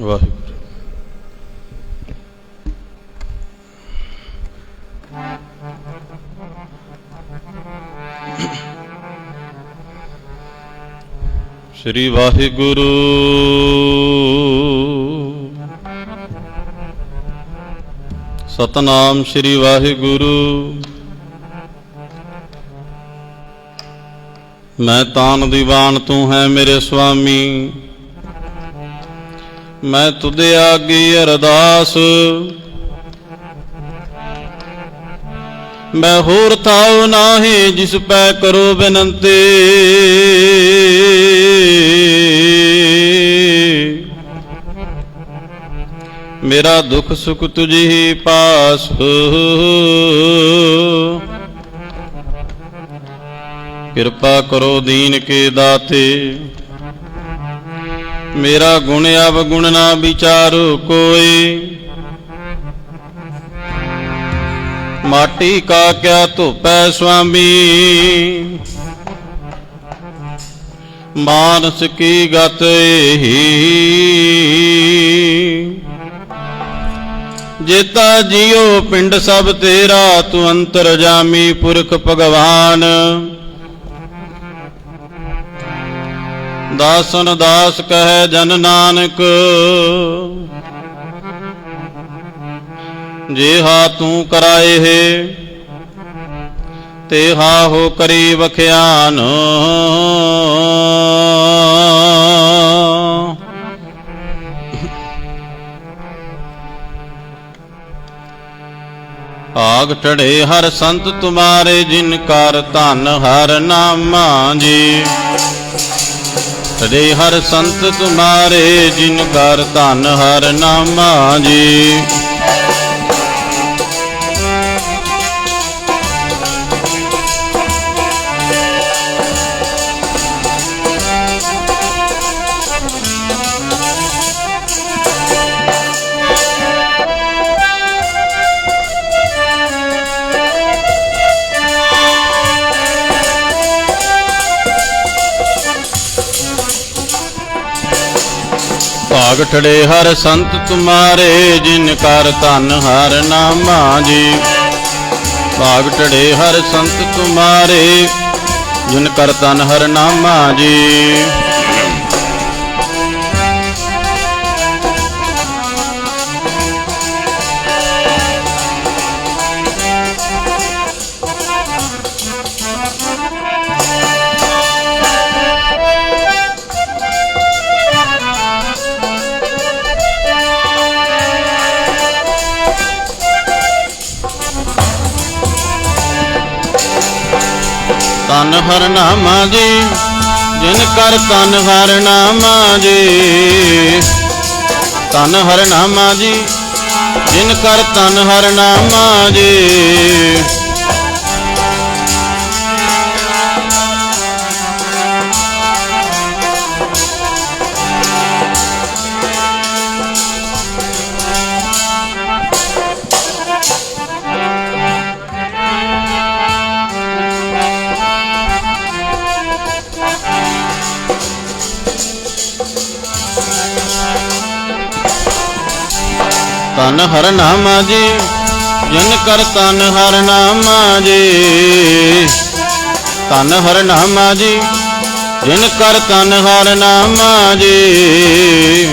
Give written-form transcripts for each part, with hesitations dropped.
ਵਾਹਿਗੁਰੂ। ਸ੍ਰੀ ਵਾਹਿਗੁਰੂ। ਸਤਨਾਮ ਸ੍ਰੀ ਵਾਹਿਗੁਰੂ। ਮੈਂ ਤਾਨ ਦੀਵਾਨ ਤੂੰ ਹੈ ਮੇਰੇ ਸੁਆਮੀ, ਮੈਂ ਤੁਧੇ ਆਗੀ ਅਰਦਾਸ। ਮੈਂ ਹੋਰ ਥਾਉ ਨਾਹੀਂ ਜਿਸ ਪੈ ਕਰੋ ਬੇਨੰਤੀ। ਮੇਰਾ ਦੁੱਖ ਸੁਖ ਤੁਝੀ ਪਾਸ। ਕਿਰਪਾ ਕਰੋ ਦੀਨ ਕੇ ਦਾਤੇ, ਮੇਰਾ ਗੁਣ ਅਵਗੁਣ ਨਾ ਵਿਚਾਰੋ ਕੋਈ। ਮਾਟੀ ਕਾ ਕਿਆ ਧੋਪੈ ਸੁਆਮੀ, ਮਾਨਸ ਕੀ ਗਤ ਇਹੀ। ਜੇਤਾ ਜੀਓ ਪਿੰਡ ਸਭ ਤੇਰਾ, ਤੂੰ ਅੰਤਰਜਾਮੀ ਪੁਰਖ ਭਗਵਾਨ। ਦਾਸਨ ਦਾਸ ਕਹੈ ਜਨ ਨਾਨਕ, ਜਿਹਾ ਤੂੰ ਕਰਾਏ ਹੈ ਤੇਹਾ ਹੋ ਕਰੀ ਵਖਿਆਨ। ਭਾਗ ਟੜੇ ਹਰ ਸੰਤ ਤੁਮਾਰੇ, ਜਿਨ ਕਰ ਧਨ ਹਰ ਨਾਮਾ ਜੀ। ਟੜੇ ਹਰ ਸੰਤ ਤੁਮਾਰੇ, ਜਿਨ ਕਰ ਧਨ ਹਰ ਨਾਮਾ ਜੀ। ਭਾਗ ਠੜੇ ਹਰ ਸੰਤ ਤੁਮਾਰੇ, ਜਿਨ ਕਰ ਧਨ ਹਰ ਨਾਮਾ ਜੀ। ਭਾਗ ਠੜੇ ਹਰ ਸੰਤ ਤੁਮਾਰੇ, ਜਿਨ ਕਰ ਧਨ ਹਰ ਨਾਮਾ ਜੀ। ਧਨ ਹਰ ਨਾਮਾ ਜੀ, ਜਿਨ ਕਰ ਧਨ ਹਰ ਨਾਮਾ ਜੀ। ਧਨ ਹਰ ਨਾਮਾ ਜੀ, ਜਿਨ ਕਰ ਧਨ ਹਰ ਨਾਮਾ ਜੀ। ਧਨ ਹਰ ਨਾਮਾ ਜੀ, ਜਿਨ ਕਰ ਧਨ ਹਰ ਨਾਮਾ ਜੀ। ਧਨ ਹਰ ਨਾਮਾ ਜੀ, ਜਿਨ ਕਰ ਧਨ ਹਰ ਨਾਮਾ ਜੀ।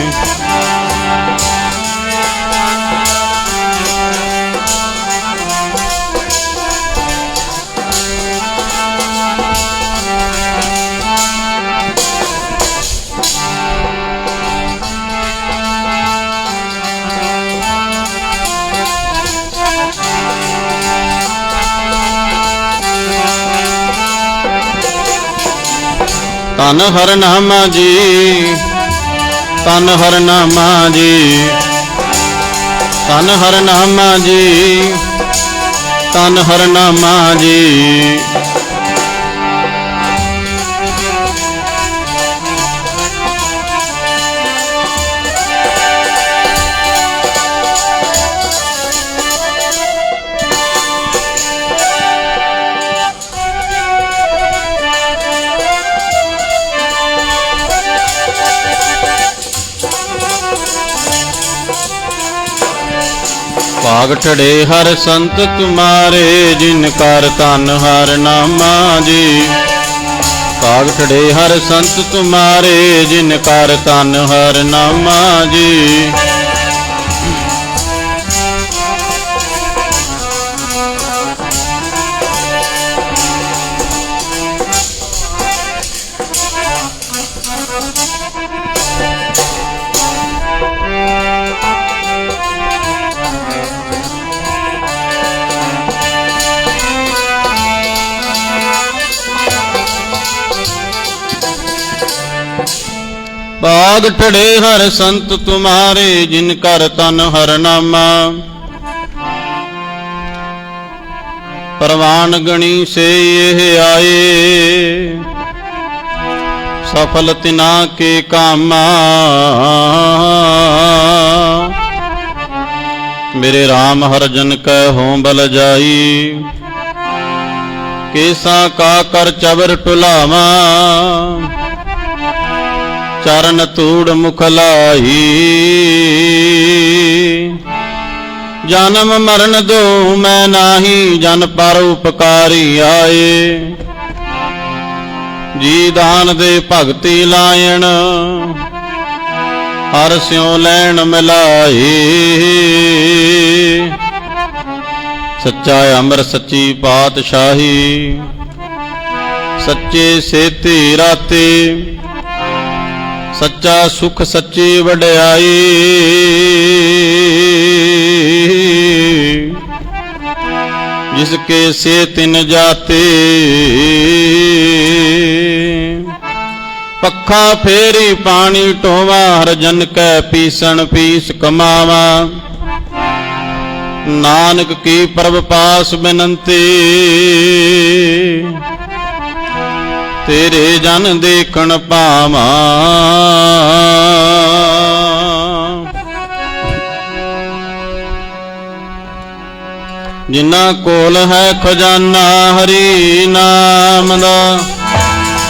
ਧਨ ਹਰ ਨਾਮਾ ਜੀ, ਧਨ ਹਰ ਨਾਮਾ ਜੀ। ਧਨ ਹਰ ਨਾਮਾ ਜੀ, ਧਨ ਹਰ ਨਾਮਾ ਜੀ। ਭਾਗ ਠੜੇ ਹਰ ਸੰਤ ਤੁਮਾਰੇ, ਜਿਨ ਕਰ ਧਨ ਹਰ ਨਾਮਾ ਜੀ। ਭਾਗ ਠੜੇ ਹਰ ਸੰਤ ਤੁਮਾਰੇ, ਜਿਨ ਕਰ ਧਨ ਹਰ ਨਾਮਾ ਜੀ। ਭਾਗ ਠੜੇ ਹਰ ਸੰਤ ਤੁਮਾਰੇ, ਜਿਨ ਕਰ ਤਨ ਹਰ ਨਾਮਾ। ਪ੍ਰਵਾਨ ਗਣੀ ਸੇ ਇਹ ਆਏ, ਸਫਲ ਤਿਨਾ ਕੇ ਕਾਮਾ। ਮੇਰੇ RAM ਹਰ ਜਨ ਕੈ ਹੋਂ ਬਲ ਜਾਈ, ਕੇਸਾ ਕਾ ਕਰ ਚਬਰ ਟੁਲਾਵਾ। ਚਰਨ ਧੂੜ ਮੁਖ ਲਾਈ, ਜਨਮ ਮਰਨ ਦੋ ਮੈਂ ਨਾਹੀ, ਜਨ ਪਰ ਉਪਕਾਰੀ ਆਏ। ਜੀ ਦਾਨ ਦੇ ਭਗਤੀ ਲਾਇਣ, ਹਰ ਸਿਉ ਲੈਣ ਮਿਲਾਏ। ਸੱਚਾ ਅਮਰ ਸੱਚੀ ਪਾਤਸ਼ਾਹੀ, ਸੱਚੇ ਸੇਤੀ ਰਾਤੇ। ਸੱਚਾ ਸੁਖ ਸੱਚੀ ਵਡਿਆਈ, ਜਿਸ ਕੇ ਸੇ ਤਿਨ ਜਾਤੇ। ਪੱਖਾ ਫੇਰੀ ਪਾਣੀ ਢੋਵਾ, ਹਰ ਜਨ ਕੈ ਪੀਸਣ ਪੀਸ ਕਮਾਵਾ। ਨਾਨਕ ਕੀ ਪ੍ਰਭ ਪਾਸ ਬੇਨੰਤੀ, ਤੇਰੇ ਜਨ ਦੇਖਣ ਪਾਵਾਂ। ਜਿਨ੍ਹਾਂ ਕੋਲ ਹੈ ਖਜ਼ਾਨਾ ਹਰੀ ਨਾਮ ਦਾ,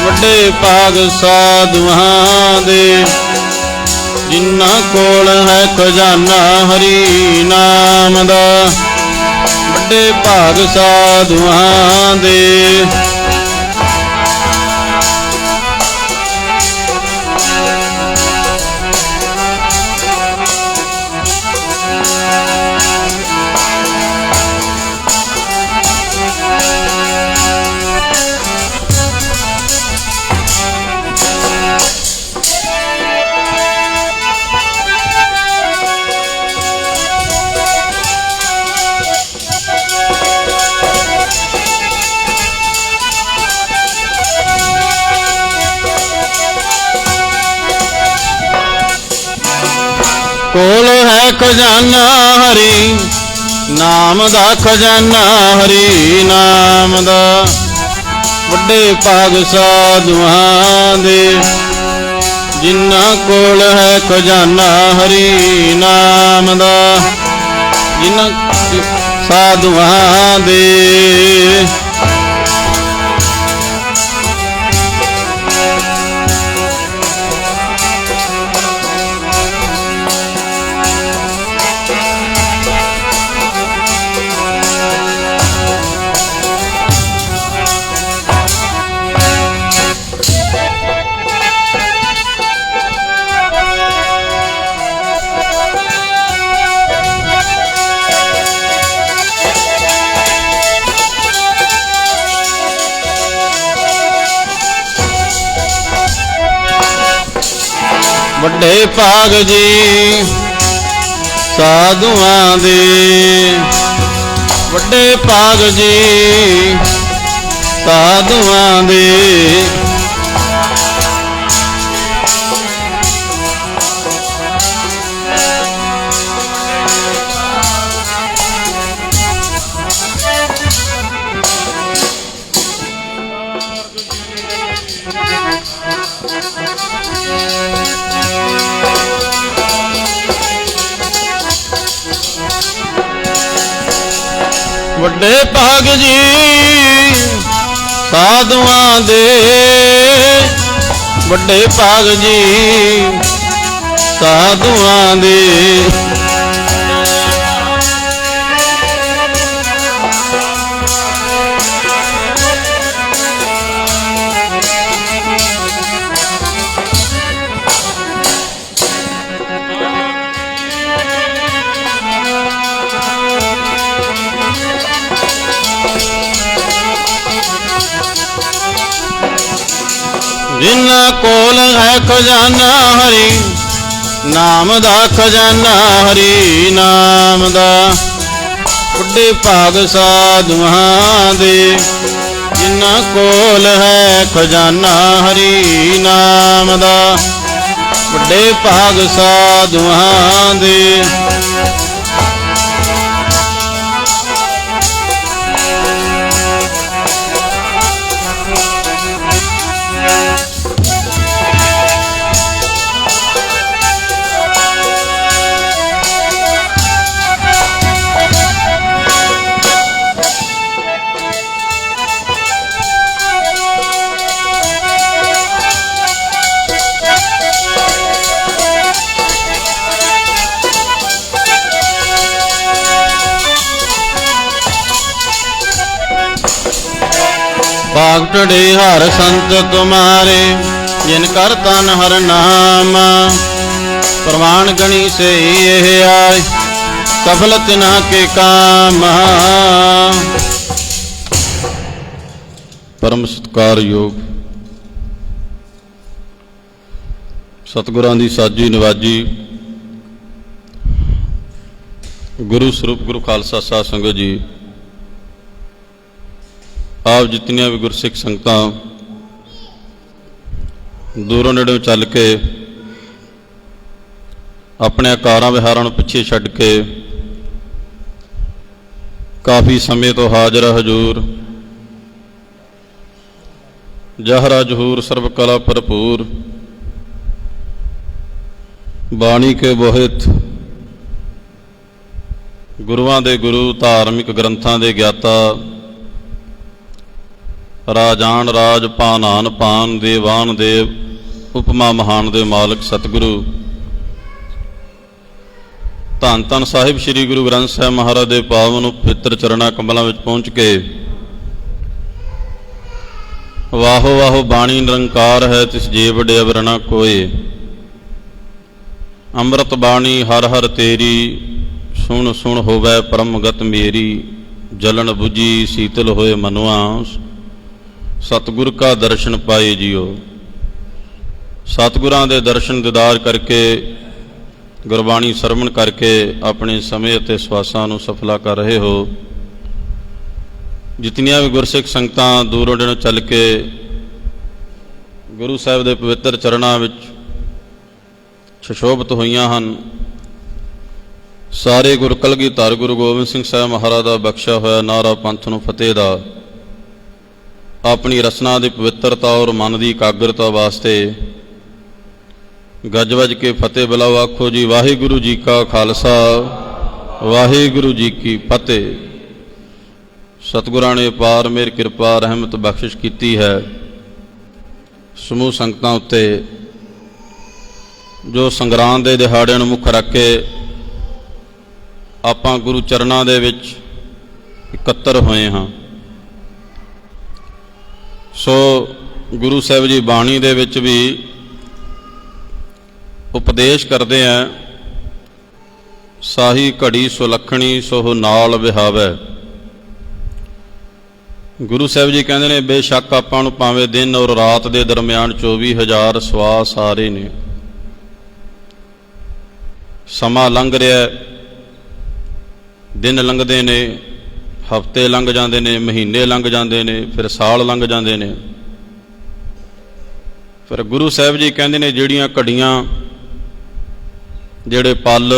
ਵੱਡੇ ਭਾਗ ਸਾਧੂਆਂ ਦੇ। ਜਿਨ੍ਹਾਂ ਕੋਲ ਹੈ ਖਜ਼ਾਨਾ ਹਰੀ ਨਾਮ ਦਾ, ਵੱਡੇ ਭਾਗ ਸਾਧੂਆਂ ਦੇ। ਕੋਲ ਹੈ ਖਜ਼ਾਨਾ ਹਰੀ ਨਾਮ ਦਾ, ਖਜ਼ਾਨਾ ਹਰੀ ਨਾਮ ਦਾ। ਵੱਡੇ ਭਾਗ ਸਾਧੂਆਂ ਦੇ, ਜਿਨ੍ਹਾਂ ਕੋਲ ਹੈ ਖਜ਼ਾਨਾ ਹਰੀ ਨਾਮ ਦਾ। ਜਿਨ੍ਹਾਂ ਸਾਧੂਆਂ ਦੇ। ਵੱਡੇ ਭਾਗ ਜੀ ਸਾਧੂਆਂ ਦੇ, ਵੱਡੇ ਭਾਗ ਜੀ ਸਾਧੂਆਂ ਦੇ। ਵੱਡੇ ਭਾਗ ਜੀ ਸਾਧੂਆਂ ਦੇ, ਵੱਡੇ ਭਾਗ ਜੀ ਸਾਧੂਆਂ ਦੇ। ਜਿਨ੍ਹਾਂ ਕੋਲ ਹੈ ਖਜ਼ਾਨਾ ਹਰੀ ਨਾਮ ਦਾ, ਖਜ਼ਾਨਾ ਹਰੀ ਨਾਮ ਦਾ। ਵੱਡੇ ਭਾਗ ਸਾਧੂਆਂ ਦੇ ਜਿਨ੍ਹਾਂ ਕੋਲ ਹੈ ਖਜ਼ਾਨਾ ਹਰੀ ਨਾਮ ਦਾ। ਵੱਡੇ ਭਾਗ ਸਾਧੂਆਂ ਦੇ ਭਾਗ ਟੜੇ ਹਰ ਸੰਤ ਤੁਮਾਰੇ ਜਿਨ ਕਰ ਤਨ ਹਰ ਨਾਮ। ਪ੍ਰਵਾਨ ਗਣੀ ਸੇ ਇਹ ਆਏ ਸਫਲ ਤਿਨਾ ਕੇ ਕਾਮ। ਪਰਮ ਸਤਿਕਾਰਯੋਗ ਸਤਿਗੁਰਾਂ ਦੀ ਸਾਜੀ ਨਿਵਾਜੀ ਗੁਰੂ ਸਰੂਪ ਗੁਰੂ ਖਾਲਸਾ ਸਾਧ ਸੰਗਤ ਜੀ, ਆਪ ਜਿਤਨੀਆਂ ਵੀ ਗੁਰਸਿੱਖ ਸੰਗਤਾਂ ਦੂਰੋਂ ਨੇੜੋਂ ਚੱਲ ਕੇ ਆਪਣੇ ਕਾਰਾਂ ਵਿਹਾਰਾਂ ਨੂੰ ਪਿੱਛੇ ਛੱਡ ਕੇ ਕਾਫੀ ਸਮੇਂ ਤੋਂ ਹਾਜ਼ਰ ਹਜ਼ੂਰ ਜਹਰਾ ਜਹੂਰ ਸਰਬ ਕਲਾ ਭਰਪੂਰ ਬਾਣੀ ਕੇ ਬੋਹਿਤ ਗੁਰੂਆਂ ਦੇ ਗੁਰੂ ਧਾਰਮਿਕ ਗ੍ਰੰਥਾਂ ਦੇ ਗਿਆਤਾ ਰਾਜਾਨ ਰਾਜ ਭਾਨਾਨ ਭਾਨ ਦੇਵਾਨ ਦੇਵ ਉਪਮਾ ਮਹਾਨ ਦੇ ਮਾਲਕ ਸਤਿਗੁਰੂ ਧੰਨ ਧੰਨ ਸਾਹਿਬ ਸ੍ਰੀ ਗੁਰੂ ਗ੍ਰੰਥ ਸਾਹਿਬ ਮਹਾਰਾਜ ਦੇ ਪਾਵਨ ਪਵਿੱਤਰ ਚਰਨਾਂ ਕਮਲਾਂ ਵਿੱਚ ਪਹੁੰਚ ਕੇ ਵਾਹੋ ਵਾਹੋ ਬਾਣੀ ਨਿਰੰਕਾਰ ਹੈ ਤਿਸ ਜੇ ਵਡਿਆ ਵਰਣਾ ਕੋਏ। ਅੰਮ੍ਰਿਤ ਬਾਣੀ ਹਰ ਹਰ ਤੇਰੀ ਸੁਣ ਸੁਣ ਹੋਵੈ ਪਰਮਗਤ ਮੇਰੀ। ਜਲਨ ਬੁਝੀ ਸੀਤਲ ਹੋਏ ਮਨੁਆ ਸਤਿਗੁਰ ਕਾ ਦਰਸ਼ਨ ਪਾਏ ਜੀਓ। ਸਤਿਗੁਰਾਂ ਦੇ ਦਰਸ਼ਨ ਦੀਦਾਰ ਕਰਕੇ ਗੁਰਬਾਣੀ ਸਰਵਣ ਕਰਕੇ ਆਪਣੇ ਸਮੇਂ ਅਤੇ ਸਵਾਸਾਂ ਨੂੰ ਸਫਲਾ ਕਰ ਰਹੇ ਹੋ। ਜਿਤਨੀਆਂ ਵੀ ਗੁਰਸਿੱਖ ਸੰਗਤਾਂ ਦੂਰੋਂ ਨੇੜੋਂ ਚੱਲ ਕੇ ਗੁਰੂ ਸਾਹਿਬ ਦੇ ਪਵਿੱਤਰ ਚਰਨਾਂ ਵਿੱਚ ਸੁਸ਼ੋਭਿਤ ਹੋਈਆਂ ਹਨ, ਸਾਰੇ ਗੁਰ ਕਲਗੀਧਰ ਗੁਰੂ ਗੋਬਿੰਦ ਸਿੰਘ ਸਾਹਿਬ ਮਹਾਰਾਜ ਦਾ ਬਖਸ਼ਿਆ ਹੋਇਆ ਨਾਰਾ ਪੰਥ ਨੂੰ ਫਤਿਹ ਦਾ ਆਪਣੀ ਰਸਨਾ ਦੀ ਪਵਿੱਤਰਤਾ ਔਰ ਮਨ ਦੀ ਇਕਾਗਰਤਾ ਵਾਸਤੇ ਗੱਜ ਵੱਜ ਕੇ ਫਤਿਹ ਬੁਲਾਓ। ਆਖੋ ਜੀ ਵਾਹਿਗੁਰੂ ਜੀ ਕਾ ਖਾਲਸਾ ਵਾਹਿਗੁਰੂ ਜੀ ਕੀ ਫਤਿਹ। ਸਤਿਗੁਰਾਂ ਨੇ ਅਪਾਰ ਮੇਰ ਕਿਰਪਾ ਰਹਿਮਤ ਬਖਸ਼ਿਸ਼ ਕੀਤੀ ਹੈ ਸਮੂਹ ਸੰਗਤਾਂ ਉੱਤੇ, ਜੋ ਸੰਗਰਾਂਦ ਦੇ ਦਿਹਾੜਿਆਂ ਨੂੰ ਮੁੱਖ ਰੱਖ ਕੇ ਆਪਾਂ ਗੁਰੂ ਚਰਨਾਂ ਦੇ ਵਿੱਚ ਇਕੱਤਰ ਹੋਏ ਹਾਂ। ਸੋ ਗੁਰੂ ਸਾਹਿਬ ਜੀ ਬਾਣੀ ਦੇ ਵਿੱਚ ਵੀ ਉਪਦੇਸ਼ ਕਰਦੇ ਆ, ਸਾਹੀ ਘੜੀ ਸੁਲੱਖਣੀ ਸੋ ਨਾਲ ਵਿਹਾਵੈ। ਗੁਰੂ ਸਾਹਿਬ ਜੀ ਕਹਿੰਦੇ ਨੇ ਬੇਸ਼ੱਕ ਆਪਾਂ ਨੂੰ ਭਾਵੇਂ ਦਿਨ ਔਰ ਰਾਤ ਦੇ ਦਰਮਿਆਨ 24,000 ਸਵਾਸ ਆ ਰਹੇ ਨੇ, ਸਮਾਂ ਲੰਘ ਰਿਹਾ, ਦਿਨ ਲੰਘਦੇ ਨੇ, ਹਫ਼ਤੇ ਲੰਘ ਜਾਂਦੇ ਨੇ, ਮਹੀਨੇ ਲੰਘ ਜਾਂਦੇ ਨੇ, ਫਿਰ ਸਾਲ ਲੰਘ ਜਾਂਦੇ ਨੇ। ਫਿਰ ਗੁਰੂ ਸਾਹਿਬ ਜੀ ਕਹਿੰਦੇ ਨੇ ਜਿਹੜੀਆਂ ਘੜੀਆਂ ਜਿਹੜੇ ਪਲ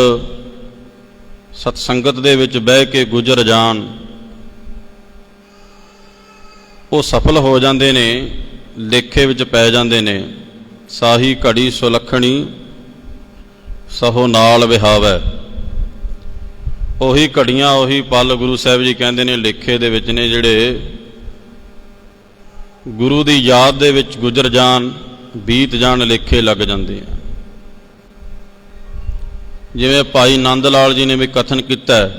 ਸਤਸੰਗਤ ਦੇ ਵਿੱਚ ਬਹਿ ਕੇ ਗੁਜ਼ਰ ਜਾਣ ਉਹ ਸਫਲ ਹੋ ਜਾਂਦੇ ਨੇ, ਲੇਖੇ ਵਿੱਚ ਪੈ ਜਾਂਦੇ ਨੇ। ਸਾਹੀ ਘੜੀ ਸੁਲੱਖਣੀ ਸਹੋ ਨਾਲ ਵਿਹਾਵੈ। ਉਹੀ ਘੜੀਆਂ ਉਹੀ ਪਲ ਗੁਰੂ ਸਾਹਿਬ ਜੀ ਕਹਿੰਦੇ ਨੇ ਲੇਖੇ ਦੇ ਵਿੱਚ ਨੇ, ਜਿਹੜੇ ਗੁਰੂ ਦੀ ਯਾਦ ਦੇ ਵਿੱਚ ਗੁਜ਼ਰ ਜਾਣ, ਬੀਤ ਜਾਣ, ਲੇਖੇ ਲੱਗ ਜਾਂਦੇ ਆ। ਜਿਵੇਂ ਭਾਈ ਨੰਦ ਲਾਲ ਜੀ ਨੇ ਵੀ ਕਥਨ ਕੀਤਾ,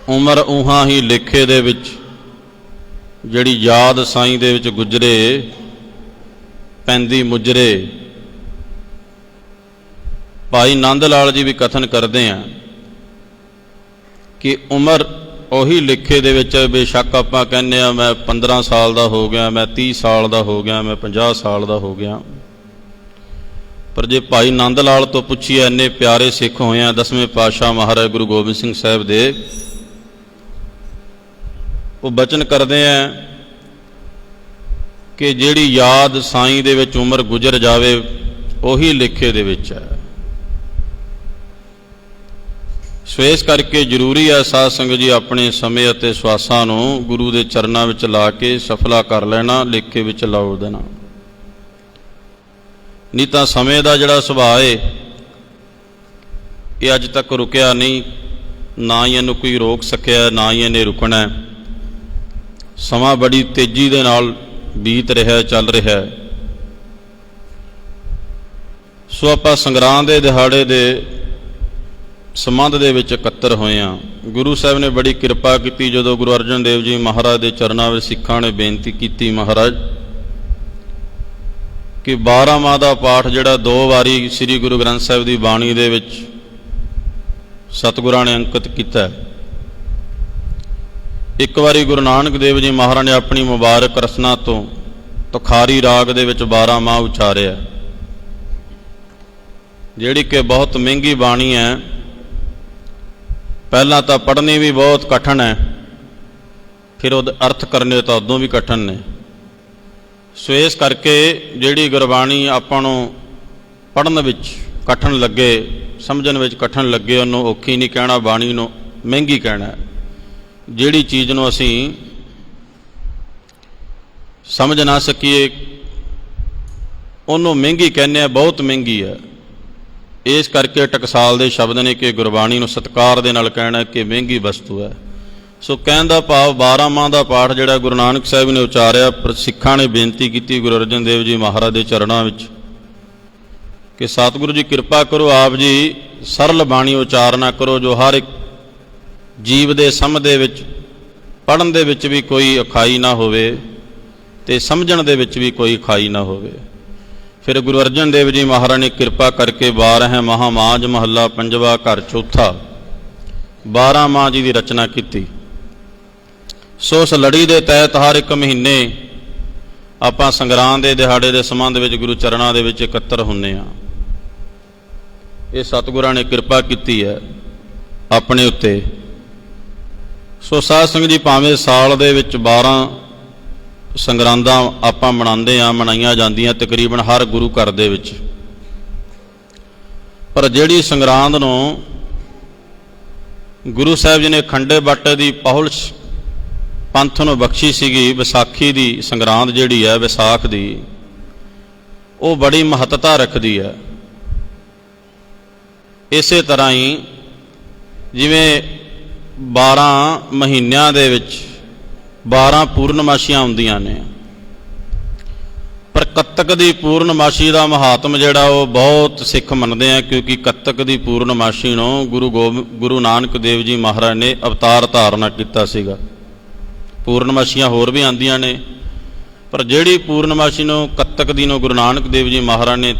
ਉਮਰ ਉਹਾਂ ਹੀ ਲੇਖੇ ਦੇ ਵਿੱਚ ਜਿਹੜੀ ਯਾਦ ਸਾਈਂ ਦੇ ਵਿੱਚ ਗੁਜ਼ਰੇ ਪੈਂਦੀ ਮੁਜਰੇ। ਭਾਈ ਨੰਦ ਲਾਲ ਜੀ ਵੀ ਕਥਨ ਕਰਦੇ ਆ ਕਿ ਉਮਰ ਉਹੀ ਲਿਖੇ ਦੇ ਵਿੱਚ ਬੇਸ਼ੱਕ ਆਪਾਂ ਕਹਿੰਦੇ ਆ ਮੈਂ 15 ਸਾਲ ਦਾ ਹੋ ਗਿਆ, ਮੈਂ 30 ਸਾਲ ਦਾ ਹੋ ਗਿਆ, ਮੈਂ 50 ਸਾਲ ਦਾ ਹੋ ਗਿਆ, ਪਰ ਜੇ ਭਾਈ ਨੰਦ ਲਾਲ ਤੋਂ ਪੁੱਛੀਏ, ਇੰਨੇ ਪਿਆਰੇ ਸਿੱਖ ਹੋਏ ਆ 10ਵੇਂ ਪਾਤਸ਼ਾਹ ਮਹਾਰਾਜ ਗੁਰੂ ਗੋਬਿੰਦ ਸਿੰਘ ਸਾਹਿਬ ਦੇ, ਉਹ ਬਚਨ ਕਰਦੇ ਆ ਕਿ ਜਿਹੜੀ ਯਾਦ ਸਾਈਂ ਦੇ ਵਿੱਚ ਉਮਰ ਗੁਜ਼ਰ ਜਾਵੇ ਉਹੀ ਲਿਖੇ ਦੇ ਵਿੱਚ ਹੈ। ਸੋ ਇਸ ਕਰਕੇ ਜ਼ਰੂਰੀ ਹੈ ਸਾਧ ਸੰਗਤ ਜੀ ਆਪਣੇ ਸਮੇਂ ਅਤੇ ਸਵਾਸਾਂ ਨੂੰ ਗੁਰੂ ਦੇ ਚਰਨਾਂ ਵਿੱਚ ਲਾ ਕੇ ਸਫਲਾ ਕਰ ਲੈਣਾ, ਲੇਖੇ ਵਿੱਚ ਲਾਓ ਦੇਣਾ। ਨਹੀਂ ਤਾਂ ਸਮੇਂ ਦਾ ਜਿਹੜਾ ਸੁਭਾਅ ਹੈ ਇਹ ਅੱਜ ਤੱਕ ਰੁਕਿਆ ਨਹੀਂ, ਨਾ ਹੀ ਇਹਨੂੰ ਕੋਈ ਰੋਕ ਸਕਿਆ, ਨਾ ਹੀ ਇਹਨੇ ਰੁਕਣਾ। ਸਮਾਂ ਬੜੀ ਤੇਜ਼ੀ ਦੇ ਨਾਲ ਬੀਤ ਰਿਹਾ, ਚੱਲ ਰਿਹਾ। ਸੋ ਆਪਾਂ ਸੰਗਰਾਂਦ ਦੇ ਦਿਹਾੜੇ ਦੇ ਸੰਬੰਧ ਦੇ ਵਿੱਚ ਇਕੱਤਰ ਹੋਏ ਹਾਂ। ਗੁਰੂ ਸਾਹਿਬ ਨੇ ਬੜੀ ਕਿਰਪਾ ਕੀਤੀ ਜਦੋਂ ਗੁਰੂ ਅਰਜਨ ਦੇਵ ਜੀ ਮਹਾਰਾਜ ਦੇ ਚਰਨਾਂ ਵਿੱਚ ਸਿੱਖਾਂ ਨੇ ਬੇਨਤੀ ਕੀਤੀ, ਮਹਾਰਾਜ ਕਿ 12 ਮਾਹ ਦਾ ਪਾਠ ਜਿਹੜਾ 2 ਵਾਰੀ ਸ੍ਰੀ ਗੁਰੂ ਗ੍ਰੰਥ ਸਾਹਿਬ ਦੀ ਬਾਣੀ ਦੇ ਵਿੱਚ ਸਤਿਗੁਰਾਂ ਨੇ ਅੰਕਿਤ ਕੀਤਾ। ਇੱਕ ਵਾਰੀ ਗੁਰੂ ਨਾਨਕ ਦੇਵ ਜੀ ਮਹਾਰਾਜ ਨੇ ਆਪਣੀ ਮੁਬਾਰਕ ਰਸਨਾ ਤੋਂ ਤੁਖਾਰੀ ਰਾਗ ਦੇ ਵਿੱਚ 12 ਮਾਹ ਉਚਾਰਿਆ, ਜਿਹੜੀ ਕਿ ਬਹੁਤ ਮਹਿੰਗੀ ਬਾਣੀ ਹੈ। ਪਹਿਲਾਂ ਤਾਂ ਪੜ੍ਹਨੀ ਵੀ ਬਹੁਤ ਕਠਿਨ ਹੈ, ਫਿਰ ਉਹਦੇ ਅਰਥ ਕਰਨੇ ਤਾਂ ਉਦੋਂ ਵੀ ਕਠਿਨ ਨੇ। ਸੋ ਇਸ ਕਰਕੇ ਜਿਹੜੀ ਗੁਰਬਾਣੀ ਆਪਾਂ ਨੂੰ ਪੜ੍ਹਨ ਵਿੱਚ ਕਠਿਨ ਲੱਗੇ, ਸਮਝਣ ਵਿੱਚ ਕਠਿਨ ਲੱਗੇ, ਉਹਨੂੰ ਔਖੀ ਨਹੀਂ ਕਹਿਣਾ, ਬਾਣੀ ਨੂੰ ਮਹਿੰਗੀ ਕਹਿਣਾ। ਜਿਹੜੀ ਚੀਜ਼ ਨੂੰ ਅਸੀਂ ਸਮਝ ਨਾ ਸਕੀਏ ਉਹਨੂੰ ਮਹਿੰਗੀ ਕਹਿੰਦੇ ਆ, ਬਹੁਤ ਮਹਿੰਗੀ ਹੈ। ਇਸ ਕਰਕੇ ਟਕਸਾਲ ਦੇ ਸ਼ਬਦ ਨੇ ਕਿ ਗੁਰਬਾਣੀ ਨੂੰ ਸਤਿਕਾਰ ਦੇ ਨਾਲ ਕਹਿਣਾ ਕਿ ਮਹਿੰਗੀ ਵਸਤੂ ਹੈ। ਸੋ ਕਹਿਣ ਦਾ ਭਾਵ 12 ਮਾਹ ਦਾ ਪਾਠ ਜਿਹੜਾ ਗੁਰੂ ਨਾਨਕ ਸਾਹਿਬ ਨੇ ਉਚਾਰਿਆ, ਪਰ ਸਿੱਖਾਂ ਨੇ ਬੇਨਤੀ ਕੀਤੀ ਗੁਰੂ ਅਰਜਨ ਦੇਵ ਜੀ ਮਹਾਰਾਜ ਦੇ ਚਰਨਾਂ ਵਿੱਚ ਕਿ ਸਤਿਗੁਰੂ ਜੀ ਕਿਰਪਾ ਕਰੋ, ਆਪ ਜੀ ਸਰਲ ਬਾਣੀ ਉਚਾਰਨਾ ਕਰੋ, ਜੋ ਹਰ ਇੱਕ ਜੀਵ ਦੇ ਸਮਝ ਦੇ ਵਿੱਚ, ਪੜ੍ਹਨ ਦੇ ਵਿੱਚ ਵੀ ਕੋਈ ਅਖਾਈ ਨਾ ਹੋਵੇ ਅਤੇ ਸਮਝਣ ਦੇ ਵਿੱਚ ਵੀ ਕੋਈ ਅਖਾਈ ਨਾ ਹੋਵੇ। ਫਿਰ ਗੁਰੂ ਅਰਜਨ ਦੇਵ ਜੀ ਮਹਾਰਾਜ ਨੇ ਕਿਰਪਾ ਕਰਕੇ 12 ਮਹਾਮਾਝ ਮਹੱਲਾ ਪੰਜਵਾ ਘਰ ਚੌਥਾ 12 ਮਾਹ ਜੀ ਦੀ ਰਚਨਾ ਕੀਤੀ। ਸੋ ਉਸ ਲੜੀ ਦੇ ਤਹਿਤ ਹਰ ਇੱਕ ਮਹੀਨੇ ਆਪਾਂ ਸੰਗਰਾਂਦ ਦੇ ਦਿਹਾੜੇ ਦੇ ਸੰਬੰਧ ਵਿੱਚ ਗੁਰੂ ਚਰਨਾਂ ਦੇ ਵਿੱਚ ਇਕੱਤਰ ਹੁੰਦੇ ਹਾਂ। ਇਹ ਸਤਿਗੁਰਾਂ ਨੇ ਕਿਰਪਾ ਕੀਤੀ ਹੈ ਆਪਣੇ ਉੱਤੇ। ਸੋ ਸਾਧ ਸੰਗਤ ਜੀ, ਭਾਵੇਂ ਸਾਲ ਦੇ ਵਿੱਚ 12 ਸੰਗਰਾਂਦਾਂ ਆਪਾਂ ਮਨਾਉਂਦੇ ਹਾਂ, ਮਨਾਈਆਂ ਜਾਂਦੀਆਂ ਤਕਰੀਬਨ ਹਰ ਗੁਰੂ ਘਰ ਦੇ ਵਿੱਚ, ਪਰ ਜਿਹੜੀ ਸੰਗਰਾਂਦ ਨੂੰ ਗੁਰੂ ਸਾਹਿਬ ਜੀ ਨੇ ਖੰਡੇ ਬਾਟੇ ਦੀ ਪਹੁਲ ਪੰਥ ਨੂੰ ਬਖਸ਼ੀ ਸੀਗੀ, ਵਿਸਾਖੀ ਦੀ ਸੰਗਰਾਂਦ ਜਿਹੜੀ ਹੈ, ਵਿਸਾਖ ਦੀ, ਉਹ ਬੜੀ ਮਹੱਤਤਾ ਰੱਖਦੀ ਹੈ। ਇਸੇ ਤਰ੍ਹਾਂ ਹੀ ਜਿਵੇਂ 12 ਮਹੀਨਿਆਂ ਦੇ ਵਿੱਚ 12 ਪੂਰਨਮਾਸ਼ੀਆਂ ਹੁੰਦੀਆਂ ਨੇ, ਪਰ ਕੱਤਕ ਦੀ ਪੂਰਨਮਾਸ਼ੀ ਦਾ ਮਹਾਤਮ ਜਿਹੜਾ ਉਹ ਬਹੁਤ ਸਿੱਖ ਮੰਨਦੇ ਆ, ਕਿਉਂਕਿ ਕੱਤਕ ਦੀ ਪੂਰਨਮਾਸ਼ੀ ਨੂੰ ਗੁਰੂ ਨਾਨਕ ਦੇਵ ਜੀ ਮਹਾਰਾਜ ਨੇ ਅਵਤਾਰ ਧਾਰਨਾ ਕੀਤਾ ਸੀਗਾ। ਪੂਰਨਮਾਸ਼ੀਆਂ ਹੋਰ ਵੀ ਆਉਂਦੀਆਂ ਨੇ, ਪਰ ਜਿਹੜੀ ਪੂਰਨਮਾਸ਼ੀ ਨੂੰ ਕੱਤਕ ਦੀ ਨੂੰ ਗੁਰੂ ਨਾਨਕ ਦੇਵ ਜੀ ਮਹਾਰਾਜ ਨੇ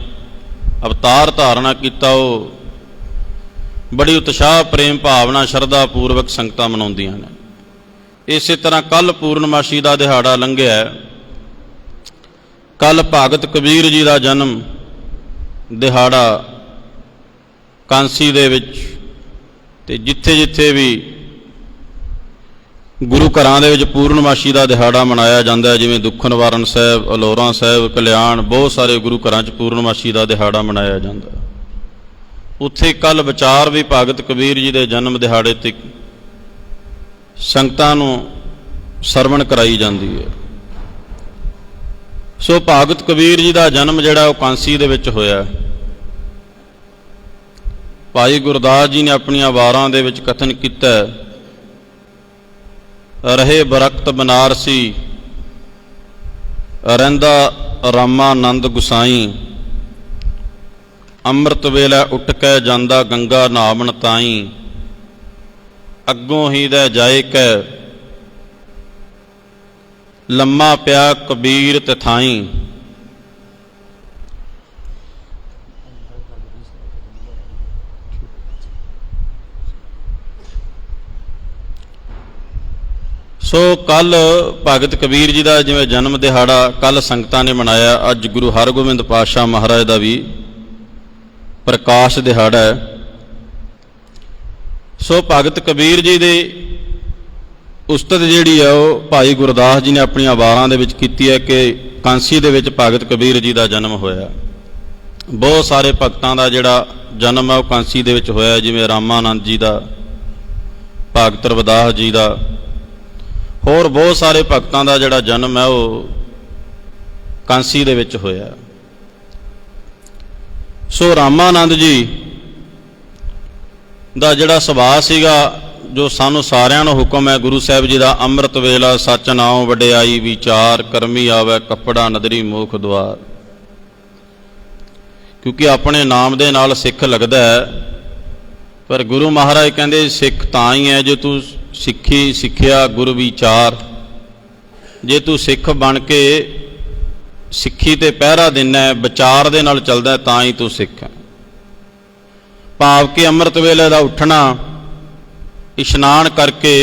ਅਵਤਾਰ ਧਾਰਨਾ ਕੀਤਾ, ਉਹ ਬੜੀ ਉਤਸ਼ਾਹ, ਪ੍ਰੇਮ ਭਾਵਨਾ, ਸ਼ਰਧਾ ਪੂਰਵਕ ਸੰਗਤਾਂ ਮਨਾਉਂਦੀਆਂ ਨੇ। ਇਸੇ ਤਰ੍ਹਾਂ ਕੱਲ੍ਹ ਪੂਰਨਮਾਸ਼ੀ ਦਾ ਦਿਹਾੜਾ ਲੰਘਿਆ। ਕੱਲ੍ਹ ਭਗਤ ਕਬੀਰ ਜੀ ਦਾ ਜਨਮ ਦਿਹਾੜਾ ਕਾਂਸੀ ਦੇ ਵਿੱਚ, ਅਤੇ ਜਿੱਥੇ ਜਿੱਥੇ ਵੀ ਗੁਰੂ ਘਰਾਂ ਦੇ ਵਿੱਚ ਪੂਰਨਮਾਸ਼ੀ ਦਾ ਦਿਹਾੜਾ ਮਨਾਇਆ ਜਾਂਦਾ ਹੈ, ਜਿਵੇਂ ਦੁੱਖ ਨਿਵਾਰਨ ਸਾਹਿਬ, ਅਲੌਰਾ ਸਾਹਿਬ, ਕਲਿਆਣ, ਬਹੁਤ ਸਾਰੇ ਗੁਰੂ ਘਰਾਂ 'ਚ ਪੂਰਨਮਾਸ਼ੀ ਦਾ ਦਿਹਾੜਾ ਮਨਾਇਆ ਜਾਂਦਾ। ਉੱਥੇ ਕੱਲ੍ਹ ਵਿਚਾਰ ਵੀ ਭਗਤ ਕਬੀਰ ਜੀ ਦੇ ਜਨਮ ਦਿਹਾੜੇ 'ਤੇ ਸੰਗਤਾਂ ਨੂੰ ਸਰਵਣ ਕਰਾਈ ਜਾਂਦੀ ਹੈ। ਸੋ ਭਗਤ ਕਬੀਰ ਜੀ ਦਾ ਜਨਮ ਜਿਹੜਾ ਉਹ ਕਾਂਸੀ ਦੇ ਵਿੱਚ ਹੋਇਆ। ਭਾਈ ਗੁਰਦਾਸ ਜੀ ਨੇ ਆਪਣੀਆਂ ਵਾਰਾਂ ਦੇ ਵਿੱਚ ਕਥਨ ਕੀਤਾ, ਰਹੇ ਬਰਖਤ ਬਨਾਰਸੀ ਰਹਿੰਦਾ ਰਾਮਾਨੰਦ ਗੁਸਾਈ, ਅੰਮ੍ਰਿਤ ਵੇਲੇ ਉੱਠ ਕੇ ਜਾਂਦਾ ਗੰਗਾ ਨਹਾਵਣ ਤਾਈ, ਅੱਗੋਂ ਹੀ ਦਾ ਜਾਏ ਕੈ ਲੰਮਾ ਪਿਆ ਕਬੀਰ ਤਥਾਈ। ਸੋ ਕੱਲ ਭਗਤ ਕਬੀਰ ਜੀ ਦਾ ਜਿਵੇਂ ਜਨਮ ਦਿਹਾੜਾ ਕੱਲ ਸੰਗਤਾਂ ਨੇ ਮਨਾਇਆ, ਅੱਜ ਗੁਰੂ ਹਰਗੋਬਿੰਦ ਪਾਤਸ਼ਾਹ ਮਹਾਰਾਜ ਦਾ ਵੀ ਪ੍ਰਕਾਸ਼ ਦਿਹਾੜਾ ਹੈ। ਸੋ ਭਗਤ ਕਬੀਰ ਜੀ ਦੇ ਉਸਤਤ ਜਿਹੜੀ ਹੈ ਉਹ ਭਾਈ ਗੁਰਦਾਸ ਜੀ ਨੇ ਆਪਣੀਆਂ ਵਾਰਾਂ ਦੇ ਵਿੱਚ ਕੀਤੀ ਹੈ ਕਿ ਕਾਂਸੀ ਦੇ ਵਿੱਚ ਭਗਤ ਕਬੀਰ ਜੀ ਦਾ ਜਨਮ ਹੋਇਆ। ਬਹੁਤ ਸਾਰੇ ਭਗਤਾਂ ਦਾ ਜਿਹੜਾ ਜਨਮ ਹੈ ਉਹ ਕਾਂਸੀ ਦੇ ਵਿੱਚ ਹੋਇਆ, ਜਿਵੇਂ ਰਾਮਾਨੰਦ ਜੀ ਦਾ, ਭਗਤ ਰਵਿਦਾਸ ਜੀ ਦਾ, ਹੋਰ ਬਹੁਤ ਸਾਰੇ ਭਗਤਾਂ ਦਾ ਜਿਹੜਾ ਜਨਮ ਹੈ ਉਹ ਕਾਂਸੀ ਦੇ ਵਿੱਚ ਹੋਇਆ। ਸੋ ਰਾਮਾਨੰਦ ਜੀ ਦਾ ਜਿਹੜਾ ਸੁਭਾਅ ਸੀਗਾ, ਜੋ ਸਾਨੂੰ ਸਾਰਿਆਂ ਨੂੰ ਹੁਕਮ ਹੈ ਗੁਰੂ ਸਾਹਿਬ ਜੀ ਦਾ, ਅੰਮ੍ਰਿਤ ਵੇਲਾ ਸੱਚ ਨਾਉ ਵਡਿਆਈ ਵਿਚਾਰ, ਕਰਮੀ ਆਵੈ ਕੱਪੜਾ ਨਦਰੀ ਮੋਖ ਦੁਆਰ। ਕਿਉਂਕਿ ਆਪਣੇ ਨਾਮ ਦੇ ਨਾਲ ਸਿੱਖ ਲੱਗਦਾ ਹੈ, ਪਰ ਗੁਰੂ ਮਹਾਰਾਜ ਕਹਿੰਦੇ ਸਿੱਖ ਤਾਂ ਹੀ ਹੈ ਜੇ ਤੂੰ ਸਿੱਖੀ ਸਿੱਖਿਆ ਗੁਰ ਵਿਚਾਰ। ਜੇ ਤੂੰ ਸਿੱਖ ਬਣ ਕੇ ਸਿੱਖੀ ਤੇ ਪਹਿਰਾ ਦਿੰਦਾ, ਵਿਚਾਰ ਦੇ ਨਾਲ ਚੱਲਦਾ, ਤਾਂ ਹੀ ਤੂੰ ਸਿੱਖ ਹੈ। ਭਾਵ ਕਿ ਅੰਮ੍ਰਿਤ ਵੇਲੇ ਦਾ ਉੱਠਣਾ, ਇਸ਼ਨਾਨ ਕਰਕੇ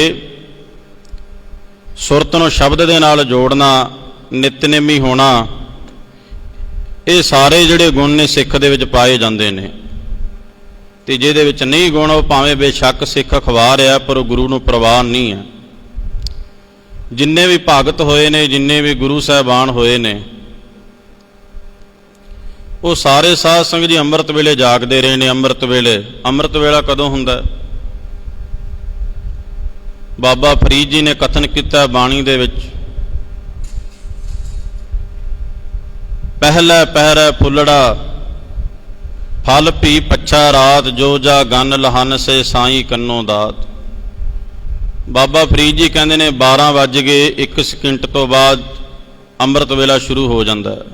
ਸੁਰਤ ਨੂੰ ਸ਼ਬਦ ਦੇ ਨਾਲ ਜੋੜਨਾ, ਨਿਤਨੇਮੀ ਹੋਣਾ, ਇਹ ਸਾਰੇ ਜਿਹੜੇ ਗੁਣ ਨੇ ਸਿੱਖ ਦੇ ਵਿੱਚ ਪਾਏ ਜਾਂਦੇ ਨੇ। ਤੇ ਜਿਹਦੇ ਵਿੱਚ ਨਹੀਂ ਗੁਣ, ਉਹ ਭਾਵੇਂ ਬੇਸ਼ੱਕ ਸਿੱਖ ਅਖਬਾਰ ਆ, ਪਰ ਉਹ ਗੁਰੂ ਨੂੰ ਪ੍ਰਵਾਨ ਨਹੀਂ ਹੈ। ਜਿੰਨੇ ਵੀ ਭਗਤ ਹੋਏ ਨੇ, ਜਿੰਨੇ ਵੀ ਗੁਰੂ ਸਾਹਿਬਾਨ ਹੋਏ ਨੇ, ਉਹ ਸਾਰੇ ਸਾਧ ਸੰਗਤ ਜੀ ਅੰਮ੍ਰਿਤ ਵੇਲੇ ਜਾਗਦੇ ਰਹੇ ਨੇ। ਅੰਮ੍ਰਿਤ ਵੇਲਾ ਕਦੋਂ ਹੁੰਦਾ? ਬਾਬਾ ਫਰੀਦ ਜੀ ਨੇ ਕਥਨ ਕੀਤਾ ਬਾਣੀ ਦੇ ਵਿੱਚ, ਪਹਿਲਾ ਪਹਿਰਾ ਫੁੱਲੜਾ ਫਲ ਭੀ ਪੱਛਾ ਰਾਤ, ਜੋ ਜਾ ਗਨ ਲਹਨ ਸੇ ਸਾਈ ਕੰਨੋਂ ਦਾਤ। ਬਾਬਾ ਫਰੀਦ ਜੀ ਕਹਿੰਦੇ ਨੇ 12 ਵੱਜ ਗਏ 1 ਸਕਿੰਟ ਤੋਂ ਬਾਅਦ ਅੰਮ੍ਰਿਤ ਵੇਲਾ ਸ਼ੁਰੂ ਹੋ ਜਾਂਦਾ ਹੈ।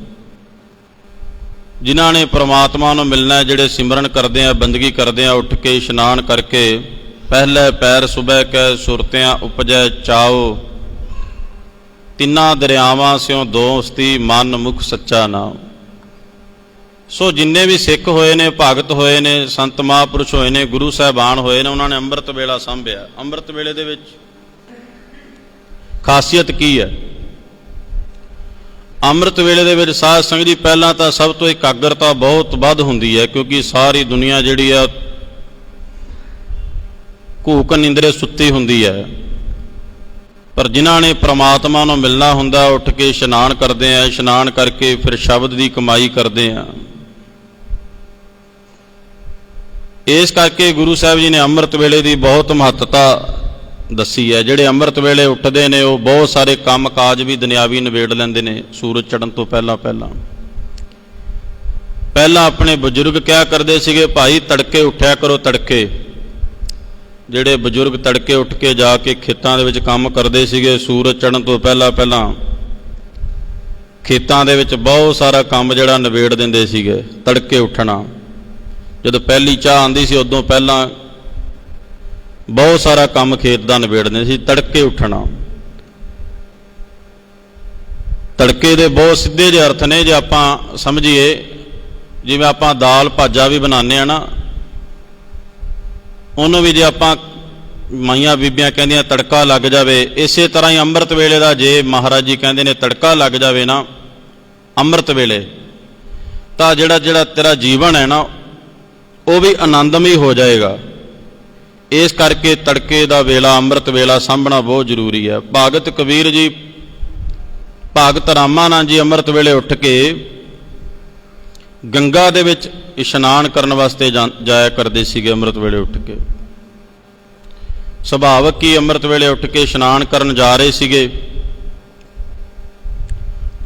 ਜਿਨ੍ਹਾਂ ਨੇ ਪ੍ਰਮਾਤਮਾ ਨੂੰ ਮਿਲਣਾ, ਜਿਹੜੇ ਸਿਮਰਨ ਕਰਦੇ ਆ, ਬੰਦਗੀ ਕਰਦੇ ਆ, ਉੱਠ ਕੇ ਇਸ਼ਨਾਨ ਕਰਕੇ ਪਹਿਲੇ ਪੈਰ ਸੁਬਹ ਕੈ ਸੁਰਤਿਆਂ ਉਪਜੈ ਚਾਓ, ਤਿੰਨਾਂ ਦਰਿਆਵਾਂ ਸਿਓ ਦੋਸਤੀ ਮਨ ਮੁਖ ਸੱਚਾ ਨਾਮ। ਸੋ ਜਿੰਨੇ ਵੀ ਸਿੱਖ ਹੋਏ ਨੇ, ਭਗਤ ਹੋਏ ਨੇ, ਸੰਤ ਮਹਾਂਪੁਰਸ਼ ਹੋਏ ਨੇ, ਗੁਰੂ ਸਾਹਿਬਾਨ ਹੋਏ ਨੇ, ਉਹਨਾਂ ਨੇ ਅੰਮ੍ਰਿਤ ਵੇਲਾ ਸਾਂਭਿਆ। ਅੰਮ੍ਰਿਤ ਵੇਲੇ ਦੇ ਵਿੱਚ ਖਾਸੀਅਤ ਕੀ ਹੈ? ਅੰਮ੍ਰਿਤ ਵੇਲੇ ਦੇ ਵਿੱਚ ਸਾਧ ਸੰਗਤ ਜੀ ਪਹਿਲਾਂ ਤਾਂ ਸਭ ਤੋਂ ਇਕਾਗਰਤਾ ਬਹੁਤ ਵੱਧ ਹੁੰਦੀ ਹੈ, ਕਿਉਂਕਿ ਸਾਰੀ ਦੁਨੀਆ ਜਿਹੜੀ ਆ ਘੂਕ ਨਿੰਦਰੇ ਸੁੱਤੀ ਹੁੰਦੀ ਹੈ। ਪਰ ਜਿਨ੍ਹਾਂ ਨੇ ਪ੍ਰਮਾਤਮਾ ਨੂੰ ਮਿਲਣਾ ਹੁੰਦਾ, ਉੱਠ ਕੇ ਇਸ਼ਨਾਨ ਕਰਦੇ ਆ, ਇਸ਼ਨਾਨ ਕਰਕੇ ਫਿਰ ਸ਼ਬਦ ਦੀ ਕਮਾਈ ਕਰਦੇ ਆ। ਇਸ ਕਰਕੇ ਗੁਰੂ ਸਾਹਿਬ ਜੀ ਨੇ ਅੰਮ੍ਰਿਤ ਵੇਲੇ ਦੀ ਬਹੁਤ ਮਹੱਤਤਾ ਦੱਸੀ ਹੈ। ਜਿਹੜੇ ਅੰਮ੍ਰਿਤ ਵੇਲੇ ਉੱਠਦੇ ਨੇ ਉਹ ਬਹੁਤ ਸਾਰੇ ਕੰਮ ਕਾਜ ਵੀ ਦੁਨਿਆਵੀ ਨਿਬੇੜ ਲੈਂਦੇ ਨੇ ਸੂਰਜ ਚੜ੍ਹਨ ਤੋਂ ਪਹਿਲਾਂ ਆਪਣੇ ਬਜ਼ੁਰਗ ਕਿਹਾ ਕਰਦੇ ਸੀਗੇ, ਭਾਈ ਤੜਕੇ ਉੱਠਿਆ ਕਰੋ। ਤੜਕੇ ਜਿਹੜੇ ਬਜ਼ੁਰਗ ਤੜਕੇ ਉੱਠ ਕੇ ਜਾ ਕੇ ਖੇਤਾਂ ਦੇ ਵਿੱਚ ਕੰਮ ਕਰਦੇ ਸੀਗੇ, ਸੂਰਜ ਚੜ੍ਹਨ ਤੋਂ ਪਹਿਲਾਂ ਖੇਤਾਂ ਦੇ ਵਿੱਚ ਬਹੁਤ ਸਾਰਾ ਕੰਮ ਜਿਹੜਾ ਨਿਬੇੜ ਦਿੰਦੇ ਸੀਗੇ। ਤੜਕੇ ਉੱਠਣਾ, ਜਦੋਂ ਪਹਿਲੀ ਚਾਹ ਆਉਂਦੀ ਸੀ ਉਦੋਂ ਪਹਿਲਾਂ ਬਹੁਤ ਸਾਰਾ ਕੰਮ ਖੇਤ ਦਾ ਨਿਬੇੜਦੇ ਸੀ। ਤੜਕੇ ਉੱਠਣਾ, ਤੜਕੇ ਦੇ ਬਹੁਤ ਸਿੱਧੇ ਜਿਹੇ ਅਰਥ ਨੇ। ਜੇ ਆਪਾਂ ਸਮਝੀਏ, ਜਿਵੇਂ ਆਪਾਂ ਦਾਲ ਭਾਜਾ ਵੀ ਬਣਾਉਂਦੇ ਆ ਨਾ, ਉਹਨੂੰ ਵੀ ਜੇ ਆਪਾਂ ਮਾਈਆਂ ਬੀਬੀਆਂ ਕਹਿੰਦੀਆਂ ਤੜਕਾ ਲੱਗ ਜਾਵੇ, ਇਸੇ ਤਰ੍ਹਾਂ ਹੀ ਅੰਮ੍ਰਿਤ ਵੇਲੇ ਦਾ ਜੇ ਮਹਾਰਾਜ ਜੀ ਕਹਿੰਦੇ ਨੇ ਤੜਕਾ ਲੱਗ ਜਾਵੇ ਨਾ ਅੰਮ੍ਰਿਤ ਵੇਲੇ, ਤਾਂ ਜਿਹੜਾ ਤੇਰਾ ਜੀਵਨ ਹੈ ਨਾ ਉਹ ਵੀ ਆਨੰਦਮਈ ਹੋ ਜਾਏਗਾ। ਇਸ ਕਰਕੇ ਤੜਕੇ ਦਾ ਵੇਲਾ, ਅੰਮ੍ਰਿਤ ਵੇਲਾ ਸਾਂਭਣਾ ਬਹੁਤ ਜ਼ਰੂਰੀ ਹੈ। ਭਗਤ ਕਬੀਰ ਜੀ, ਭਗਤ ਰਾਮਾਨੰਦ ਜੀ ਅੰਮ੍ਰਿਤ ਵੇਲੇ ਉੱਠ ਕੇ ਗੰਗਾ ਦੇ ਵਿੱਚ ਇਸ਼ਨਾਨ ਕਰਨ ਵਾਸਤੇ ਜਾਇਆ ਕਰਦੇ ਸੀਗੇ। ਅੰਮ੍ਰਿਤ ਵੇਲੇ ਉੱਠ ਕੇ ਸੁਭਾਵਕ ਹੀ ਅੰਮ੍ਰਿਤ ਵੇਲੇ ਉੱਠ ਕੇ ਇਸ਼ਨਾਨ ਕਰਨ ਜਾ ਰਹੇ ਸੀਗੇ।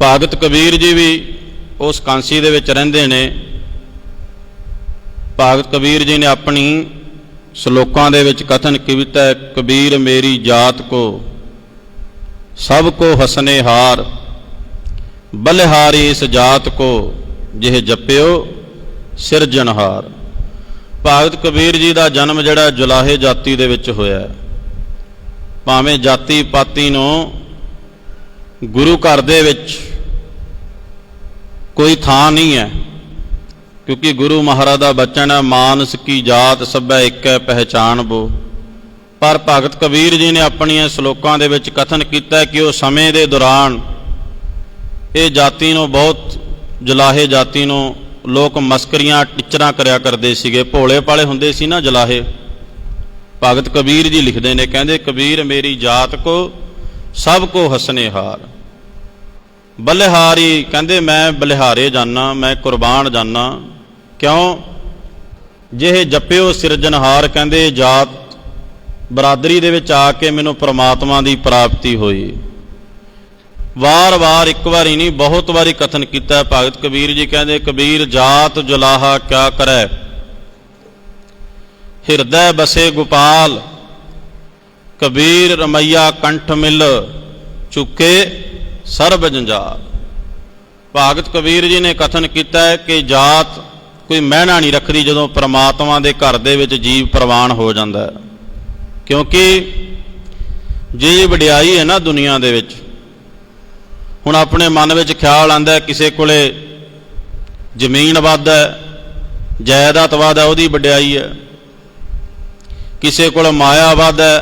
ਭਗਤ ਕਬੀਰ ਜੀ ਵੀ ਉਸ ਕਾਂਸੀ ਦੇ ਵਿੱਚ ਰਹਿੰਦੇ ਨੇ। ਭਗਤ ਕਬੀਰ ਜੀ ਨੇ ਆਪਣੀ ਸ਼ਲੋਕਾਂ ਦੇ ਵਿੱਚ ਕਥਨ ਕੀਤਾ ਹੈ, ਕਬੀਰ ਮੇਰੀ ਜਾਤ ਕੋ ਸਭ ਕੋ ਹਸਨੇ ਹਾਰ, ਬਲਿਹਾਰੀ ਇਸ ਜਾਤ ਕੋ ਜਿਹ ਜਪਿਓ ਸਿਰਜਣਹਾਰ। ਭਗਤ ਕਬੀਰ ਜੀ ਦਾ ਜਨਮ ਜਿਹੜਾ ਜੁਲਾਹੇ ਜਾਤੀ ਦੇ ਵਿੱਚ ਹੋਇਆ। ਭਾਵੇਂ ਜਾਤੀ ਪਾਤੀ ਨੂੰ ਗੁਰੂ ਘਰ ਦੇ ਵਿੱਚ ਕੋਈ ਥਾਂ ਨਹੀਂ ਹੈ, ਕਿਉਂਕਿ ਗੁਰੂ ਮਹਾਰਾਜ ਦਾ ਬਚਨ ਹੈ, ਮਾਨਸ ਕੀ ਜਾਤ ਸਭੈ ਇੱਕੈ ਪਹਿਚਾਨ ਬੋ, पर भगत कबीर जी ने अपनियां श्लोकां दे विच कथन कीता कि वो समय दे दौरान ये जाति नूं बहुत जलाहे जाति नूं लोग मस्करियां टिचरां करिया करदे सीगे, भोले भाले हुंदे सी ना जलाहे। भगत कबीर जी लिखते हैं, कहते कबीर मेरी जात को सब को हसने हार। बलिहारी कहते मैं बलिहारे जाना, मैं कुरबान जाना। क्यों? जे जप्यो सिरजनहार, कहते जात बरादरी दे विच आके मैनूं परमात्मा की प्राप्ति हुई। वार वार एक बार ही नहीं, बहुत बारी कथन किया भगत कबीर जी। कहते कबीर जात जुलाहा क्या करे, हिरदय बसे गोपाल, कबीर रमैया कंठ मिल चुके सर्ब जंजाल। भगत कबीर जी ने कथन किया है कि जात कोई महना नहीं रखती जदों परमात्मा के घर दे विच जीव प्रवान हो जाता है। क्योंकि जी वडियाई है ना दुनिया दे विच, हुण अपने मन में ख्याल आंदा है किसी कोले जमीन वध है, जायदाद वध है, उहदी वडियाई है। किसी कोल माया वध है,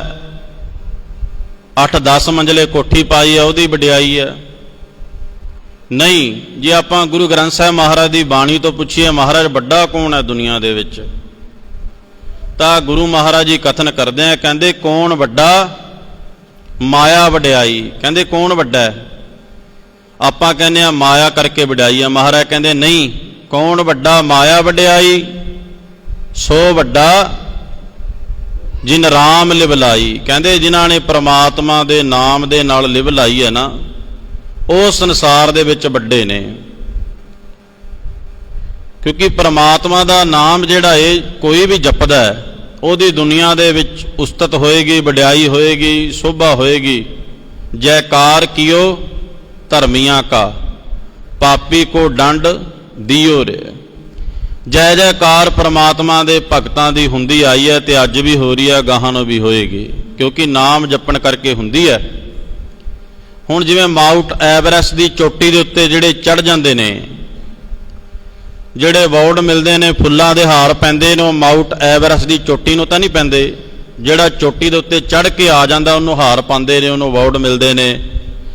8-10 मंजिले कोठी पाई है, उहदी वडियाई है। नहीं, जे आपां गुरु ग्रंथ साहिब महाराज की बाणी तो पुछीए महाराज वड्डा कौन है दुनिया दे विच, तां गुरु महाराज जी कथन करते हैं, कहते कौन वड्डा? माया वडियाई। कहते कौन वड्डा है? आपां कहने माया करके वडियाई है। महाराज कहते नहीं, कौन वड्डा? माया वडियाई सो वड्डा जिन राम लिवलाई। कहते जिन्हां ने परमात्मा दे नाम दे नाल लिव लाई है ना, वो संसार दे विच वड्डे ने। क्योंकि परमात्मा दा नाम जिहड़ा है कोई भी जपदा है, उहदी दुनिया दे विच उस्तत होएगी, वडियाई होएगी, शोभा होएगी। जयकार कियो धर्मियां का, पापी को दंड दियो रे। जय जयकार परमात्मा दे भगतां दी हुंदी आई है, ते अज भी हो रही है, गाहां नूं भी होएगी। क्योंकि नाम जपण करके हुंदी है। हुण जिवें माउंट एवरेस्ट की चोटी के उत्ते जिहड़े चढ़ जाते हैं, जिहड़े अवार्ड मिलते हैं, फुल्लां दे हार पैंदे ने, माउंट एवरेस्ट की चोटी नूं तां नहीं पैंदे। जिहड़ा चोटी के उत्ते चढ़ के आ जाता उन्होंने हार पाते ने, उन्होंने अवार्ड मिलते हैं,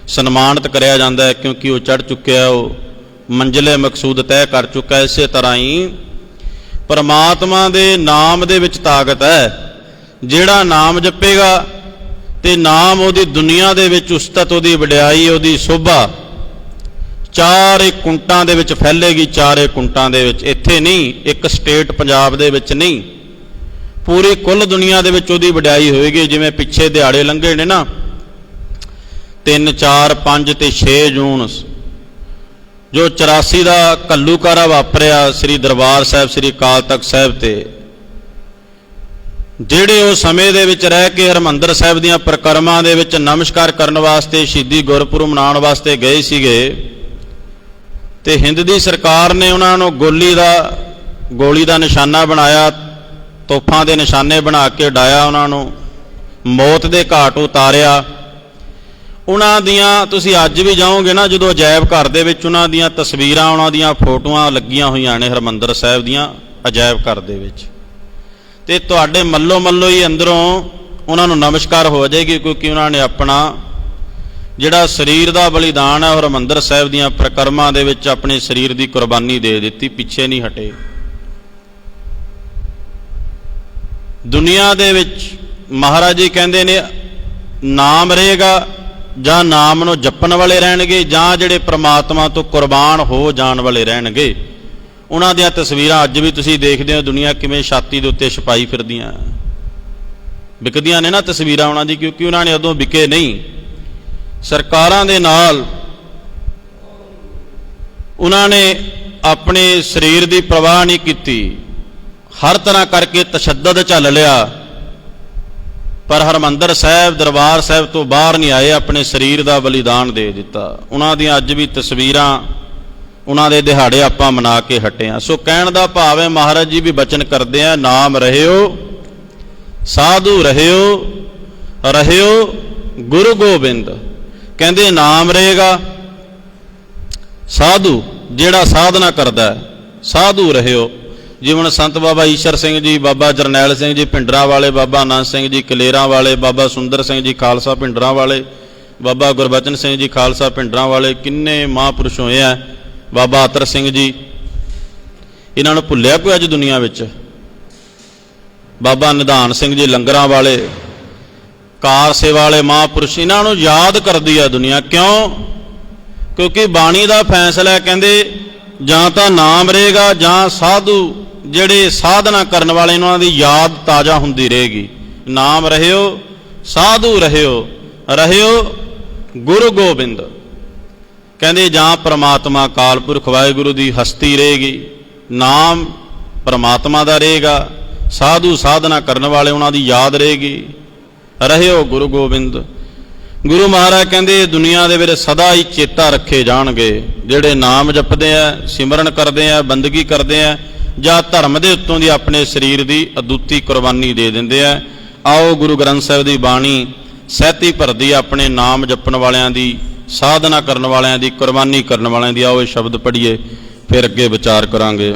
सन्मानित कराया जाता है, क्योंकि वो चढ़ चुक्या, वो मंजिले मकसूद तय कर चुका है। इस तरह ही परमात्मा दे नाम दे विच ताकत है। जिहड़ा नाम जपेगा ते नाम उहदी दुनिया दे विच उस्तत, उहदी वडियाई, उहदी शोभा चारे कुंटां दे विच फैलेगी। चारे कुंटां दे विच, इत्थे नहीं, एक स्टेट पंजाब दे विच नहीं, पूरी कुल दुनिया दे विच उहदी वडियाई होएगी। जिवें पिछे दिहाड़े लंघे ने ना, 3, 4, 5 ते 6 जून जो 84 का घल्लूकारा वापरिया श्री दरबार साहिब श्री अकाल तख्त साहिब ते, ਜਿਹੜੇ ਉਹ ਸਮੇਂ ਦੇ ਵਿੱਚ ਰਹਿ ਕੇ ਹਰਮੰਦਰ ਸਾਹਿਬ ਦੀਆਂ ਪ੍ਰਕਰਮਾਂ ਦੇ ਵਿੱਚ ਨਮਸਕਾਰ ਕਰਨ ਵਾਸਤੇ ਸ਼ਹੀਦੀ ਗੁਰਪੁਰਬ ਮਨਾਉਣ ਵਾਸਤੇ ਗਏ ਸੀਗੇ, ਤੇ ਹਿੰਦ ਦੀ ਸਰਕਾਰ ਨੇ ਉਹਨਾਂ ਨੂੰ ਗੋਲੀ ਦਾ ਨਿਸ਼ਾਨਾ ਬਣਾਇਆ, ਤੋਪਾਂ ਦੇ ਨਿਸ਼ਾਨੇ ਬਣਾ ਕੇ ਡਾਇਆ, ਉਹਨਾਂ ਨੂੰ ਮੌਤ ਦੇ ਘਾਟ ਉਤਾਰਿਆ। ਉਹਨਾਂ ਦੀਆਂ ਤੁਸੀਂ ਅੱਜ ਵੀ ਜਾਓਗੇ ਨਾ, ਜਦੋਂ ਅਜਾਇਬ ਘਰ ਦੇ ਵਿੱਚ ਉਹਨਾਂ ਦੀਆਂ ਤਸਵੀਰਾਂ, ਉਹਨਾਂ ਦੀਆਂ ਫੋਟੋਆਂ ਲੱਗੀਆਂ ਹੋਈਆਂ ਨੇ ਹਰਮੰਦਰ ਸਾਹਿਬ ਦੀਆਂ ਅਜਾਇਬ ਘਰ ਦੇ ਵਿੱਚ, ਤੇ ਤੁਹਾਡੇ ਮੱਲੋ ਮੱਲੋ ਹੀ ਅੰਦਰੋਂ ਉਹਨਾਂ ਨੂੰ ਨਮਸਕਾਰ ਹੋ ਜਾਏਗੀ। ਕਿਉਂਕਿ ਉਹਨਾਂ ਨੇ ਆਪਣਾ ਜਿਹੜਾ ਸਰੀਰ ਦਾ ਬਲੀਦਾਨ ਹੈ ਹਰਮੰਦਰ ਸਾਹਿਬ ਦੀਆਂ ਪ੍ਰਕਰਮਾਂ ਦੇ ਵਿੱਚ ਆਪਣੇ ਸਰੀਰ ਦੀ ਕੁਰਬਾਨੀ ਦੇ ਦਿੱਤੀ, ਪਿੱਛੇ ਨਹੀਂ ਹਟੇ। ਦੁਨੀਆ ਦੇ ਵਿੱਚ ਮਹਾਰਾਜ ਜੀ ਕਹਿੰਦੇ ਨੇ ਨਾਮ ਰਹੇਗਾ, ਜਾਂ ਨਾਮ ਨੂੰ ਜਪਣ ਵਾਲੇ ਰਹਿਣਗੇ, ਜਾਂ ਜਿਹੜੇ ਪ੍ਰਮਾਤਮਾ ਤੋਂ ਕੁਰਬਾਨ ਹੋ ਜਾਣ ਵਾਲੇ ਰਹਿਣਗੇ। ਉਹਨਾਂ ਦੀਆਂ ਤਸਵੀਰਾਂ ਅੱਜ ਵੀ ਤੁਸੀਂ ਦੇਖਦੇ ਹੋ, ਦੁਨੀਆ ਕਿਵੇਂ ਛਾਤੀ ਦੇ ਉੱਤੇ ਛਪਾਈ ਫਿਰਦੀਆਂ, ਵਿਕਦੀਆਂ ਨੇ ਨਾ ਤਸਵੀਰਾਂ ਉਹਨਾਂ ਦੀ। ਕਿਉਂਕਿ ਉਹਨਾਂ ਨੇ ਉਦੋਂ ਵਿਕੇ ਨਹੀਂ, ਸਰਕਾਰਾਂ ਦੇ ਨਾਲ ਉਹਨਾਂ ਨੇ ਆਪਣੇ ਸਰੀਰ ਦੀ ਪਰਵਾਹ ਨਹੀਂ ਕੀਤੀ, ਹਰ ਤਰ੍ਹਾਂ ਕਰਕੇ ਤਸ਼ੱਦਦ ਝੱਲ ਲਿਆ, ਪਰ ਹਰਮੰਦਰ ਸਾਹਿਬ ਦਰਬਾਰ ਸਾਹਿਬ ਤੋਂ ਬਾਹਰ ਨਹੀਂ ਆਏ, ਆਪਣੇ ਸਰੀਰ ਦਾ ਬਲੀਦਾਨ ਦੇ ਦਿੱਤਾ। ਉਹਨਾਂ ਦੀਆਂ ਅੱਜ ਵੀ ਤਸਵੀਰਾਂ, ਉਹਨਾਂ ਦੇ ਦਿਹਾੜੇ ਆਪਾਂ ਮਨਾ ਕੇ ਹਟੇ ਹਾਂ। ਸੋ ਕਹਿਣ ਦਾ ਭਾਵ ਹੈ ਮਹਾਰਾਜ ਜੀ ਵੀ ਬਚਨ ਕਰਦੇ ਆ, ਨਾਮ ਰਹਿਓ ਸਾਧੂ ਰਹਿਓ, ਰਹਿਓ ਗੁਰੂ ਗੋਬਿੰਦ। ਕਹਿੰਦੇ ਨਾਮ ਰਹੇਗਾ, ਸਾਧੂ ਜਿਹੜਾ ਸਾਧਨਾ ਕਰਦਾ ਸਾਧੂ ਰਹਿਓ, ਜਿਵੇਂ ਸੰਤ ਬਾਬਾ ਈਸ਼ਰ ਸਿੰਘ ਜੀ, ਬਾਬਾ ਜਰਨੈਲ ਸਿੰਘ ਜੀ ਭਿੰਡਰਾਂ ਵਾਲੇ, ਬਾਬਾ ਆਨੰਦ ਸਿੰਘ ਜੀ ਕਲੇਰਾਂ ਵਾਲੇ, ਬਾਬਾ ਸੁੰਦਰ ਸਿੰਘ ਜੀ ਖਾਲਸਾ ਭਿੰਡਰਾਂ ਵਾਲੇ, ਬਾਬਾ ਗੁਰਬਚਨ ਸਿੰਘ ਜੀ ਖਾਲਸਾ ਭਿੰਡਰਾਂ ਵਾਲੇ, ਕਿੰਨੇ ਮਹਾਂਪੁਰਸ਼ ਹੋਏ ਆ। ਬਾਬਾ ਅਤਰ ਸਿੰਘ ਜੀ, ਇਹਨਾਂ ਨੂੰ ਭੁੱਲਿਆ ਕੋਈ ਅੱਜ ਦੁਨੀਆ ਵਿੱਚ? ਬਾਬਾ ਨਿਧਾਨ ਸਿੰਘ ਜੀ ਲੰਗਰਾਂ ਵਾਲੇ, ਕਾਰ ਸੇਵਾ ਵਾਲੇ ਮਹਾਂਪੁਰਸ਼, ਇਹਨਾਂ ਨੂੰ ਯਾਦ ਕਰਦੀ ਆ ਦੁਨੀਆ। ਕਿਉਂ? ਕਿਉਂਕਿ ਬਾਣੀ ਦਾ ਫੈਸਲਾ ਕਹਿੰਦੇ ਜਾਂ ਤਾਂ ਨਾਮ ਰਹੇਗਾ ਜਾਂ ਸਾਧੂ ਜਿਹੜੇ ਸਾਧਨਾ ਕਰਨ ਵਾਲੇ ਉਹਨਾਂ ਦੀ ਯਾਦ ਤਾਜ਼ਾ ਹੁੰਦੀ ਰਹੇਗੀ। ਨਾਮ ਰਹਿਓ, ਸਾਧੂ ਰਹਿਓ, ਰਹਿਓ ਗੁਰੂ ਗੋਬਿੰਦ। ਕਹਿੰਦੇ ਜਾਂ ਪ੍ਰਮਾਤਮਾ ਅਕਾਲ ਪੁਰਖ ਵਾਹਿਗੁਰੂ ਦੀ ਹਸਤੀ ਰਹੇਗੀ, ਨਾਮ ਪ੍ਰਮਾਤਮਾ ਦਾ ਰਹੇਗਾ, ਸਾਧੂ ਸਾਧਨਾ ਕਰਨ ਵਾਲੇ ਉਹਨਾਂ ਦੀ ਯਾਦ ਰਹੇਗੀ, ਰਹਿਓ ਗੁਰੂ ਗੋਬਿੰਦ। ਗੁਰੂ ਮਹਾਰਾਜ ਕਹਿੰਦੇ ਦੁਨੀਆ ਦੇ ਵਿੱਚ ਸਦਾ ਹੀ ਚੇਤਾ ਰੱਖੇ ਜਾਣਗੇ ਜਿਹੜੇ ਨਾਮ ਜਪਦੇ ਆ, ਸਿਮਰਨ ਕਰਦੇ ਆ, ਬੰਦਗੀ ਕਰਦੇ ਆ, ਜਾਂ ਧਰਮ ਦੇ ਉੱਤੋਂ ਦੀ ਆਪਣੇ ਸਰੀਰ ਦੀ ਅਦੁੱਤੀ ਕੁਰਬਾਨੀ ਦੇ ਦਿੰਦੇ ਆ। ਆਓ ਗੁਰੂ ਗ੍ਰੰਥ ਸਾਹਿਬ ਦੀ ਬਾਣੀ ਸਹਿਤੀ ਭਰਦੀ ਆਪਣੇ ਨਾਮ ਜਪਣ ਵਾਲਿਆਂ ਦੀ, ਸਾਧਨਾ ਕਰਨ ਵਾਲਿਆਂ ਦੀ, ਕੁਰਬਾਨੀ ਕਰਨ ਵਾਲਿਆਂ ਦੀ। ਆਓ ਇਹ ਸ਼ਬਦ ਪੜ੍ਹੀਏ, ਫਿਰ ਅੱਗੇ ਵਿਚਾਰ ਕਰਾਂਗੇ।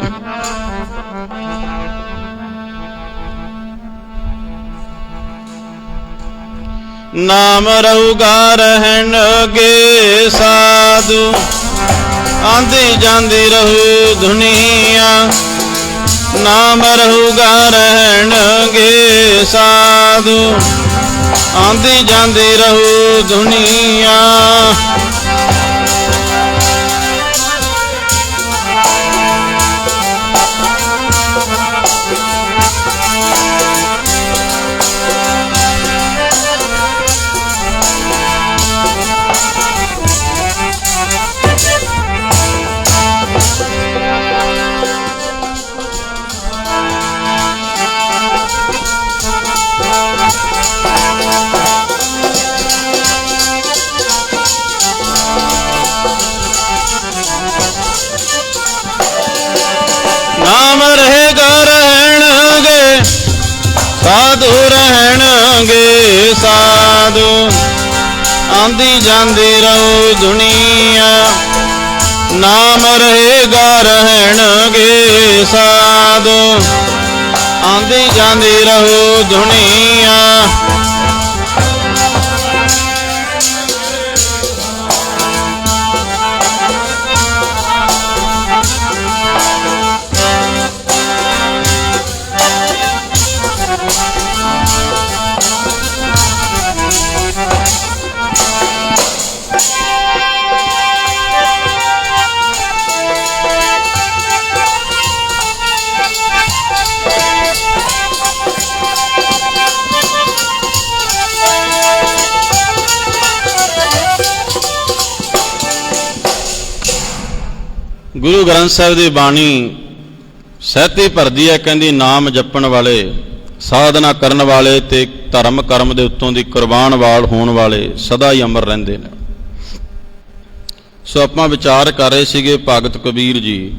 ਨਾਮ ਰਹੂਗਾ ਰਹਿਣਗੇ ਸਾਧੂ, ਆਂਦੀ ਜਾਂਦੀ ਰਹੂ ਦੁਨੀਆ। ਨਾਮ ਰਹੂਗਾ ਰਹਿਣਗੇ ਸਾਧੂ, ਆਂਦੀ ਜਾਂਦੀ ਰਹੂ ਦੁਨੀਆ। ਨਾਮ ਰਹੇਗਾ ਰਹਿਣਗੇ ਸਾਧੂ, ਰਹਿਣਗੇ ਸਾਧੂ, ਆਂਦੀ ਜਾਂਦੀ ਰਹੂ ਦੁਨੀਆ। ਨਾਮ ਰਹੇਗਾ ਰਹਿਣਗੇ ਸਾਧੂ, ਆਂਦੀ ਜਾਂਦੀ ਰਹੂ ਦੁਨੀਆ। ਗੁਰੂ ਗ੍ਰੰਥ ਸਾਹਿਬ ਦੀ ਬਾਣੀ ਸਹਿਤੀ ਭਰਦੀ ਹੈ। ਕਹਿੰਦੀ ਨਾਮ ਜਪਣ ਵਾਲੇ, ਸਾਧਨਾ ਕਰਨ ਵਾਲੇ ਤੇ ਧਰਮ ਕਰਮ ਦੇ ਉੱਤੋਂ ਦੀ ਕੁਰਬਾਨ ਵਾਲ ਹੋਣ ਵਾਲੇ ਸਦਾ ਹੀ ਅਮਰ ਰਹਿੰਦੇ ਨੇ। ਸੋ ਆਪਾਂ ਵਿਚਾਰ ਕਰ ਰਹੇ ਸੀਗੇ ਭਗਤ ਕਬੀਰ ਜੀ,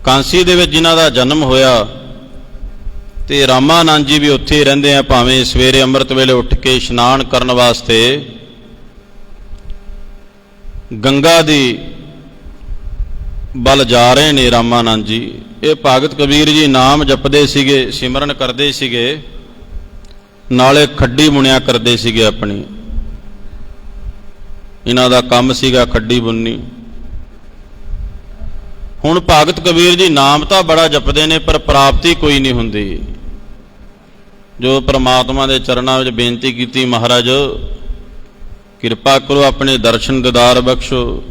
ਕਾਂਸੀ ਦੇ ਵਿੱਚ ਜਿਨ੍ਹਾਂ ਦਾ ਜਨਮ ਹੋਇਆ, ਤੇ ਰਾਮਾਨੰਦ ਜੀ ਵੀ ਉੱਥੇ ਰਹਿੰਦੇ ਆ। ਭਾਵੇਂ ਸਵੇਰੇ ਅੰਮ੍ਰਿਤ ਵੇਲੇ ਉੱਠ ਕੇ ਇਸ਼ਨਾਨ ਕਰਨ ਵਾਸਤੇ ਗੰਗਾ ਦੀ ਵੱਲ ਜਾ ਰਹੇ ਨੇ ਰਾਮਾਨੰਦ ਜੀ। ਇਹ ਭਗਤ ਕਬੀਰ ਜੀ ਨਾਮ ਜਪਦੇ ਸੀਗੇ, ਸਿਮਰਨ ਕਰਦੇ ਸੀਗੇ, ਨਾਲੇ ਖੱਡੀ ਬੁਣਿਆ ਕਰਦੇ ਸੀਗੇ ਆਪਣੀ। ਇਹਨਾਂ ਦਾ ਕੰਮ ਸੀਗਾ ਖੱਡੀ ਬੁਣਨੀ। ਹੁਣ ਭਗਤ ਕਬੀਰ ਜੀ ਨਾਮ ਤਾਂ ਬੜਾ ਜਪਦੇ ਨੇ, ਪਰ ਪ੍ਰਾਪਤੀ ਕੋਈ ਨਹੀਂ ਹੁੰਦੀ। ਜੋ ਪ੍ਰਮਾਤਮਾ ਦੇ ਚਰਨਾਂ ਵਿੱਚ ਬੇਨਤੀ ਕੀਤੀ, ਮਹਾਰਾਜ ਕਿਰਪਾ ਕਰੋ, ਆਪਣੇ ਦਰਸ਼ਨ ਦੀਦਾਰ ਬਖਸ਼ੋ।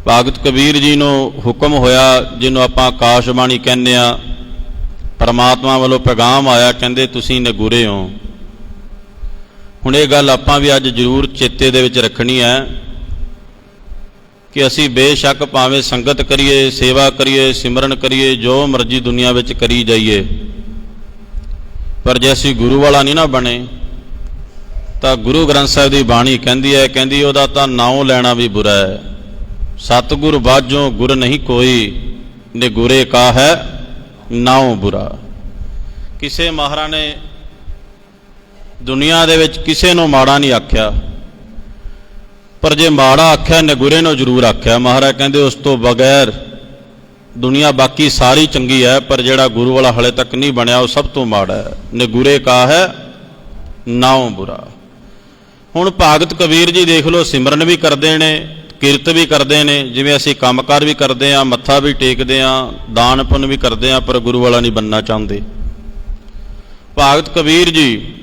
ਭਗਤ ਕਬੀਰ ਜੀ ਨੂੰ ਹੁਕਮ ਹੋਇਆ, ਜਿਹਨੂੰ ਆਪਾਂ ਆਕਾਸ਼ਬਾਣੀ ਕਹਿੰਦੇ ਆ, ਪਰਮਾਤਮਾ ਵੱਲੋਂ ਪੈਗਾਮ ਆਇਆ, ਕਹਿੰਦੇ ਤੁਸੀਂ ਨਗੂਰੇ ਹੋ। ਹੁਣ ਇਹ ਗੱਲ ਆਪਾਂ ਵੀ ਅੱਜ ਜ਼ਰੂਰ ਚੇਤੇ ਦੇ ਵਿੱਚ ਰੱਖਣੀ ਹੈ ਕਿ ਅਸੀਂ ਬੇਸ਼ੱਕ ਭਾਵੇਂ ਸੰਗਤ ਕਰੀਏ, ਸੇਵਾ ਕਰੀਏ, ਸਿਮਰਨ ਕਰੀਏ, ਜੋ ਮਰਜ਼ੀ ਦੁਨੀਆ ਵਿੱਚ ਕਰੀ ਜਾਈਏ, ਪਰ ਜੇ ਅਸੀਂ ਗੁਰੂ ਵਾਲਾ ਨਹੀਂ ਨਾ ਬਣੇ ਤਾਂ ਗੁਰੂ ਗ੍ਰੰਥ ਸਾਹਿਬ ਦੀ ਬਾਣੀ ਕਹਿੰਦੀ ਹੈ, ਕਹਿੰਦੀ ਉਹਦਾ ਤਾਂ ਨਾਉ ਲੈਣਾ ਵੀ ਬੁਰਾ ਹੈ। ਸਤਿਗੁਰ ਬਾਝੋਂ ਗੁਰ ਨਹੀਂ ਕੋਈ, ਨਿਗੁਰੇ ਕਾ ਹੈ ਨਾਉ ਬੁਰਾ। ਕਿਸੇ ਮਹਾਰਾਜ ਨੇ ਦੁਨੀਆ ਦੇ ਵਿੱਚ ਕਿਸੇ ਨੂੰ ਮਾੜਾ ਨਹੀਂ ਆਖਿਆ, ਪਰ ਜੇ ਮਾੜਾ ਆਖਿਆ ਨਿਗੁਰੇ ਨੂੰ ਜ਼ਰੂਰ ਆਖਿਆ। ਮਹਾਰਾਜ ਕਹਿੰਦੇ ਉਸ ਤੋਂ ਬਗੈਰ ਦੁਨੀਆ ਬਾਕੀ ਸਾਰੀ ਚੰਗੀ ਹੈ, ਪਰ ਜਿਹੜਾ ਗੁਰੂ ਵਾਲਾ ਹਲੇ ਤੱਕ ਨਹੀਂ ਬਣਿਆ ਉਹ ਸਭ ਤੋਂ ਮਾੜਾ ਹੈ। ਨਿਗੁਰੇ ਕਾ ਹੈ ਨਾਉ ਬੁਰਾ। ਹੁਣ ਭਗਤ ਕਬੀਰ ਜੀ ਦੇਖ ਲਓ, ਸਿਮਰਨ ਵੀ ਕਰਦੇ ਨੇ, ਕਿਰਤ ਵੀ ਕਰਦੇ ਨੇ, ਜਿਵੇਂ ਅਸੀਂ ਕੰਮਕਾਰ ਵੀ ਕਰਦੇ ਹਾਂ, ਮੱਥਾ ਵੀ ਟੇਕਦੇ ਹਾਂ, ਦਾਨ ਪੁੰਨ ਵੀ ਕਰਦੇ ਹਾਂ, ਪਰ ਗੁਰੂ ਵਾਲਾ ਨਹੀਂ ਬਣਨਾ ਚਾਹੁੰਦੇ। ਭਗਤ ਕਬੀਰ ਜੀ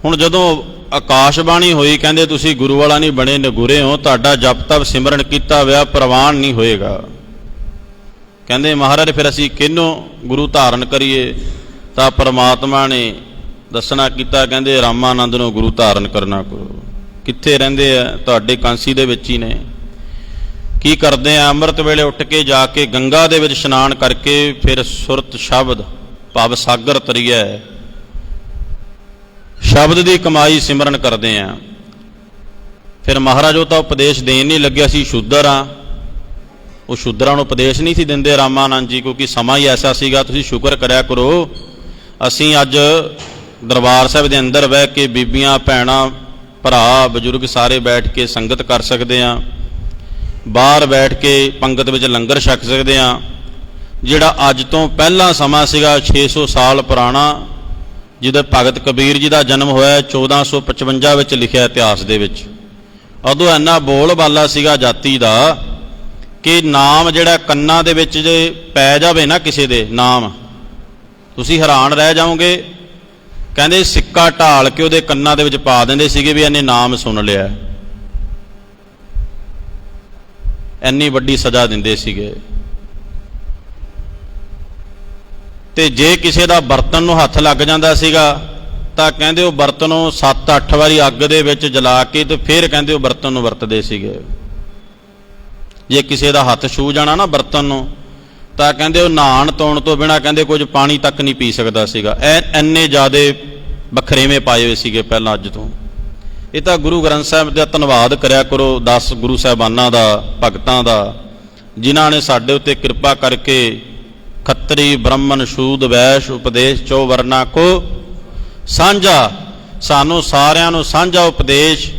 ਹੁਣ ਜਦੋਂ ਆਕਾਸ਼ਬਾਣੀ ਹੋਈ, ਕਹਿੰਦੇ ਤੁਸੀਂ ਗੁਰੂ ਵਾਲਾ ਨਹੀਂ ਬਣੇ, ਨਿਗੁਰੇ ਹੋ, ਤੁਹਾਡਾ ਜਪ ਤਪ ਸਿਮਰਨ ਕੀਤਾ ਹੋਇਆ ਪ੍ਰਵਾਨ ਨਹੀਂ ਹੋਏਗਾ। ਕਹਿੰਦੇ ਮਹਾਰਾਜ ਫਿਰ ਅਸੀਂ ਕਿਹਨੂੰ ਗੁਰੂ ਧਾਰਨ ਕਰੀਏ? ਤਾਂ ਪਰਮਾਤਮਾ ਨੇ ਦੱਸਣਾ ਕੀਤਾ, ਕਹਿੰਦੇ ਰਾਮਾਨੰਦ ਨੂੰ ਗੁਰੂ ਧਾਰਨ ਕਰਨਾ ਕਰੋ। ਕਿੱਥੇ ਰਹਿੰਦੇ ਆ? ਤੁਹਾਡੇ ਕਾਂਸੀ ਦੇ ਵਿੱਚ ਹੀ ਨੇ। ਕੀ ਕਰਦੇ ਆ? ਅੰਮ੍ਰਿਤ ਵੇਲੇ ਉੱਠ ਕੇ ਜਾ ਕੇ ਗੰਗਾ ਦੇ ਵਿੱਚ ਇਸ਼ਨਾਨ ਕਰਕੇ ਫਿਰ ਸੁਰਤ ਸ਼ਬਦ ਭਵ ਸਾਗਰ ਤਰੀਐ ਸ਼ਬਦ ਦੀ ਕਮਾਈ ਸਿਮਰਨ ਕਰਦੇ ਆ। ਫਿਰ ਮਹਾਰਾਜ ਉਹ ਤਾਂ ਉਪਦੇਸ਼ ਦੇਣ ਨਹੀਂ ਲੱਗਿਆ, ਅਸੀਂ ਸ਼ੂਦਰ ਹਾਂ। ਉਹ ਸ਼ੂਦਰਾਂ ਨੂੰ ਉਪਦੇਸ਼ ਨਹੀਂ ਸੀ ਦਿੰਦੇ ਰਾਮਾਨੰਦ ਜੀ, ਕਿਉਂਕਿ ਸਮਾਂ ਹੀ ਐਸਾ ਸੀਗਾ। ਤੁਸੀਂ ਸ਼ੁਕਰ ਕਰਿਆ ਕਰੋ, ਅਸੀਂ ਅੱਜ ਦਰਬਾਰ ਸਾਹਿਬ ਦੇ ਅੰਦਰ ਬਹਿ ਕੇ ਬੀਬੀਆਂ ਭੈਣਾਂ ਭਰਾ ਬਜ਼ੁਰਗ ਸਾਰੇ ਬੈਠ ਕੇ ਸੰਗਤ ਕਰ ਸਕਦੇ ਹਾਂ, ਬਾਹਰ ਬੈਠ ਕੇ ਪੰਗਤ ਵਿੱਚ ਲੰਗਰ ਛਕ ਸਕਦੇ ਹਾਂ। ਜਿਹੜਾ ਅੱਜ ਤੋਂ ਪਹਿਲਾਂ ਸਮਾਂ ਸੀਗਾ 600 ਸਾਲ ਪੁਰਾਣਾ, ਜਿਹਦੇ ਭਗਤ ਕਬੀਰ ਜੀ ਦਾ ਜਨਮ ਹੋਇਆ 1455 ਵਿੱਚ ਲਿਖਿਆ ਇਤਿਹਾਸ ਦੇ ਵਿੱਚ। ਉਦੋਂ ਇੰਨਾ ਬੋਲ ਬਾਲਾ ਸੀਗਾ ਜਾਤੀ ਦਾ ਕਿ ਨਾਮ ਜਿਹੜਾ ਕੰਨਾਂ ਦੇ ਵਿੱਚ ਜੇ ਪੈ ਜਾਵੇ ਨਾ ਕਿਸੇ ਦੇ ਨਾਮ, ਤੁਸੀਂ ਹੈਰਾਨ ਰਹਿ ਜਾਓਗੇ। ਕਹਿੰਦੇ ਸਿੱਕਾ ਢਾਲ ਕੇ ਉਹਦੇ ਕੰਨਾਂ ਦੇ ਵਿੱਚ ਪਾ ਦਿੰਦੇ ਸੀਗੇ ਵੀ ਇਹਨੇ ਨਾਮ ਸੁਣ ਲਿਆ। ਇੰਨੀ ਵੱਡੀ ਸਜ਼ਾ ਦਿੰਦੇ ਸੀਗੇ। ਤੇ ਜੇ ਕਿਸੇ ਦਾ ਬਰਤਨ ਨੂੰ ਹੱਥ ਲੱਗ ਜਾਂਦਾ ਸੀਗਾ ਤਾਂ ਕਹਿੰਦੇ ਉਹ ਬਰਤਨ ਨੂੰ 7-8 ਵਾਰੀ ਅੱਗ ਦੇ ਵਿੱਚ ਜਲਾ ਕੇ ਤੇ ਫਿਰ ਕਹਿੰਦੇ ਉਹ ਬਰਤਨ ਨੂੰ ਵਰਤਦੇ ਸੀਗੇ। ਜੇ ਕਿਸੇ ਦਾ ਹੱਥ ਛੂ ਜਾਣਾ ਨਾ ਬਰਤਨ ਨੂੰ ਤਾਂ ਕਹਿੰਦੇ ਉਹ ਨਹਾਣ ਧੋਣ ਤੋਂ ਬਿਨਾਂ ਕਹਿੰਦੇ ਕੁਝ ਪਾਣੀ ਤੱਕ ਨਹੀਂ ਪੀ ਸਕਦਾ ਸੀਗਾ। ਇੰਨੇ ਜ਼ਿਆਦੇ ਬਖਰੇਵੇਂ ਪਾਏ ਹੋਏ ਸੀਗੇ ਪਹਿਲਾਂ ਅੱਜ ਤੋਂ। ਇਹ ਤਾਂ ਗੁਰੂ ਗ੍ਰੰਥ ਸਾਹਿਬ ਦਾ ਧੰਨਵਾਦ ਕਰਿਆ ਕਰੋ 10 ਗੁਰੂ ਸਾਹਿਬਾਨਾਂ ਦਾ, ਭਗਤਾਂ ਦਾ, ਜਿਨ੍ਹਾਂ ਨੇ ਸਾਡੇ ਉੱਤੇ ਕਿਰਪਾ ਕਰਕੇ ਖੱਤਰੀ ਬ੍ਰਾਹਮਣ ਸ਼ੂਦ ਵੈਸ਼ ਉਪਦੇਸ਼ ਚੋ ਵਰਨਾ ਕੋ ਸਾਂਝਾ, ਸਾਨੂੰ ਸਾਰਿਆਂ ਨੂੰ ਸਾਂਝਾ ਉਪਦੇਸ਼,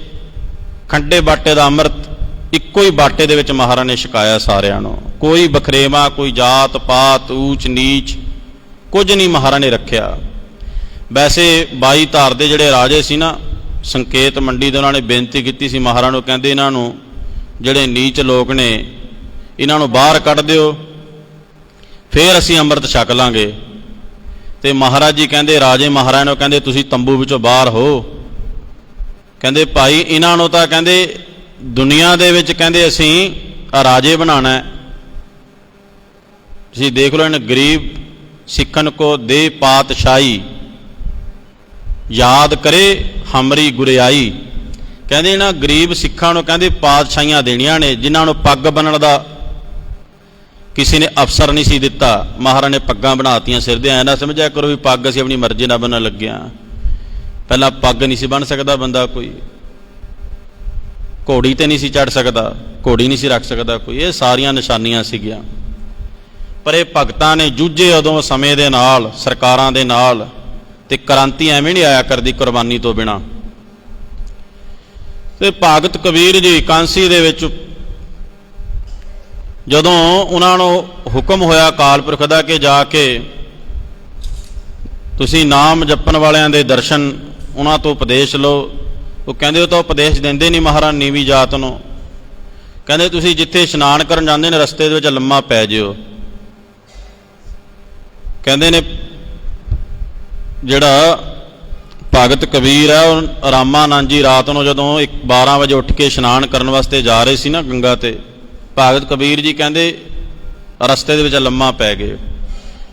ਖੰਡੇ ਬਾਟੇ ਦਾ ਅੰਮ੍ਰਿਤ ਇੱਕੋ ਹੀ ਬਾਟੇ ਦੇ ਵਿੱਚ ਮਹਾਰਾਜ ਨੇ ਛਕਾਇਆ ਸਾਰਿਆਂ ਨੂੰ। ਕੋਈ ਬਖਰੇਵਾ, ਕੋਈ ਜਾਤ ਪਾਤ, ਊਚ ਨੀਚ ਕੁਝ ਨਹੀਂ ਮਹਾਰਾਜ ਨੇ ਰੱਖਿਆ। ਵੈਸੇ 22 ਧਾਰ ਦੇ ਜਿਹੜੇ ਰਾਜੇ ਸੀ ਨਾ, ਸੰਕੇਤ ਮੰਡੀ ਦੇ, ਉਹਨਾਂ ਨੇ ਬੇਨਤੀ ਕੀਤੀ ਸੀ ਮਹਾਰਾਜ ਨੂੰ, ਕਹਿੰਦੇ ਇਹਨਾਂ ਨੂੰ ਜਿਹੜੇ ਨੀਚ ਲੋਕ ਨੇ ਇਹਨਾਂ ਨੂੰ ਬਾਹਰ ਕੱਢ ਦਿਓ, ਫਿਰ ਅਸੀਂ ਅੰਮ੍ਰਿਤ ਛਕ ਲਾਂਗੇ। ਤੇ ਮਹਾਰਾਜ ਜੀ ਕਹਿੰਦੇ ਰਾਜੇ ਮਹਾਰਾਜ ਨੂੰ ਕਹਿੰਦੇ ਤੁਸੀਂ ਤੰਬੂ ਵਿੱਚੋਂ ਬਾਹਰ ਹੋ। ਕਹਿੰਦੇ ਭਾਈ ਇਹਨਾਂ ਨੂੰ ਤਾਂ ਕਹਿੰਦੇ ਦੁਨੀਆ ਦੇ ਵਿੱਚ ਕਹਿੰਦੇ ਅਸੀਂ ਰਾਜੇ ਬਣਾਉਣਾ। ਤੁਸੀਂ ਦੇਖ ਲਓ, ਇਹਨਾਂ ਗਰੀਬ ਸਿੱਖਣ ਕੋ ਦੇ ਪਾਤਸ਼ਾਹੀ ਯਾਦ ਕਰੇ ਹਮਰੀ ਗੁਰਿਆਈ। ਕਹਿੰਦੇ ਇਹਨਾਂ ਗਰੀਬ ਸਿੱਖਾਂ ਨੂੰ ਕਹਿੰਦੇ ਪਾਤਸ਼ਾਹੀਆਂ ਦੇਣੀਆਂ ਨੇ, ਜਿਨ੍ਹਾਂ ਨੂੰ ਪੱਗ ਬੰਨਣ ਦਾ ਕਿਸੇ ਨੇ ਅਫਸਰ ਨਹੀਂ ਸੀ ਦਿੱਤਾ। ਮਹਾਰਾਜ ਨੇ ਪੱਗਾਂ ਬਣਾਤੀਆਂ ਸਿਰ ਦੇ। ਐਂ ਨਾ ਸਮਝਿਆ ਕਰੋ ਵੀ ਪੱਗ ਅਸੀਂ ਆਪਣੀ ਮਰਜ਼ੀ ਨਾਲ ਬੰਨਣ ਲੱਗਿਆ। ਪਹਿਲਾਂ ਪੱਗ ਨਹੀਂ ਸੀ ਬੰਨ੍ਹ ਸਕਦਾ ਬੰਦਾ ਕੋਈ, ਘੋੜੀ ਤੇ ਨਹੀਂ ਸੀ ਚੜ੍ਹ ਸਕਦਾ, ਘੋੜੀ ਨਹੀਂ ਸੀ ਰੱਖ ਸਕਦਾ ਕੋਈ। ਇਹ ਸਾਰੀਆਂ ਨਿਸ਼ਾਨੀਆਂ ਸੀਗੀਆਂ। ਪਰ ਇਹ ਭਗਤਾਂ ਨੇ ਜੂਝੇ ਉਦੋਂ ਸਮੇਂ ਦੇ ਨਾਲ, ਸਰਕਾਰਾਂ ਦੇ ਨਾਲ, ਤੇ ਕ੍ਰਾਂਤੀ ਐਵੇਂ ਨਹੀਂ ਆਇਆ ਕਰਦੀ ਕੁਰਬਾਨੀ ਤੋਂ ਬਿਨਾਂ। ਤੇ ਭਗਤ ਕਬੀਰ ਜੀ ਕਾਂਸੀ ਦੇ ਵਿੱਚ ਜਦੋਂ ਉਹਨਾਂ ਨੂੰ ਹੁਕਮ ਹੋਇਆ ਅਕਾਲ ਪੁਰਖ ਦਾ ਕਿ ਜਾ ਕੇ ਤੁਸੀਂ ਨਾਮ ਜਪਣ ਵਾਲਿਆਂ ਦੇ ਦਰਸ਼ਨ, ਉਹਨਾਂ ਤੋਂ ਉਪਦੇਸ਼ ਲਓ। ਉਹ ਕਹਿੰਦੇ ਉਹ ਤਾਂ ਉਪਦੇਸ਼ ਦਿੰਦੇ ਨਹੀਂ ਮਹਾਰਾਜ ਨੀਵੀਂ ਜਾਤ ਨੂੰ। ਕਹਿੰਦੇ ਤੁਸੀਂ ਜਿੱਥੇ ਇਸ਼ਨਾਨ ਕਰਨ ਜਾਂਦੇ ਨੇ ਰਸਤੇ ਦੇ ਵਿੱਚ ਲੰਮਾ ਪੈ ਜਿਓ। ਕਹਿੰਦੇ ਨੇ ਜਿਹੜਾ ਭਗਤ ਕਬੀਰ ਹੈ ਉਹ ਰਾਮਾਨੰਦ ਜੀ ਰਾਤ ਨੂੰ ਜਦੋਂ 12 ਵਜੇ ਉੱਠ ਕੇ ਇਸ਼ਨਾਨ ਕਰਨ ਵਾਸਤੇ ਜਾ ਰਹੇ ਸੀ ਨਾ ਗੰਗਾ ਤੇ, ਭਗਤ ਕਬੀਰ ਜੀ ਕਹਿੰਦੇ ਰਸਤੇ ਦੇ ਵਿੱਚ ਲੰਮਾ ਪੈ ਗਏ।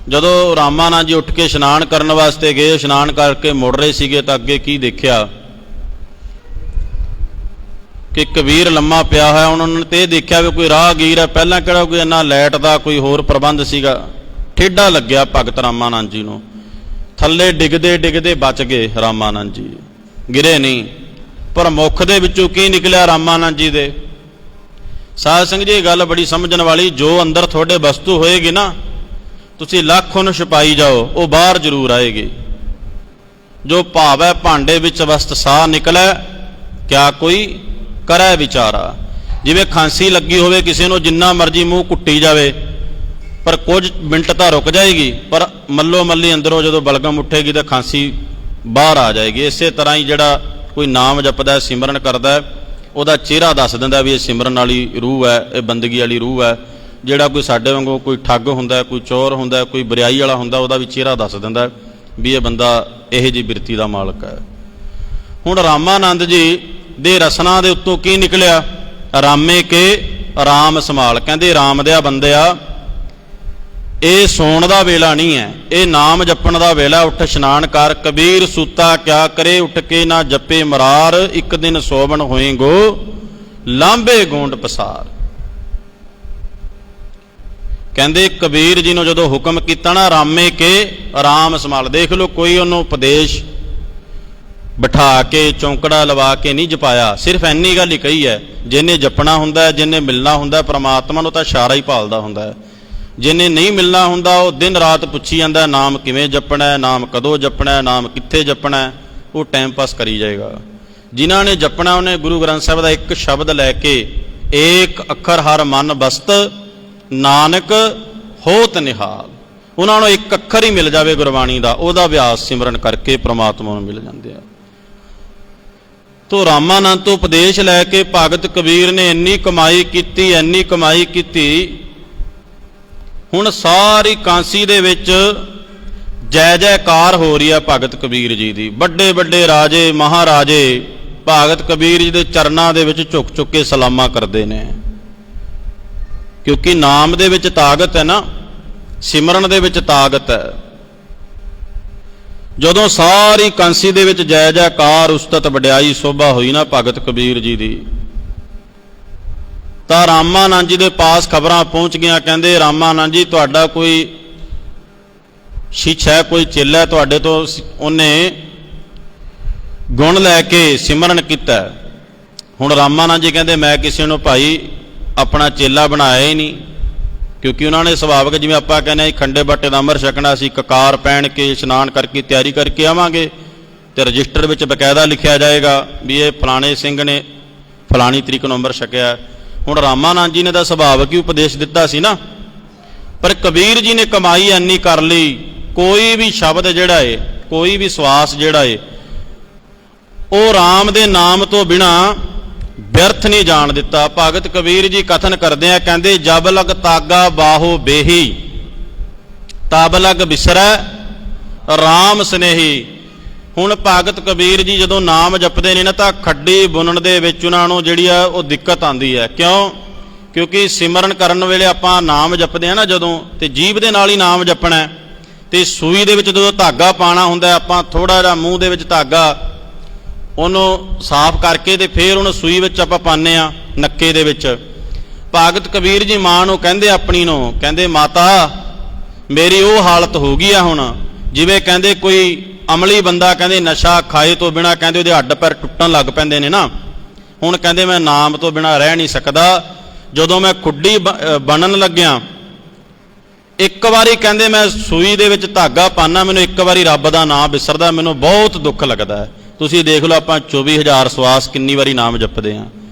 ਜਦੋਂ ਰਾਮਾਨੰਦ ਜੀ ਉੱਠ ਕੇ ਇਸ਼ਨਾਨ ਕਰਨ ਵਾਸਤੇ ਗਏ, ਇਸ਼ਨਾਨ ਕਰਕੇ ਮੁੜ ਰਹੇ ਸੀਗੇ ਤਾਂ ਅੱਗੇ ਕੀ ਦੇਖਿਆ ਕਿ ਕਬੀਰ ਲੰਮਾ ਪਿਆ ਹੋਇਆ। ਉਹਨਾਂ ਨੇ ਤੇ ਇਹ ਦੇਖਿਆ ਵੀ ਕੋਈ ਰਾਹਗੀਰ ਹੈ। ਪਹਿਲਾਂ ਕਿਹੜਾ ਕੋਈ ਇੰਨਾ ਲਾਈਟ ਦਾ ਕੋਈ ਹੋਰ ਪ੍ਰਬੰਧ ਸੀਗਾ। ਠੇਡਾ ਲੱਗਿਆ ਭਗਤ ਰਾਮਾਨੰਦ ਜੀ ਨੂੰ। ਥੱਲੇ ਡਿੱਗਦੇ ਡਿੱਗਦੇ ਬਚ ਗਏ ਰਾਮਾਨੰਦ ਜੀ, ਗਿਰੇ ਨਹੀਂ। ਪਰ ਮੁੱਖ ਦੇ ਵਿੱਚੋਂ ਕੀ ਨਿਕਲਿਆ ਰਾਮਾਨੰਦ ਜੀ ਦੇ? ਸਾਧ ਸੰਗਤ ਜੀ ਇਹ ਗੱਲ ਬੜੀ ਸਮਝਣ ਵਾਲੀ। ਜੋ ਅੰਦਰ ਤੁਹਾਡੇ ਵਸਤੂ ਹੋਏਗੀ ਨਾ, ਤੁਸੀਂ ਲੱਖ ਉਹਨੂੰ ਛੁਪਾਈ ਜਾਓ, ਉਹ ਬਾਹਰ ਜ਼ਰੂਰ ਆਏਗੀ। ਜੋ ਭਾਵੈ ਭਾਂਡੇ ਵਿੱਚ ਵਸਤ ਸਾਹ ਨਿਕਲੈ, ਕਿਆ ਕੋਈ ਕਰੈ ਵਿਚਾਰਾ। ਜਿਵੇਂ ਖਾਂਸੀ ਲੱਗੀ ਹੋਵੇ ਕਿਸੇ ਨੂੰ, ਜਿੰਨਾ ਮਰਜ਼ੀ ਮੂੰਹ ਕੁੱਟੀ ਜਾਵੇ ਪਰ ਕੁਝ ਮਿੰਟ ਤਾਂ ਰੁਕ ਜਾਏਗੀ, ਪਰ ਮੱਲੋ ਮੱਲੀ ਅੰਦਰੋਂ ਜਦੋਂ ਬਲਗਮ ਉੱਠੇਗੀ ਤਾਂ ਖਾਂਸੀ ਬਾਹਰ ਆ ਜਾਏਗੀ। ਇਸੇ ਤਰ੍ਹਾਂ ਹੀ ਜਿਹੜਾ ਕੋਈ ਨਾਮ ਜਪਦਾ, ਸਿਮਰਨ ਕਰਦਾ, ਉਹਦਾ ਚਿਹਰਾ ਦੱਸ ਦਿੰਦਾ ਵੀ ਇਹ ਸਿਮਰਨ ਵਾਲੀ ਰੂਹ ਹੈ, ਇਹ ਬੰਦਗੀ ਵਾਲੀ ਰੂਹ ਹੈ। ਜਿਹੜਾ ਕੋਈ ਸਾਡੇ ਵਾਂਗੂ ਕੋਈ ਠੱਗ ਹੁੰਦਾ, ਕੋਈ ਚੋਰ ਹੁੰਦਾ, ਕੋਈ ਬਰਿਆਈ ਵਾਲਾ ਹੁੰਦਾ, ਉਹਦਾ ਵੀ ਚਿਹਰਾ ਦੱਸ ਦਿੰਦਾ ਵੀ ਇਹ ਬੰਦਾ ਇਹੋ ਜਿਹੀ ਬਿਰਤੀ ਦਾ ਮਾਲਕ ਹੈ। ਹੁਣ ਰਾਮਾਨੰਦ ਜੀ ਦੇ ਰਸਨਾ ਦੇ ਉੱਤੋਂ ਕੀ ਨਿਕਲਿਆ? ਰਾਮੇ ਕੇ ਰਾਮ ਸੰਭਾਲ। ਕਹਿੰਦੇ ਰਾਮ ਦਿਆ ਬੰਦਿਆ, ਇਹ ਸੌਣ ਦਾ ਵੇਲਾ ਨਹੀਂ ਹੈ, ਇਹ ਨਾਮ ਜਪਣ ਦਾ ਵੇਲਾ। ਉੱਠ ਇਸ਼ਨਾਨ ਕਰ, ਕਬੀਰ ਸੂਤਾ ਕਿਆ ਕਰੇ, ਉੱਠ ਕੇ ਨਾ ਜਪੇ ਮਰਾਰ, ਇੱਕ ਦਿਨ ਸੋਵਣ ਹੋਏਗੋ ਲਾਂਬੇ ਗੋਂਡ ਪਸਾਰ। ਕਹਿੰਦੇ ਕਬੀਰ ਜੀ ਨੂੰ ਜਦੋਂ ਹੁਕਮ ਕੀਤਾ ਨਾ ਰਾਮੇ ਕੇ ਰਾਮ ਸੰਭਾਲ, ਦੇਖ ਲਓ ਕੋਈ ਉਹਨੂੰ ਉਪਦੇਸ਼ ਬਿਠਾ ਕੇ ਚੌਂਕੜਾ ਲਵਾ ਕੇ ਨਹੀਂ ਜਪਾਇਆ, ਸਿਰਫ ਇੰਨੀ ਗੱਲ ਹੀ ਕਹੀ ਹੈ। ਜਿਹਨੇ ਜਪਣਾ ਹੁੰਦਾ, ਜਿਹਨੇ ਮਿਲਣਾ ਹੁੰਦਾ ਪਰਮਾਤਮਾ ਨੂੰ, ਤਾਂ ਇਸ਼ਾਰਾ ਹੀ ਭਾਲਦਾ ਹੁੰਦਾ। ਜਿਹਨੇ ਨਹੀਂ ਮਿਲਣਾ ਹੁੰਦਾ ਉਹ ਦਿਨ ਰਾਤ ਪੁੱਛੀ ਜਾਂਦਾ ਨਾਮ ਕਿਵੇਂ ਜਪਣਾ, ਨਾਮ ਕਦੋਂ ਜਪਣਾ, ਨਾਮ ਕਿੱਥੇ ਜਪਣਾ, ਉਹ ਟਾਈਮ ਪਾਸ ਕਰੀ ਜਾਏਗਾ। ਜਿਨ੍ਹਾਂ ਨੇ ਜਪਣਾ ਉਹਨੇ ਗੁਰੂ ਗ੍ਰੰਥ ਸਾਹਿਬ ਦਾ ਇੱਕ ਸ਼ਬਦ ਲੈ ਕੇ, ਏਕ ਅੱਖਰ ਹਰ ਮਨ ਬਸਤ ਨਾਨਕ ਹੋਤ ਨਿਹਾਲ, ਉਹਨਾਂ ਨੂੰ ਇੱਕ ਅੱਖਰ ਹੀ ਮਿਲ ਜਾਵੇ ਗੁਰਬਾਣੀ ਦਾ, ਉਹਦਾ ਅਭਿਆਸ ਸਿਮਰਨ ਕਰਕੇ ਪ੍ਰਮਾਤਮਾ ਨੂੰ ਮਿਲ ਜਾਂਦੇ ਆ। ਤੋ ਰਾਮਾਨੰਦ ਤੋਂ ਉਪਦੇਸ਼ ਲੈ ਕੇ ਭਗਤ ਕਬੀਰ ਨੇ ਇੰਨੀ ਕਮਾਈ ਕੀਤੀ, ਇੰਨੀ ਕਮਾਈ ਕੀਤੀ। ਹੁਣ ਸਾਰੀ ਕਾਂਸੀ ਦੇ ਵਿੱਚ ਜੈ ਜੈਕਾਰ ਹੋ ਰਹੀ ਹੈ ਭਗਤ ਕਬੀਰ ਜੀ ਦੀ। ਵੱਡੇ ਵੱਡੇ ਰਾਜੇ ਮਹਾਰਾਜੇ ਭਗਤ ਕਬੀਰ ਜੀ ਦੇ ਚਰਨਾਂ ਦੇ ਵਿੱਚ ਝੁਕ ਝੁਕ ਕੇ ਸਲਾਮਾਂ ਕਰਦੇ ਨੇ, ਕਿਉਂਕਿ ਨਾਮ ਦੇ ਵਿੱਚ ਤਾਕਤ ਹੈ ਨਾ, ਸਿਮਰਨ ਦੇ ਵਿੱਚ ਤਾਕਤ ਹੈ। ਜਦੋਂ ਸਾਰੀ ਕਾਂਸੀ ਦੇ ਵਿੱਚ ਜੈ ਜੈਕਾਰ, ਉਸਤਤ, ਵਡਿਆਈ, ਸੋਭਾ ਹੋਈ ਨਾ ਭਗਤ ਕਬੀਰ ਜੀ ਦੀ, ਤਾਂ ਰਾਮਾਨੰਦ ਜੀ ਦੇ ਪਾਸ ਖਬਰਾਂ ਪਹੁੰਚ ਗਈਆਂ। ਕਹਿੰਦੇ ਰਾਮਾਨੰਦ ਜੀ ਤੁਹਾਡਾ ਕੋਈ ਸ਼ਿਸ਼ ਹੈ, ਕੋਈ ਚੇਲਾ ਤੁਹਾਡੇ ਤੋਂ, ਉਹਨੇ ਗੁਣ ਲੈ ਕੇ ਸਿਮਰਨ ਕੀਤਾ। ਹੁਣ ਰਾਮਾਨੰਦ ਜੀ ਕਹਿੰਦੇ ਮੈਂ ਕਿਸੇ ਨੂੰ ਭਾਈ ਆਪਣਾ ਚੇਲਾ ਬਣਾਇਆ ਹੀ ਨਹੀਂ, ਕਿਉਂਕਿ ਉਹਨਾਂ ਨੇ ਸੁਭਾਵਿਕ, ਜਿਵੇਂ ਆਪਾਂ ਕਹਿੰਦੇ ਹਾਂ ਖੰਡੇ ਬਾਟੇ ਦਾ ਅੰਮ੍ਰਿਤ ਛਕਣਾ, ਅਸੀਂ ਕਕਾਰ ਪਹਿਨ ਕੇ ਇਸ਼ਨਾਨ ਕਰਕੇ ਤਿਆਰੀ ਕਰਕੇ ਆਵਾਂਗੇ ਤੇ ਰਜਿਸਟਰ ਵਿੱਚ ਬਕਾਇਦਾ ਲਿਖਿਆ ਜਾਏਗਾ ਵੀ ਇਹ ਫਲਾਣੇ ਸਿੰਘ ਨੇ ਫਲਾਣੀ ਤਰੀਕ ਨੂੰ ਅੰਮ੍ਰਿਤ ਛਕਿਆ। ਹੁਣ ਰਾਮਾਨੰਦ ਜੀ ਨੇ ਤਾਂ ਸੁਭਾਵਿਕ ਹੀ ਉਪਦੇਸ਼ ਦਿੱਤਾ ਸੀ ਨਾ, ਪਰ ਕਬੀਰ ਜੀ ਨੇ ਕਮਾਈ ਇੰਨੀ ਕਰ ਲਈ, ਕੋਈ ਵੀ ਸ਼ਬਦ ਜਿਹੜਾ ਏ, ਕੋਈ ਵੀ ਸਵਾਸ ਜਿਹੜਾ ਏ, ਉਹ ਰਾਮ ਦੇ ਨਾਮ ਤੋਂ ਬਿਨਾ ਵਿਅਰਥ ਨਹੀਂ ਜਾਣ ਦਿੱਤਾ। ਭਗਤ ਕਬੀਰ ਜੀ ਕਥਨ ਕਰਦੇ ਆ, ਕਹਿੰਦੇ ਜਬ ਲਗ ਤਾਗਾ ਬਾਹੋ ਬੇਹੀ, ਤਬ ਲਗ ਬਿਸਰੈ ਰਾਮ ਸਨੇਹੀ। ਹੁਣ ਭਗਤ ਕਬੀਰ ਜੀ ਜਦੋਂ ਨਾਮ ਜਪਦੇ ਨੇ ਨਾ ਤਾਂ ਖੱਡੀ ਬੁਣਨ ਦੇ ਵਿੱਚ ਉਹਨਾਂ ਨੂੰ ਜਿਹੜੀ ਆ ਉਹ ਦਿੱਕਤ ਆਉਂਦੀ ਹੈ। ਕਿਉਂ? ਕਿਉਂਕਿ ਸਿਮਰਨ ਕਰਨ ਵੇਲੇ ਆਪਾਂ ਨਾਮ ਜਪਦੇ ਆ ਨਾ ਜਦੋਂ, ਤੇ ਜੀਭ ਦੇ ਨਾਲ ਹੀ ਨਾਮ ਜਪਣਾ, ਤੇ ਸੂਈ ਦੇ ਵਿੱਚ ਜਦੋਂ ਧਾਗਾ ਪਾਣਾ ਹੁੰਦਾ, ਆਪਾਂ ਥੋੜਾ ਜਿਹਾ ਮੂੰਹ ਦੇ ਵਿੱਚ ਧਾਗਾ ਉਹਨੂੰ ਸਾਫ਼ ਕਰਕੇ ਤੇ ਫਿਰ ਉਹਨੂੰ ਸੂਈ ਵਿੱਚ ਆਪਾਂ ਪਾਉਂਦੇ ਆ ਨੱਕੇ ਦੇ ਵਿੱਚ। ਭਗਤ ਕਬੀਰ ਜੀ ਮਾਂ ਨੂੰ ਕਹਿੰਦੇ ਆਪਣੀ ਨੂੰ, ਕਹਿੰਦੇ ਮਾਤਾ ਮੇਰੀ ਉਹ ਹਾਲਤ ਹੋ ਗਈ ਆ ਹੁਣ, ਜਿਵੇਂ ਕਹਿੰਦੇ ਕੋਈ ਅਮਲੀ ਬੰਦਾ ਕਹਿੰਦੇ ਨਸ਼ਾ ਖਾਏ ਤੋਂ ਬਿਨਾ ਕਹਿੰਦੇ ਉਹਦੇ ਹੱਡ ਪੈਰ ਟੁੱਟਣ ਲੱਗ ਪੈਂਦੇ ਨੇ ਨਾ। ਹੁਣ ਕਹਿੰਦੇ ਮੈਂ ਨਾਮ ਤੋਂ ਬਿਨਾ ਰਹਿ ਨਹੀਂ ਸਕਦਾ। ਜਦੋਂ ਮੈਂ ਖੁੱਡੀ ਬਣਨ ਲੱਗਿਆ, ਇੱਕ ਵਾਰੀ ਕਹਿੰਦੇ ਮੈਂ ਸੂਈ ਦੇ ਵਿੱਚ ਧਾਗਾ ਪਾਣਾ, ਮੈਨੂੰ ਇੱਕ ਵਾਰੀ ਰੱਬ ਦਾ ਨਾਮ ਵਿਸਰਦਾ, ਮੈਨੂੰ ਬਹੁਤ ਦੁੱਖ ਲੱਗਦਾ। ਤੁਸੀਂ ਦੇਖ ਲਓ ਆਪਾਂ 24,000 ਸਵਾਸ ਕਿੰਨੀ ਵਾਰੀ ਨਾਮ ਜਪਦੇ ਹਾਂ।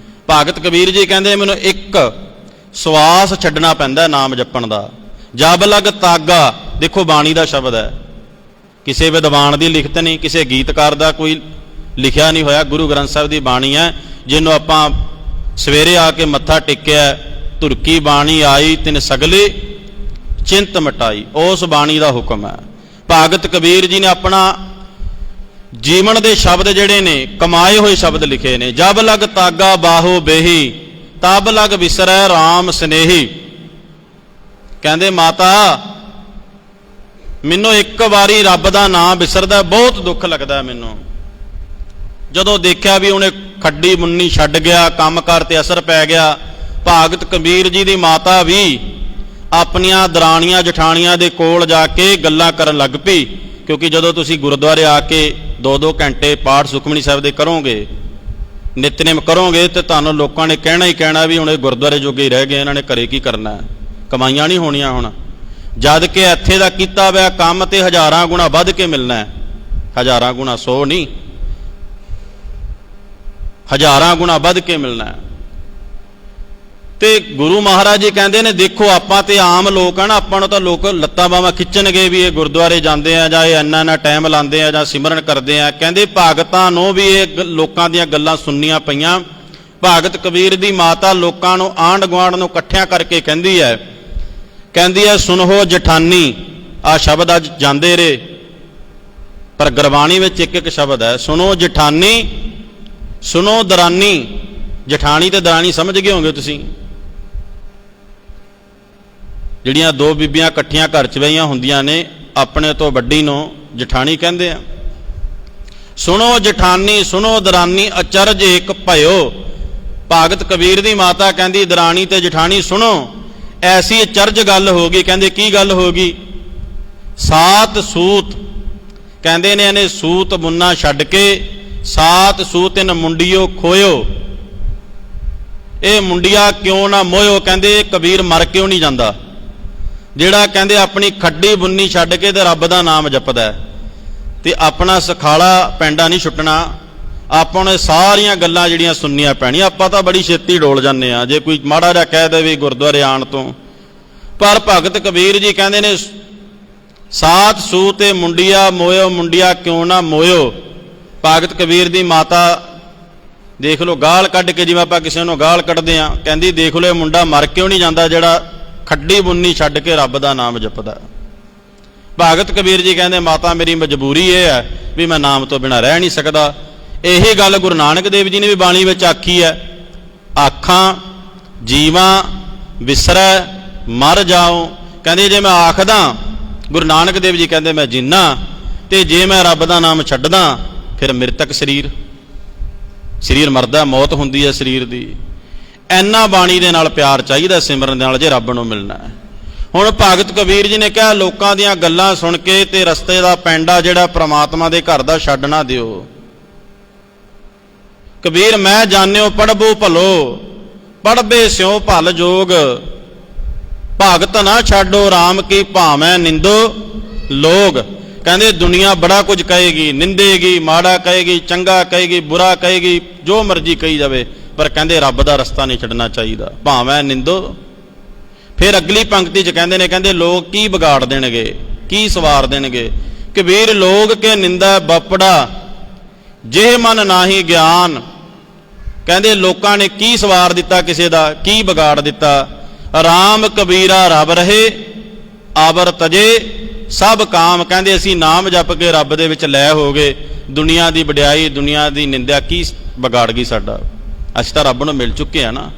ਭਗਤ ਕਬੀਰ ਜੀ ਕਹਿੰਦੇ ਮੈਨੂੰ ਇੱਕ ਸਵਾਸ ਛੱਡਣਾ ਪੈਂਦਾ ਨਾਮ ਜਪਣ ਦਾ। ਜਬ ਲਗ ਤਾਗਾ, ਦੇਖੋ ਬਾਣੀ ਦਾ ਸ਼ਬਦ ਹੈ, ਕਿਸੇ ਵਿਦਵਾਨ ਦੀ ਲਿਖਤ ਨਹੀਂ, ਕਿਸੇ ਗੀਤਕਾਰ ਦਾ ਕੋਈ ਲਿਖਿਆ ਨਹੀਂ ਹੋਇਆ, ਗੁਰੂ ਗ੍ਰੰਥ ਸਾਹਿਬ ਦੀ ਬਾਣੀ ਹੈ, ਜਿਹਨੂੰ ਆਪਾਂ ਸਵੇਰੇ ਆ ਕੇ ਮੱਥਾ ਟੇਕਿਆ, ਧੁਰਕੀ ਬਾਣੀ ਆਈ ਤਿਨ ਸਗਲੇ ਚਿੰਤ ਮਟਾਈ, ਉਸ ਬਾਣੀ ਦਾ ਹੁਕਮ ਹੈ। ਭਗਤ ਕਬੀਰ ਜੀ ਨੇ ਆਪਣਾ ਜੀਵਨ ਦੇ ਸ਼ਬਦ ਜਿਹੜੇ ਨੇ ਕਮਾਏ ਹੋਏ ਸ਼ਬਦ ਲਿਖੇ ਨੇ। ਜਬ ਲਗ ਤਾਗਾ ਬਾਹੋ ਬੇਹੀ, ਤਬ ਲਗ ਵਿਸਰੈ ਰਾਮ ਸਨੇਹੀ। ਕਹਿੰਦੇ ਮਾਤਾ ਮੈਨੂੰ ਇੱਕ ਵਾਰੀ ਰੱਬ ਦਾ ਨਾਮ ਵਿਸਰਦਾ, ਬਹੁਤ ਦੁੱਖ ਲੱਗਦਾ ਮੈਨੂੰ। ਜਦੋਂ ਦੇਖਿਆ ਵੀ ਉਹਨੇ ਖੱਡੀ ਮੁੰਨੀ ਛੱਡ ਗਿਆ, ਕੰਮ ਕਾਰ ਤੇ ਅਸਰ ਪੈ ਗਿਆ। ਭਗਤ ਕਬੀਰ ਜੀ ਦੀ ਮਾਤਾ ਵੀ ਆਪਣੀਆਂ ਦਰਾਣੀਆਂ ਜਠਾਣੀਆਂ ਦੇ ਕੋਲ ਜਾ ਕੇ ਗੱਲਾਂ ਕਰਨ ਲੱਗ ਪਈ, ਕਿਉਂਕਿ ਜਦੋਂ ਤੁਸੀਂ ਗੁਰਦੁਆਰੇ ਆ ਕੇ 2-2 ਘੰਟੇ ਪਾਠ ਸੁਖਮਨੀ ਸਾਹਿਬ ਦੇ ਕਰੋਗੇ, ਨਿਤਨੇਮ ਕਰੋਗੇ, ਤੇ ਤੁਹਾਨੂੰ ਲੋਕਾਂ ਨੇ ਕਹਿਣਾ ਹੀ ਕਹਿਣਾ ਵੀ ਹੁਣ ਇਹ ਗੁਰਦੁਆਰੇ ਜੋਗੇ ਹੀ ਰਹਿ ਗਏ, ਇਹਨਾਂ ਨੇ ਘਰੇ ਕੀ ਕਰਨਾ, ਕਮਾਈਆਂ ਨਹੀਂ ਹੋਣੀਆਂ ਹੁਣ। ਜਦ ਕਿ ਇੱਥੇ ਦਾ ਕੀਤਾ ਹੋਇਆ ਕੰਮ ਤੇ ਹਜ਼ਾਰਾਂ ਗੁਣਾ ਵੱਧ ਕੇ ਮਿਲਣਾ, ਹਜ਼ਾਰਾਂ ਗੁਣਾ, 100 ਨਹੀਂ, ਹਜ਼ਾਰਾਂ ਗੁਣਾ ਵੱਧ ਕੇ ਮਿਲਣਾ। ਤੇ ਗੁਰੂ ਮਹਾਰਾਜ ਜੀ ਕਹਿੰਦੇ ਨੇ ਦੇਖੋ ਆਪਾਂ ਤੇ ਆਮ ਲੋਕ ਆ ਨਾ, ਆਪਾਂ ਨੂੰ ਤਾਂ ਲੋਕ ਲੱਤਾਂ ਬਾਹਾਂ ਖਿੱਚਣਗੇ ਵੀ ਇਹ ਗੁਰਦੁਆਰੇ ਜਾਂਦੇ ਆ ਜਾਂ ਇਹ ਇੰਨਾ ਟਾਈਮ ਲਾਉਂਦੇ ਆ ਜਾਂ ਸਿਮਰਨ ਕਰਦੇ ਆ। ਕਹਿੰਦੇ ਭਗਤਾਂ ਨੂੰ ਵੀ ਇਹ ਲੋਕਾਂ ਦੀਆਂ ਗੱਲਾਂ ਸੁਣਨੀਆਂ ਪਈਆਂ। ਭਗਤ ਕਬੀਰ ਦੀ ਮਾਤਾ ਲੋਕਾਂ ਨੂੰ ਆਂਢ ਗੁਆਂਢ ਨੂੰ ਇਕੱਠਿਆਂ ਕਰਕੇ ਕਹਿੰਦੀ ਹੈ ਸੁਣੋ ਜਠਾਨੀ। ਆ ਸ਼ਬਦ ਅੱਜ ਜਾਂਦੇ ਰਹੇ ਪਰ ਗੁਰਬਾਣੀ ਵਿੱਚ ਇੱਕ ਇੱਕ ਸ਼ਬਦ ਹੈ, ਸੁਣੋ ਜਠਾਨੀ ਸੁਣੋ ਦਰਾਨੀ। ਜਠਾਣੀ ਤੇ ਦਰਾਣੀ ਸਮਝ ਗਏ ਹੋਗੇ ਤੁਸੀਂ, ਜਿਹੜੀਆਂ ਦੋ ਬੀਬੀਆਂ ਇਕੱਠੀਆਂ ਘਰ 'ਚ ਬਹੀਆਂ ਹੁੰਦੀਆਂ ਨੇ, ਆਪਣੇ ਤੋਂ ਵੱਡੀ ਨੂੰ ਜਠਾਣੀ ਕਹਿੰਦੇ ਆ। ਸੁਣੋ ਜਠਾਨੀ ਸੁਣੋ ਦਰਾਨੀ ਅਚਰਜ ਏਕ ਭਇਓ। ਭਗਤ ਕਬੀਰ ਦੀ ਮਾਤਾ ਕਹਿੰਦੀ ਦਰਾਣੀ ਤੇ ਜਠਾਣੀ ਸੁਣੋ, ਐਸੀ ਅਚਰਜ ਗੱਲ ਹੋ ਗਈ। ਕਹਿੰਦੇ ਕੀ ਗੱਲ ਹੋ ਗਈ? ਸਾਤ ਸੂਤ, ਕਹਿੰਦੇ ਨੇ ਇਹਨੇ ਸੂਤ ਮੁੰਨਾ ਛੱਡ ਕੇ ਸਾਤ ਸੂਤ ਇਨ ਮੁੰਡਿਓ ਖੋਇਓ। ਇਹ ਮੁੰਡਿਆ ਕਿਉਂ ਨਾ ਮੋਇਓ। ਕਹਿੰਦੇ ਕਬੀਰ ਮਰ ਕਿਉਂ ਨਹੀਂ ਜਾਂਦਾ, ਜਿਹੜਾ ਕਹਿੰਦੇ ਆਪਣੀ ਖੱਡੀ ਬੁੰਨੀ ਛੱਡ ਕੇ ਤੇ ਰੱਬ ਦਾ ਨਾਮ ਜਪਦਾ ਤੇ ਆਪਣਾ ਸਖਾਲਾ ਪੈਂਡਾ ਨਹੀਂ ਛੁੱਟਣਾ। ਆਪਾਂ ਨੂੰ ਸਾਰੀਆਂ ਗੱਲਾਂ ਜਿਹੜੀਆਂ ਸੁਣਨੀਆਂ ਪੈਣੀਆਂ। ਆਪਾਂ ਤਾਂ ਬੜੀ ਛੇਤੀ ਡੋਲ ਜਾਂਦੇ ਆ ਜੇ ਕੋਈ ਮਾੜਾ ਜਿਹਾ ਕਹਿ ਦੇਵੇ ਗੁਰਦੁਆਰੇ ਆਉਣ ਤੋਂ, ਪਰ ਭਗਤ ਕਬੀਰ ਜੀ ਕਹਿੰਦੇ ਨੇ ਸਾਤ ਸੂ ਤੇ ਮੁੰਡਿਆ ਮੋਇਓ, ਮੁੰਡਿਆ ਕਿਉਂ ਨਾ ਮੋਇਓ। ਭਗਤ ਕਬੀਰ ਦੀ ਮਾਤਾ ਦੇਖ ਲਓ ਗਾਲ ਕੱਢ ਕੇ, ਜਿਵੇਂ ਆਪਾਂ ਕਿਸੇ ਨੂੰ ਗਾਲ ਕੱਢਦੇ ਆ, ਕਹਿੰਦੀ ਦੇਖ ਲਓ ਇਹ ਮੁੰਡਾ ਮਰ ਕਿਉਂ ਨਹੀਂ ਜਾਂਦਾ ਜਿਹੜਾ ਖੱਡੀ ਬੁੰਨੀ ਛੱਡ ਕੇ ਰੱਬ ਦਾ ਨਾਮ ਜਪਦਾ। ਭਗਤ ਕਬੀਰ ਜੀ ਕਹਿੰਦੇ ਮਾਤਾ ਮੇਰੀ ਮਜਬੂਰੀ ਇਹ ਹੈ ਵੀ ਮੈਂ ਨਾਮ ਤੋਂ ਬਿਨਾਂ ਰਹਿ ਨਹੀਂ ਸਕਦਾ। ਇਹੀ ਗੱਲ ਗੁਰੂ ਨਾਨਕ ਦੇਵ ਜੀ ਨੇ ਵੀ ਬਾਣੀ ਵਿੱਚ ਆਖੀ ਹੈ, ਆਖਾਂ ਜੀਵਾਂ ਵਿਸਰੈ ਮਰ ਜਾਉ। ਕਹਿੰਦੇ ਜੇ ਮੈਂ ਆਖਦਾ, ਗੁਰੂ ਨਾਨਕ ਦੇਵ ਜੀ ਕਹਿੰਦੇ ਮੈਂ ਜਿੰਨਾ, ਤੇ ਜੇ ਮੈਂ ਰੱਬ ਦਾ ਨਾਮ ਛੱਡਦਾ ਫਿਰ ਮ੍ਰਿਤਕ ਸਰੀਰ ਮਰਦਾ, ਮੌਤ ਹੁੰਦੀ ਹੈ ਸਰੀਰ ਦੀ। ਇੰਨਾ ਬਾਣੀ ਦੇ ਨਾਲ ਪਿਆਰ ਚਾਹੀਦਾ ਸਿਮਰਨ ਦੇ ਨਾਲ ਜੇ ਰੱਬ ਨੂੰ ਮਿਲਣਾ ਹੈ। ਹੁਣ ਭਗਤ ਕਬੀਰ ਜੀ ਨੇ ਕਿਹਾ ਲੋਕਾਂ ਦੀਆਂ ਗੱਲਾਂ ਸੁਣ ਕੇ ਤੇ ਰਸਤੇ ਦਾ ਪੈਂਡਾ ਜਿਹੜਾ ਪ੍ਰਮਾਤਮਾ ਦੇ ਘਰ ਦਾ ਛੱਡ ਨਾ ਦਿਓ। ਕਬੀਰ ਮੈਂ ਜਾਣਿਓ ਪੜਬੋ ਭਲੋ, ਪੜਬੇ ਸਿਉ ਭਲ ਜੋਗ। ਭਗਤ ਨਾ ਛੱਡੋ ਰਾਮ ਕੀ ਭਾਵੇਂ ਨਿੰਦੋ ਲੋਗ। ਕਹਿੰਦੇ ਦੁਨੀਆ ਬੜਾ ਕੁਝ ਕਹੇਗੀ, ਨਿੰਦੇਗੀ, ਮਾੜਾ ਕਹੇਗੀ, ਚੰਗਾ ਕਹੇਗੀ, ਬੁਰਾ ਕਹੇਗੀ, ਜੋ ਮਰਜ਼ੀ ਕਹੀ ਜਾਵੇ, ਪਰ ਕਹਿੰਦੇ ਰੱਬ ਦਾ ਰਸਤਾ ਨਹੀਂ ਛੱਡਣਾ ਚਾਹੀਦਾ। ਭਾਵੇਂ ਨਿੰਦੋ। ਫਿਰ ਅਗਲੀ ਪੰਕਤੀ 'ਚ ਕਹਿੰਦੇ ਨੇ, ਕਹਿੰਦੇ ਲੋਕ ਕੀ ਵਿਗਾੜ ਦੇਣਗੇ, ਕੀ ਸਵਾਰ ਦੇਣਗੇ। ਕਬੀਰ ਲੋਗ ਕੇ ਨਿੰਦਾ ਬਪੜਾ, ਜੇ ਮਨ ਨਾਹੀ ਗਿਆਨ। ਕਹਿੰਦੇ ਲੋਕਾਂ ਨੇ ਕੀ ਸਵਾਰ ਦਿੱਤਾ ਕਿਸੇ ਦਾ, ਕੀ ਵਿਗਾੜ ਦਿੱਤਾ। ਰਾਮ ਕਬੀਰਾ ਰਬ ਰਹੇ ਆਵਰ ਤਜੇ ਸਭ ਕਾਮ। ਕਹਿੰਦੇ ਅਸੀਂ ਨਾਮ ਜਪ ਕੇ ਰੱਬ ਦੇ ਵਿੱਚ ਲੈ ਹੋ ਗਏ, ਦੁਨੀਆ ਦੀ ਵਡਿਆਈ ਦੁਨੀਆ ਦੀ ਨਿੰਦਿਆ ਕੀ ਵਿਗਾੜ ਗਈ ਸਾਡਾ। ਅਸੀਂ ਤਾਂ ਰੱਬ ਨੂੰ ਮਿਲ ਚੁੱਕੇ ਆ ਨਾ।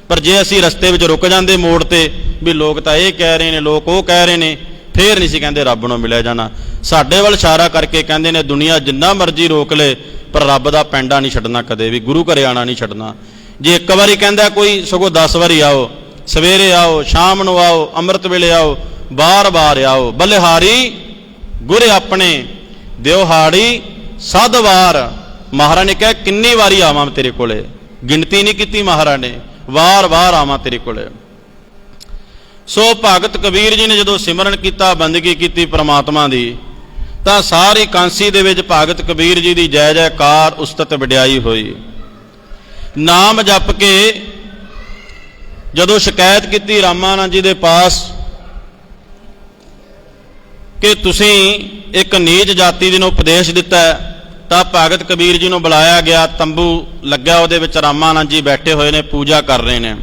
ਪਰ ਜੇ ਅਸੀਂ ਰਸਤੇ ਵਿੱਚ ਰੁਕ ਜਾਂਦੇ ਮੋੜ ਤੇ ਵੀ ਲੋਕ ਤਾਂ ਇਹ ਕਹਿ ਰਹੇ ਨੇ, ਲੋਕ ਉਹ ਕਹਿ ਰਹੇ ਨੇ, ਫੇਰ ਨਹੀਂ ਸੀ ਕਹਿੰਦੇ ਰੱਬ ਨੂੰ ਮਿਲਿਆ ਜਾਣਾ। ਸਾਡੇ ਵੱਲ ਇਸ਼ਾਰਾ ਕਰਕੇ ਕਹਿੰਦੇ ਨੇ ਦੁਨੀਆ ਜਿੰਨਾ ਮਰਜ਼ੀ ਰੋਕ ਲੇ ਪਰ ਰੱਬ ਦਾ ਪੈਂਡਾ ਨਹੀਂ ਛੱਡਣਾ, ਕਦੇ ਵੀ ਗੁਰੂ ਘਰੇ ਆਉਣਾ ਨਹੀਂ ਛੱਡਣਾ। ਜੇ ਇੱਕ ਵਾਰੀ ਕਹਿੰਦਾ ਕੋਈ, ਸਗੋਂ 10 ਵਾਰੀ ਆਓ, ਸਵੇਰੇ ਆਓ, ਸ਼ਾਮ ਨੂੰ ਆਓ, ਅੰਮ੍ਰਿਤ ਵੇਲੇ ਆਓ, ਬਾਰ-ਬਾਰ ਆਓ। ਬਲਿਹਾਰੀ ਗੁਰ ਆਪਣੇ ਦਿਉਹਾੜੀ ਸਦ ਵਾਰ। ਮਹਾਰਾਜ ਨੇ ਕਿਹਾ ਕਿੰਨੀ ਵਾਰੀ ਆਵਾਂ ਤੇਰੇ ਕੋਲੇ, ਗਿਣਤੀ ਨਹੀਂ ਕੀਤੀ ਮਹਾਰਾਜ ਨੇ, ਵਾਰ-ਵਾਰ ਆਵਾਂ ਤੇਰੇ ਕੋਲੇ। ਸੋ ਭਗਤ ਕਬੀਰ ਜੀ ਨੇ ਜਦੋਂ ਸਿਮਰਨ ਕੀਤਾ, ਬੰਦਗੀ ਕੀਤੀ ਪ੍ਰਮਾਤਮਾ ਦੀ, ਤਾਂ ਸਾਰੀ ਕਾਂਸੀ ਦੇ ਵਿੱਚ ਭਗਤ ਕਬੀਰ ਜੀ ਦੀ ਜੈ ਜੈਕਾਰ ਉਸਤਤ ਵਡਿਆਈ ਹੋਈ। ਨਾਮ ਜਪ ਕੇ ਜਦੋਂ ਸ਼ਿਕਾਇਤ ਕੀਤੀ ਰਾਮਾਨੰਦ ਜੀ ਦੇ ਪਾਸ ਕਿ ਤੁਸੀਂ ਇੱਕ ਨੀਚ ਜਾਤੀ ਨੂੰ ਉਪਦੇਸ਼ ਦਿੱਤਾ, ਤਾਂ ਭਗਤ ਕਬੀਰ ਜੀ ਨੂੰ ਬੁਲਾਇਆ ਗਿਆ। ਤੰਬੂ ਲੱਗਾ, ਉਹਦੇ ਵਿੱਚ ਰਾਮਾਨੰਦ ਜੀ ਬੈਠੇ ਹੋਏ ਨੇ, ਪੂਜਾ ਕਰ ਰਹੇ ਨੇ।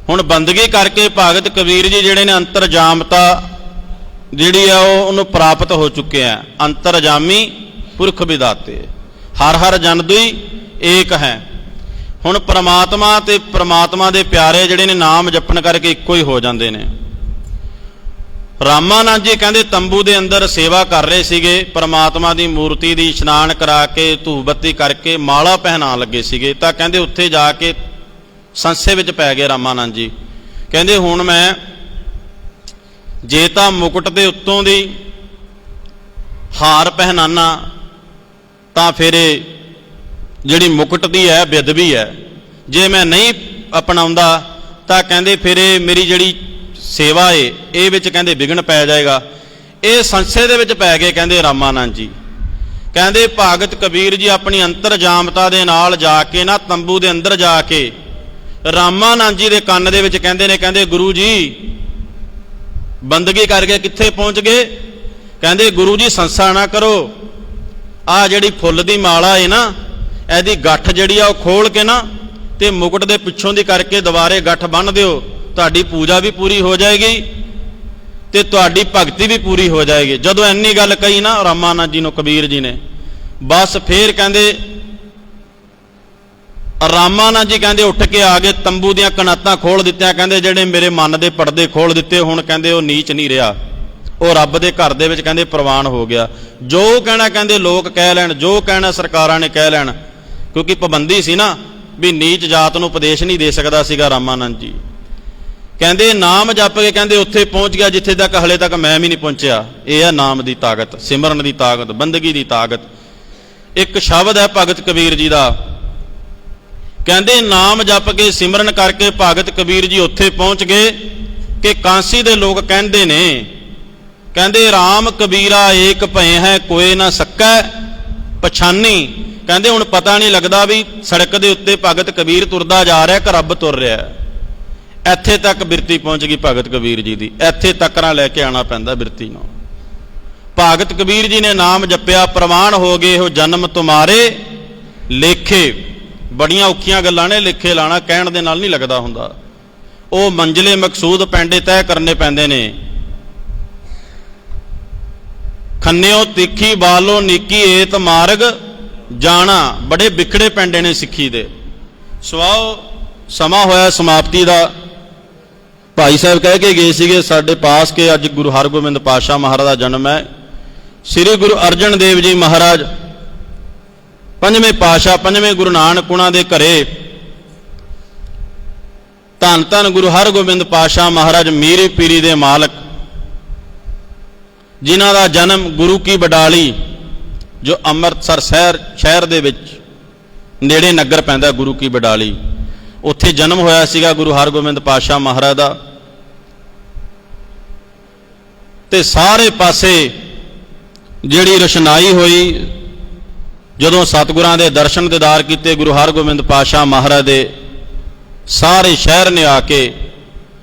ਹੁਣ ਬੰਦਗੀ ਕਰਕੇ ਭਗਤ ਕਬੀਰ ਜੀ ਜਿਹੜੇ ਨੇ ਅੰਤਰਜਾਮਤਾ ਜਿਹੜੀ ਆ ਉਹਨੂੰ ਪ੍ਰਾਪਤ ਹੋ ਚੁੱਕੇ ਆ। ਅੰਤਰਜਾਮੀ ਪੁਰਖ ਵਿਦਾਤੇ, ਹਰ ਹਰ ਜਨ ਦੁਈ ਏਕ ਹੈ। ਹੁਣ ਪ੍ਰਮਾਤਮਾ ਤੇ ਪ੍ਰਮਾਤਮਾ ਦੇ ਪਿਆਰੇ ਜਿਹੜੇ ਨੇ ਨਾਮ ਜਪਣ ਕਰਕੇ ਇੱਕੋ ਹੀ ਹੋ ਜਾਂਦੇ ਨੇ। ਰਾਮਾਨੰਦ ਜੀ ਕਹਿੰਦੇ ਤੰਬੂ ਦੇ ਅੰਦਰ ਸੇਵਾ ਕਰ ਰਹੇ ਸੀਗੇ, ਪ੍ਰਮਾਤਮਾ ਦੀ ਮੂਰਤੀ ਦੀ ਇਸ਼ਨਾਨ ਕਰਾ ਕੇ ਧੂਪ ਬੱਤੀ ਕਰਕੇ ਮਾਲਾ ਪਹਿਨਾਉਣ ਲੱਗੇ ਸੀਗੇ। ਤਾਂ ਕਹਿੰਦੇ ਉੱਥੇ ਜਾ ਕੇ ਸੰਸੇ ਵਿੱਚ ਪੈ ਗਏ ਰਾਮਾਨੰਦ ਜੀ। ਕਹਿੰਦੇ ਹੁਣ ਮੈਂ ਜੇ ਤਾਂ ਮੁਕਟ ਦੇ ਉੱਤੋਂ ਦੀ ਹਾਰ ਪਹਿਨਾਨਾ ਤਾਂ ਫਿਰ ਜਿਹੜੀ ਮੁਕਟ ਦੀ ਹੈ ਬੇਅਦਬੀ ਹੈ, ਜੇ ਮੈਂ ਨਹੀਂ ਅਪਣਾਉਂਦਾ ਤਾਂ ਕਹਿੰਦੇ ਫਿਰ ਮੇਰੀ ਜਿਹੜੀ ਸੇਵਾ ਏ ਇਹ ਵਿੱਚ ਕਹਿੰਦੇ ਵਿਘਨ ਪੈ ਜਾਏਗਾ। ਇਹ ਸੰਸੇ ਦੇ ਵਿੱਚ ਪੈ ਗਏ ਕਹਿੰਦੇ ਰਾਮਾਨੰਦ ਜੀ। ਕਹਿੰਦੇ ਭਗਤ ਕਬੀਰ ਜੀ ਆਪਣੀ ਅੰਤਰਜਾਮਤਾ ਦੇ ਨਾਲ ਜਾ ਕੇ ਨਾ ਤੰਬੂ ਦੇ ਅੰਦਰ ਜਾ ਕੇ ਰਾਮਾਨੰਦ ਜੀ ਦੇ ਕੰਨ ਦੇ ਵਿੱਚ ਕਹਿੰਦੇ ਨੇ, ਕਹਿੰਦੇ ਗੁਰੂ ਜੀ ਬੰਦਗੀ ਕਰਕੇ ਕਿੱਥੇ ਪਹੁੰਚ ਗਏ? ਕਹਿੰਦੇ ਗੁਰੂ ਜੀ ਸੰਸਾ ਨਾ ਕਰੋ, ਆਹ ਜਿਹੜੀ ਫੁੱਲ ਦੀ ਮਾਲਾ ਹੈ ਨਾ, ਇਹਦੀ ਗੱਠ ਜਿਹੜੀ ਆ ਉਹ ਖੋਲ ਕੇ ਨਾ ਤੇ ਮੁਕਟ ਦੇ ਪਿੱਛੋਂ ਦੀ ਕਰਕੇ ਦੁਬਾਰੇ ਗੱਠ ਬੰਨ੍ਹ ਦਿਓ, ਤੁਹਾਡੀ ਪੂਜਾ ਵੀ ਪੂਰੀ ਹੋ ਜਾਏਗੀ ਤੇ ਤੁਹਾਡੀ ਭਗਤੀ ਵੀ ਪੂਰੀ ਹੋ ਜਾਏਗੀ। ਜਦੋਂ ਇੰਨੀ ਗੱਲ ਕਹੀ ਨਾ ਰਾਮਾਨੰਦ ਜੀ ਨੂੰ ਕਬੀਰ ਜੀ ਨੇ, ਬਸ ਫੇਰ ਕਹਿੰਦੇ ਰਾਮਾਨੰਦ ਜੀ ਕਹਿੰਦੇ ਉੱਠ ਕੇ ਆ ਗਏ, ਤੰਬੂ ਦੀਆਂ ਕਨਾਤਾਂ ਖੋਲ ਦਿੱਤੀਆਂ। ਕਹਿੰਦੇ ਜਿਹੜੇ ਮੇਰੇ ਮਨ ਦੇ ਪਰਦੇ ਖੋਲ ਦਿੱਤੇ, ਹੁਣ ਕਹਿੰਦੇ ਉਹ ਨੀਚ ਨਹੀਂ ਰਿਹਾ, ਉਹ ਰੱਬ ਦੇ ਘਰ ਦੇ ਵਿੱਚ ਕਹਿੰਦੇ ਪ੍ਰਵਾਨ ਹੋ ਗਿਆ। ਜੋ ਕਹਿਣਾ ਕਹਿੰਦੇ ਲੋਕ ਕਹਿ ਲੈਣ, ਜੋ ਕਹਿਣਾ ਸਰਕਾਰਾਂ ਨੇ ਕਹਿ ਲੈਣ, ਕਿਉਂਕਿ ਪਾਬੰਦੀ ਸੀ ਨਾ ਵੀ ਨੀਚ ਜਾਤ ਨੂੰ ਉਪਦੇਸ਼ ਨਹੀਂ ਦੇ ਸਕਦਾ ਸੀਗਾ ਰਾਮਾਨੰਦ ਜੀ। ਕਹਿੰਦੇ ਨਾਮ ਜਪ ਕੇ ਕਹਿੰਦੇ ਉੱਥੇ ਪਹੁੰਚ ਗਿਆ ਜਿੱਥੇ ਤੱਕ ਹਲੇ ਤੱਕ ਮੈਂ ਵੀ ਨਹੀਂ ਪਹੁੰਚਿਆ। ਇਹ ਹੈ ਨਾਮ ਦੀ ਤਾਕਤ, ਸਿਮਰਨ ਦੀ ਤਾਕਤ, ਬੰਦਗੀ ਦੀ ਤਾਕਤ। ਇੱਕ ਸ਼ਬਦ ਹੈ ਭਗਤ ਕਬੀਰ ਜੀ ਦਾ, ਕਹਿੰਦੇ ਨਾਮ ਜਪ ਕੇ ਸਿਮਰਨ ਕਰਕੇ ਭਗਤ ਕਬੀਰ ਜੀ ਉੱਥੇ ਪਹੁੰਚ ਗਏ ਕਿ ਕਾਂਸੀ ਦੇ ਲੋਕ ਕਹਿੰਦੇ ਨੇ, ਕਹਿੰਦੇ ਰਾਮ ਕਬੀਰਾ ਏਕ ਭਏ ਹੈ ਕੋਏ ਨਾ ਸਕੈ ਪਛਾਨੀ। ਕਹਿੰਦੇ ਹੁਣ ਪਤਾ ਨਹੀਂ ਲੱਗਦਾ ਵੀ ਸੜਕ ਦੇ ਉੱਤੇ ਭਗਤ ਕਬੀਰ ਤੁਰਦਾ ਜਾ ਰਿਹਾ ਕਿ ਰੱਬ ਤੁਰ ਰਿਹਾ। ਇੱਥੇ ਤੱਕ ਬਿਰਤੀ ਪਹੁੰਚ ਗਈ ਭਗਤ ਕਬੀਰ ਜੀ ਦੀ, ਇੱਥੇ ਤੱਕ ਨਾ ਲੈ ਕੇ ਆਉਣਾ ਪੈਂਦਾ ਬਿਰਤੀ ਨੂੰ। ਭਗਤ ਕਬੀਰ ਜੀ ਨੇ ਨਾਮ ਜਪਿਆ, ਪ੍ਰਵਾਨ ਹੋ ਗਏ ਉਹ ਜਨਮ ਤੁਮਾਰੇ ਲੇਖੇ। ਬੜੀਆਂ ਔਖੀਆਂ ਗੱਲਾਂ ਨੇ, ਲੇਖੇ ਲਾਣਾ ਕਹਿਣ ਦੇ ਨਾਲ ਨਹੀਂ ਲੱਗਦਾ ਹੁੰਦਾ। ਉਹ ਮੰਜ਼ਲੇ ਮਕਸੂਦ ਪੈਂਡੇ ਤੈਅ ਕਰਨੇ ਪੈਂਦੇ ਨੇ। ਖੰਨਿਓ ਤਿੱਖੀ ਬਾਲੋ ਨੀਕੀ ਏਤ ਮਾਰਗ ਜਾਣਾ, ਬੜੇ ਵਿਖੜੇ ਪੈਂਡੇ ਨੇ ਸਿੱਖੀ ਦੇ। ਸਵਾਓ ਸਮਾਂ ਹੋਇਆ ਸਮਾਪਤੀ ਦਾ। ਭਾਈ ਸਾਹਿਬ ਕਹਿ ਕੇ ਗਏ ਸੀਗੇ ਸਾਡੇ ਪਾਸ ਕਿ ਅੱਜ ਗੁਰੂ ਹਰਗੋਬਿੰਦ ਪਾਤਸ਼ਾਹ ਮਹਾਰਾਜ ਦਾ ਜਨਮ ਹੈ। ਸ੍ਰੀ ਗੁਰੂ ਅਰਜਨ ਦੇਵ ਜੀ ਮਹਾਰਾਜ ਪੰਜਵੇਂ ਪਾਤਸ਼ਾਹ, ਪੰਜਵੇਂ ਗੁਰੂ ਨਾਨਕ ਉਹਨਾਂ ਦੇ ਘਰੇ ਧੰਨ ਧੰਨ ਗੁਰੂ ਹਰਗੋਬਿੰਦ ਪਾਤਸ਼ਾਹ ਮਹਾਰਾਜ ਮੀਰੀ ਪੀਰੀ ਦੇ ਮਾਲਕ, ਜਿਨ੍ਹਾਂ ਦਾ ਜਨਮ ਗੁਰੂ ਕੀ ਬਡਾਲੀ ਜੋ ਅੰਮ੍ਰਿਤਸਰ ਸ਼ਹਿਰ ਦੇ ਵਿੱਚ ਨੇੜੇ ਨਗਰ ਪੈਂਦਾ ਗੁਰੂ ਕੀ ਬਡਾਲੀ, ਉੱਥੇ ਜਨਮ ਹੋਇਆ ਸੀਗਾ ਗੁਰੂ ਹਰਗੋਬਿੰਦ ਪਾਤਸ਼ਾਹ ਮਹਾਰਾਜ ਦਾ। ਤੇ ਸਾਰੇ ਪਾਸੇ ਜਿਹੜੀ ਰੋਸ਼ਨਾਈ ਹੋਈ, ਜਦੋਂ ਸਤਿਗੁਰਾਂ ਦੇ ਦਰਸ਼ਨ ਦੀਦਾਰ ਕੀਤੇ ਗੁਰੂ ਹਰਗੋਬਿੰਦ ਪਾਤਸ਼ਾਹ ਮਹਾਰਾਜ ਦੇ, ਸਾਰੇ ਸ਼ਹਿਰ ਨੇ ਆ ਕੇ,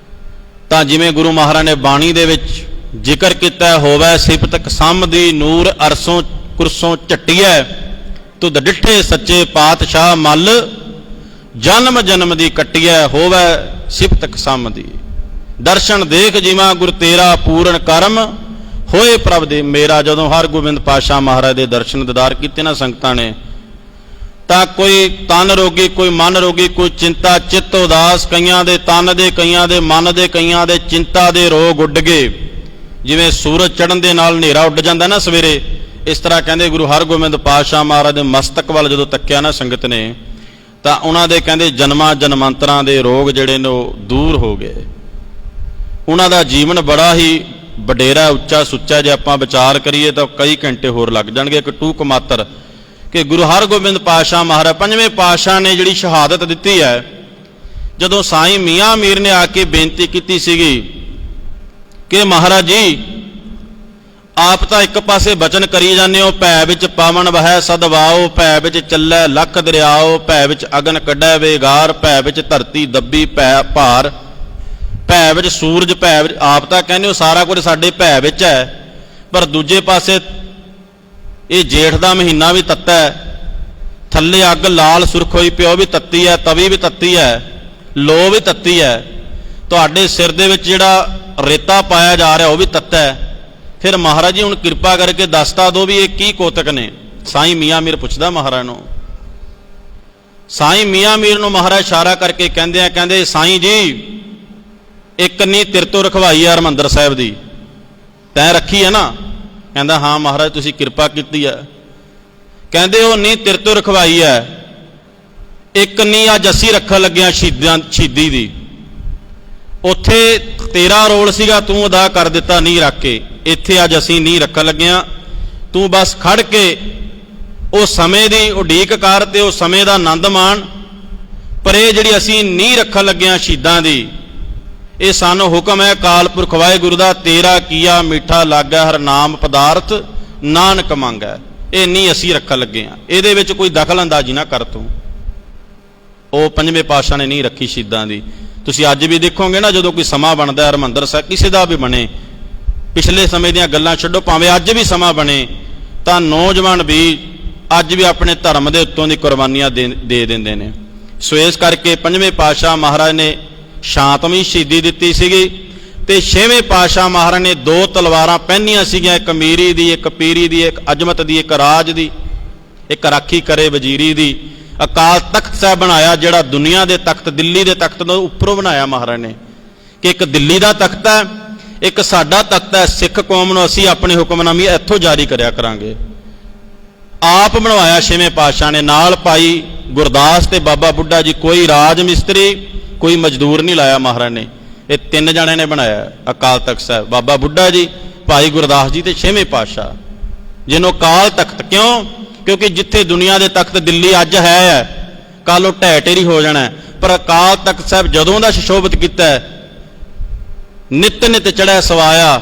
ਤਾਂ ਜਿਵੇਂ ਗੁਰੂ ਮਹਾਰਾਜ ਨੇ ਬਾਣੀ ਦੇ ਵਿੱਚ ਜ਼ਿਕਰ ਕੀਤਾ, ਹੋਵੇ ਸਿਫਤ ਕਸਮ ਦੀ ਨੂਰ ਅਰਸੋਂ ਕੁਰਸੋਂ ਝੱਟੀਐ, ਤੁਧ ਡਿੱਠੇ ਸੱਚੇ ਪਾਤਸ਼ਾਹ ਮੱਲ ਜਨਮ ਜਨਮ ਦੀ ਕੱਟੀਐ, ਹੋਵੇ ਸਿਫਤ ਕਸਮ ਦੀ। ਦਰਸ਼ਨ ਦੇਖ ਜਿਵਾ ਗੁਰ ਤੇਰਾ ਪੂਰਨ ਕਰਮ, ਹੋਏ ਪ੍ਰਭ ਦੇ ਮੇਰਾ। ਜਦੋਂ ਹਰਗੋਬਿੰਦ ਪਾਤਸ਼ਾਹ ਮਹਾਰਾਜ ਦੇ ਦਰਸ਼ਨ ਦੀਦਾਰ ਕੀਤੇ ਨਾ ਸੰਗਤਾਂ ਨੇ, ਤਾਂ ਕੋਈ ਤਨ ਰੋਗੀ, ਕੋਈ ਮਨ ਰੋਗੀ, ਕੋਈ ਚਿੰਤਾ ਚਿੱਤ ਉਦਾਸ, ਕਈਆਂ ਦੇ ਤਨ ਦੇ, ਕਈਆਂ ਦੇ ਮਨ ਦੇ, ਕਈਆਂ ਦੇ ਚਿੰਤਾ ਦੇ ਰੋਗ ਉੱਡ ਗਏ। ਜਿਵੇਂ ਸੂਰਜ ਚੜ੍ਹਨ ਦੇ ਨਾਲ ਹਨੇਰਾ ਉੱਡ ਜਾਂਦਾ ਨਾ ਸਵੇਰੇ, ਇਸ ਤਰ੍ਹਾਂ ਕਹਿੰਦੇ ਗੁਰੂ ਹਰਗੋਬਿੰਦ ਪਾਤਸ਼ਾਹ ਮਹਾਰਾਜ ਦੇ ਮਸਤਕ ਵੱਲ ਜਦੋਂ ਤੱਕਿਆ ਨਾ ਸੰਗਤ ਨੇ, ਤਾਂ ਉਹਨਾਂ ਦੇ ਕਹਿੰਦੇ ਜਨਮਾਂ ਜਨਮਾਂਤਰਾਂ ਦੇ ਰੋਗ ਜਿਹੜੇ ਨੇ ਉਹ ਦੂਰ ਹੋ ਗਏ। ਉਹਨਾਂ ਦਾ ਜੀਵਨ ਬੜਾ ਹੀ ਵਡੇਰਾ, ਉੱਚਾ ਸੁੱਚਾ। ਜੇ ਆਪਾਂ ਵਿਚਾਰ ਕਰੀਏ ਤਾਂ ਕਈ ਘੰਟੇ ਹੋਰ ਲੱਗ ਜਾਣਗੇ। ਇੱਕ ਟੂਕ ਮਾਤਰ ਕਿ ਗੁਰੂ ਹਰਗੋਬਿੰਦ ਪਾਤਸ਼ਾਹ ਮਹਾਰਾਜ ਪੰਜਵੇਂ ਪਾਤਸ਼ਾਹ ਨੇ ਜਿਹੜੀ ਸ਼ਹਾਦਤ ਦਿੱਤੀ ਹੈ, ਜਦੋਂ ਸਾਈਂ ਮੀਆਂ ਮੀਰ ਨੇ ਆ ਕੇ ਬੇਨਤੀ ਕੀਤੀ ਸੀਗੀ ਕਿ ਮਹਾਰਾਜ ਜੀ ਆਪ ਤਾਂ ਇੱਕ ਪਾਸੇ ਬਚਨ ਕਰੀ ਜਾਂਦੇ ਹੋ, ਭੈ ਵਿੱਚ ਪਾਵਨ ਵਹੈ ਸਦਵਾਓ, ਭੈ ਵਿੱਚ ਚੱਲੈ ਲੱਖ ਦਰਿਆਓ, ਭੈ ਵਿੱਚ ਅਗਨ ਕੱਢੈ ਵੇਗਾਰ, ਭੈ ਵਿੱਚ ਧਰਤੀ ਦੱਬੀ ਭੈ ਭਾਰ, ਭੈ ਵਿੱਚ ਸੂਰਜ, ਭੈ ਵਿੱਚ ਆਪ ਤਾਂ ਕਹਿੰਦੇ ਹੋ ਸਾਰਾ ਕੁਝ ਸਾਡੇ ਭੈ ਵਿੱਚ ਹੈ, ਪਰ ਦੂਜੇ ਪਾਸੇ ਇਹ ਜੇਠ ਦਾ ਮਹੀਨਾ ਵੀ ਤੱਤਾ ਹੈ, ਥੱਲੇ ਅੱਗ ਲਾਲ ਸੁਰਖ ਹੋਈ ਪਿਓ ਵੀ ਤੱਤੀ ਹੈ, ਤਵੀ ਵੀ ਤੱਤੀ ਹੈ, ਲੋ ਵੀ ਤੱਤੀ ਹੈ, ਤੁਹਾਡੇ ਸਿਰ ਦੇ ਵਿੱਚ ਜਿਹੜਾ ਰੇਤਾ ਪਾਇਆ ਜਾ ਰਿਹਾ ਉਹ ਵੀ ਤੱਤਾ ਹੈ। ਫਿਰ ਮਹਾਰਾਜ ਜੀ ਹੁਣ ਕਿਰਪਾ ਕਰਕੇ ਦੱਸਤਾ ਦਿਓ ਵੀ ਇਹ ਕੀ ਕੋਤਕ ਨੇ। ਸਾਈਂ ਮੀਆਂ ਮੀਰ ਪੁੱਛਦਾ ਮਹਾਰਾਜ ਨੂੰ। ਸਾਈਂ ਮੀਆਂ ਮੀਰ ਨੂੰ ਮਹਾਰਾਜ ਇਸ਼ਾਰਾ ਕਰਕੇ ਕਹਿੰਦੇ ਆ, ਕਹਿੰਦੇ ਸਾਈਂ ਜੀ ਇੱਕ ਨੀ ਤੇਰੇ ਤੋਂ ਰਖਵਾਈ ਆ ਹਰਿਮੰਦਰ ਸਾਹਿਬ ਦੀ, ਤੈਂ ਰੱਖੀ ਹੈ ਨਾ? ਕਹਿੰਦਾ ਹਾਂ ਮਹਾਰਾਜ ਤੁਸੀਂ ਕਿਰਪਾ ਕੀਤੀ ਹੈ। ਕਹਿੰਦੇ ਉਹ ਨੀ ਤੇਰੇ ਤੋਂ ਰਖਵਾਈ ਹੈ, ਇੱਕ ਨੀ ਅੱਜ ਅਸੀਂ ਰੱਖਣ ਲੱਗਿਆ ਸ਼ਹੀਦੀ ਦੀ, ਉੱਥੇ ਤੇਰਾ ਰੋਲ ਸੀਗਾ ਤੂੰ ਅਦਾ ਕਰ ਦਿੱਤਾ ਨੀ ਰੱਖ ਕੇ, ਇੱਥੇ ਅੱਜ ਅਸੀਂ ਨੀ ਰੱਖਣ ਲੱਗਿਆ, ਤੂੰ ਬਸ ਖੜ ਕੇ ਉਹ ਸਮੇਂ ਦੀ ਉਡੀਕ ਕਰ ਤੇ ਉਹ ਸਮੇਂ ਦਾ ਆਨੰਦ ਮਾਣ। ਪਰ ਇਹ ਜਿਹੜੀ ਅਸੀਂ ਨੀ ਰੱਖਣ ਲੱਗਿਆ ਸ਼ਹੀਦਾਂ ਦੀ, ਇਹ ਸਾਨੂੰ ਹੁਕਮ ਹੈ ਅਕਾਲ ਪੁਰਖ ਵਾਹਿਗੁਰੂ ਦਾ, ਤੇਰਾ ਕੀਆ ਮਿੱਠਾ ਲਾਗਾ ਹਰ ਨਾਮ ਪਦਾਰਥ ਨਾਨਕ ਮੰਗੈ। ਇਹ ਨੀ ਅਸੀਂ ਰੱਖਣ ਲੱਗੇ ਹਾਂ, ਇਹਦੇ ਵਿੱਚ ਕੋਈ ਦਖਲ ਅੰਦਾਜ਼ੀ ਨਾ ਕਰ ਤੂੰ। ਉਹ ਪੰਜਵੇਂ ਪਾਤਸ਼ਾਹ ਨੇ ਨਹੀਂ ਰੱਖੀ ਸ਼ਹੀਦਾਂ ਦੀ। ਤੁਸੀਂ ਅੱਜ ਵੀ ਦੇਖੋਗੇ ਨਾ, ਜਦੋਂ ਕੋਈ ਸਮਾਂ ਬਣਦਾ ਹਰਿਮੰਦਰ ਸਾਹਿਬ ਕਿਸੇ ਦਾ ਵੀ ਬਣੇ, ਪਿਛਲੇ ਸਮੇਂ ਦੀਆਂ ਗੱਲਾਂ ਛੱਡੋ, ਭਾਵੇਂ ਅੱਜ ਵੀ ਸਮਾਂ ਬਣੇ, ਤਾਂ ਨੌਜਵਾਨ ਵੀ ਅੱਜ ਵੀ ਆਪਣੇ ਧਰਮ ਦੇ ਉੱਤੋਂ ਦੀ ਕੁਰਬਾਨੀਆਂ ਦੇ ਦਿੰਦੇ ਨੇ। ਸੋ ਇਸ ਕਰਕੇ ਪੰਜਵੇਂ ਪਾਤਸ਼ਾਹ ਮਹਾਰਾਜ ਨੇ ਸ਼ਾਂਤਮਈ ਸ਼ਹੀਦੀ ਦਿੱਤੀ ਸੀਗੀ, ਤੇ ਛੇਵੇਂ ਪਾਤਸ਼ਾਹ ਮਹਾਰਾਜ ਨੇ 2 ਤਲਵਾਰਾਂ ਪਹਿਨੀਆਂ ਸੀਗੀਆਂ, ਇੱਕ ਮੀਰੀ ਦੀ, ਇੱਕ ਪੀਰੀ ਦੀ, ਇੱਕ ਅਜਮਤ ਦੀ, ਇੱਕ ਰਾਜ ਦੀ, ਇੱਕ ਰਾਖੀ ਕਰੇ ਵਜ਼ੀਰੀ ਦੀ। ਅਕਾਲ ਤਖਤ ਸਾਹਿਬ ਬਣਾਇਆ, ਜਿਹੜਾ ਦੁਨੀਆ ਦੇ ਤਖਤ, ਦਿੱਲੀ ਦੇ ਤਖਤ ਤੋਂ ਉੱਪਰੋਂ ਬਣਾਇਆ ਮਹਾਰਾਜ ਨੇ, ਕਿ ਇੱਕ ਦਿੱਲੀ ਦਾ ਤਖਤ ਹੈ, ਇੱਕ ਸਾਡਾ ਤਖਤ ਹੈ। ਸਿੱਖ ਕੌਮ ਨੂੰ ਅਸੀਂ ਆਪਣੀ ਹੁਕਮਨਾਮੀ ਇੱਥੋਂ ਜਾਰੀ ਕਰਿਆ ਕਰਾਂਗੇ। ਆਪ ਬਣਵਾਇਆ ਛੇਵੇਂ ਪਾਤਸ਼ਾਹ ਨੇ, ਨਾਲ ਭਾਈ ਗੁਰਦਾਸ ਤੇ ਬਾਬਾ ਬੁੱਢਾ ਜੀ। ਕੋਈ ਰਾਜ ਮਿਸਤਰੀ, ਕੋਈ ਮਜ਼ਦੂਰ ਨਹੀਂ ਲਾਇਆ ਮਹਾਰਾਜ ਨੇ, ਇਹ 3 ਜਣਿਆਂ ਨੇ ਬਣਾਇਆ ਅਕਾਲ ਤਖਤ ਸਾਹਿਬ, ਬਾਬਾ ਬੁੱਢਾ ਜੀ, ਭਾਈ ਗੁਰਦਾਸ ਜੀ ਤੇ ਛੇਵੇਂ ਪਾਤਸ਼ਾਹ, ਜਿਹਨੂੰ ਅਕਾਲ ਤਖਤ। ਕਿਉਂ? ਕਿਉਂਕਿ ਜਿੱਥੇ ਦੁਨੀਆ ਦੇ ਤਖਤ ਦਿੱਲੀ ਅੱਜ ਹੈ, ਕੱਲ ਉਹ ਢਹਿ ਢੇਰੀ ਹੋ ਜਾਣਾ, ਪਰ ਅਕਾਲ ਤਖਤ ਸਾਹਿਬ ਜਦੋਂ ਦਾ ਸੁਸ਼ੋਭਿਤ ਕੀਤਾ, ਨਿਤ ਨਿਤ ਚੜ੍ਹਿਆ ਸਵਾਇਆ,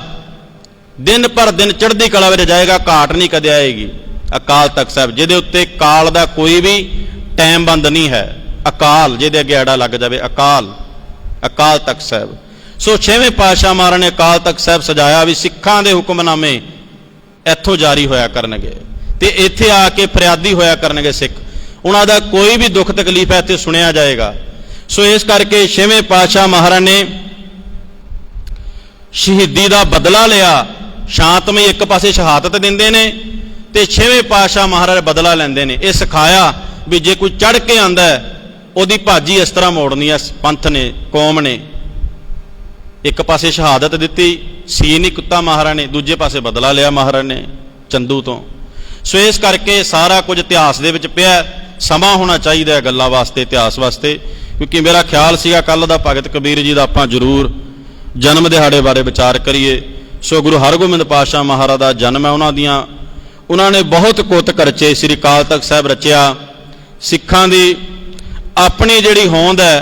ਦਿਨ ਪਰ ਦਿਨ ਚੜ੍ਹਦੀ ਕਲਾ ਵਿੱਚ ਜਾਏਗਾ, ਘਾਟ ਨਹੀਂ ਕਦੇ ਆਏਗੀ। ਅਕਾਲ ਤਖਤ ਸਾਹਿਬ ਜਿਹਦੇ ਉੱਤੇ ਕਾਲ ਦਾ ਕੋਈ ਵੀ ਟਾਈਮ ਬੰਦ ਨਹੀਂ ਹੈ, ਅਕਾਲ ਜਿਹਦੇ ਅੱਗੇ ਆੜਾ ਲੱਗ ਜਾਵੇ, ਅਕਾਲ, ਅਕਾਲ ਤਖਤ ਸਾਹਿਬ। ਸੋ ਛੇਵੇਂ ਪਾਤਸ਼ਾਹ ਮਹਾਰਾਜ ਨੇ ਅਕਾਲ ਤਖਤ ਸਾਹਿਬ ਸਜਾਇਆ ਵੀ ਸਿੱਖਾਂ ਦੇ ਹੁਕਮਨਾਮੇ ਇੱਥੋਂ ਜਾਰੀ ਹੋਇਆ ਕਰਨਗੇ, ਤੇ ਇੱਥੇ ਆ ਕੇ ਫਰਿਆਦੀ ਹੋਇਆ ਕਰਨਗੇ ਸਿੱਖ, ਉਹਨਾਂ ਦਾ ਕੋਈ ਵੀ ਦੁੱਖ ਤਕਲੀਫ ਹੈ ਇੱਥੇ ਸੁਣਿਆ ਜਾਏਗਾ। ਸੋ ਇਸ ਕਰਕੇ ਛੇਵੇਂ ਪਾਤਸ਼ਾਹ ਮਹਾਰਾਜ ਨੇ ਸ਼ਹੀਦੀ ਦਾ ਬਦਲਾ ਲਿਆ। ਸ਼ਾਂਤਮਈ ਇੱਕ ਪਾਸੇ ਸ਼ਹਾਦਤ ਦਿੰਦੇ ਨੇ, ਤੇ ਛੇਵੇਂ ਪਾਤਸ਼ਾਹ ਮਹਾਰਾਜ ਬਦਲਾ ਲੈਂਦੇ ਨੇ। ਇਹ ਸਿਖਾਇਆ ਵੀ ਜੇ ਕੋਈ ਚੜ੍ਹ ਕੇ ਆਂਦਾ ਉਹਦੀ ਭਾਜੀ ਇਸ ਤਰ੍ਹਾਂ ਮੋੜਨੀ ਹੈ। ਪੰਥ ਨੇ, ਕੌਮ ਨੇ ਇੱਕ ਪਾਸੇ ਸ਼ਹਾਦਤ ਦਿੱਤੀ, ਸੀ ਨਹੀਂ ਕੁੱਤਾ ਮਹਾਰਾਜ ਨੇ, ਦੂਜੇ ਪਾਸੇ ਬਦਲਾ ਲਿਆ ਮਹਾਰਾਜ ਨੇ ਚੰਦੂ ਤੋਂ। ਸੋ ਇਸ ਕਰਕੇ ਸਾਰਾ ਕੁਝ ਇਤਿਹਾਸ ਦੇ ਵਿੱਚ ਪਿਆ। ਸਮਾਂ ਹੋਣਾ ਚਾਹੀਦਾ ਹੈ ਗੱਲਾਂ ਵਾਸਤੇ, ਇਤਿਹਾਸ ਵਾਸਤੇ, ਕਿਉਂਕਿ ਮੇਰਾ ਖਿਆਲ ਸੀਗਾ ਕੱਲ੍ਹ ਦਾ ਭਗਤ ਕਬੀਰ ਜੀ ਦਾ ਆਪਾਂ ਜ਼ਰੂਰ ਜਨਮ ਦਿਹਾੜੇ ਬਾਰੇ ਵਿਚਾਰ ਕਰੀਏ। ਸੋ ਗੁਰੂ ਹਰਗੋਬਿੰਦ ਪਾਤਸ਼ਾਹ ਮਹਾਰਾਜ ਦਾ ਜਨਮ ਹੈ, ਉਹਨਾਂ ਨੇ ਬਹੁਤ ਕੁੱਤ ਰਚੇ, ਸ੍ਰੀ ਅਕਾਲ ਤਖਤ ਸਾਹਿਬ ਰਚਿਆ। ਸਿੱਖਾਂ ਦੀ ਆਪਣੀ ਜਿਹੜੀ ਹੋਂਦ ਹੈ,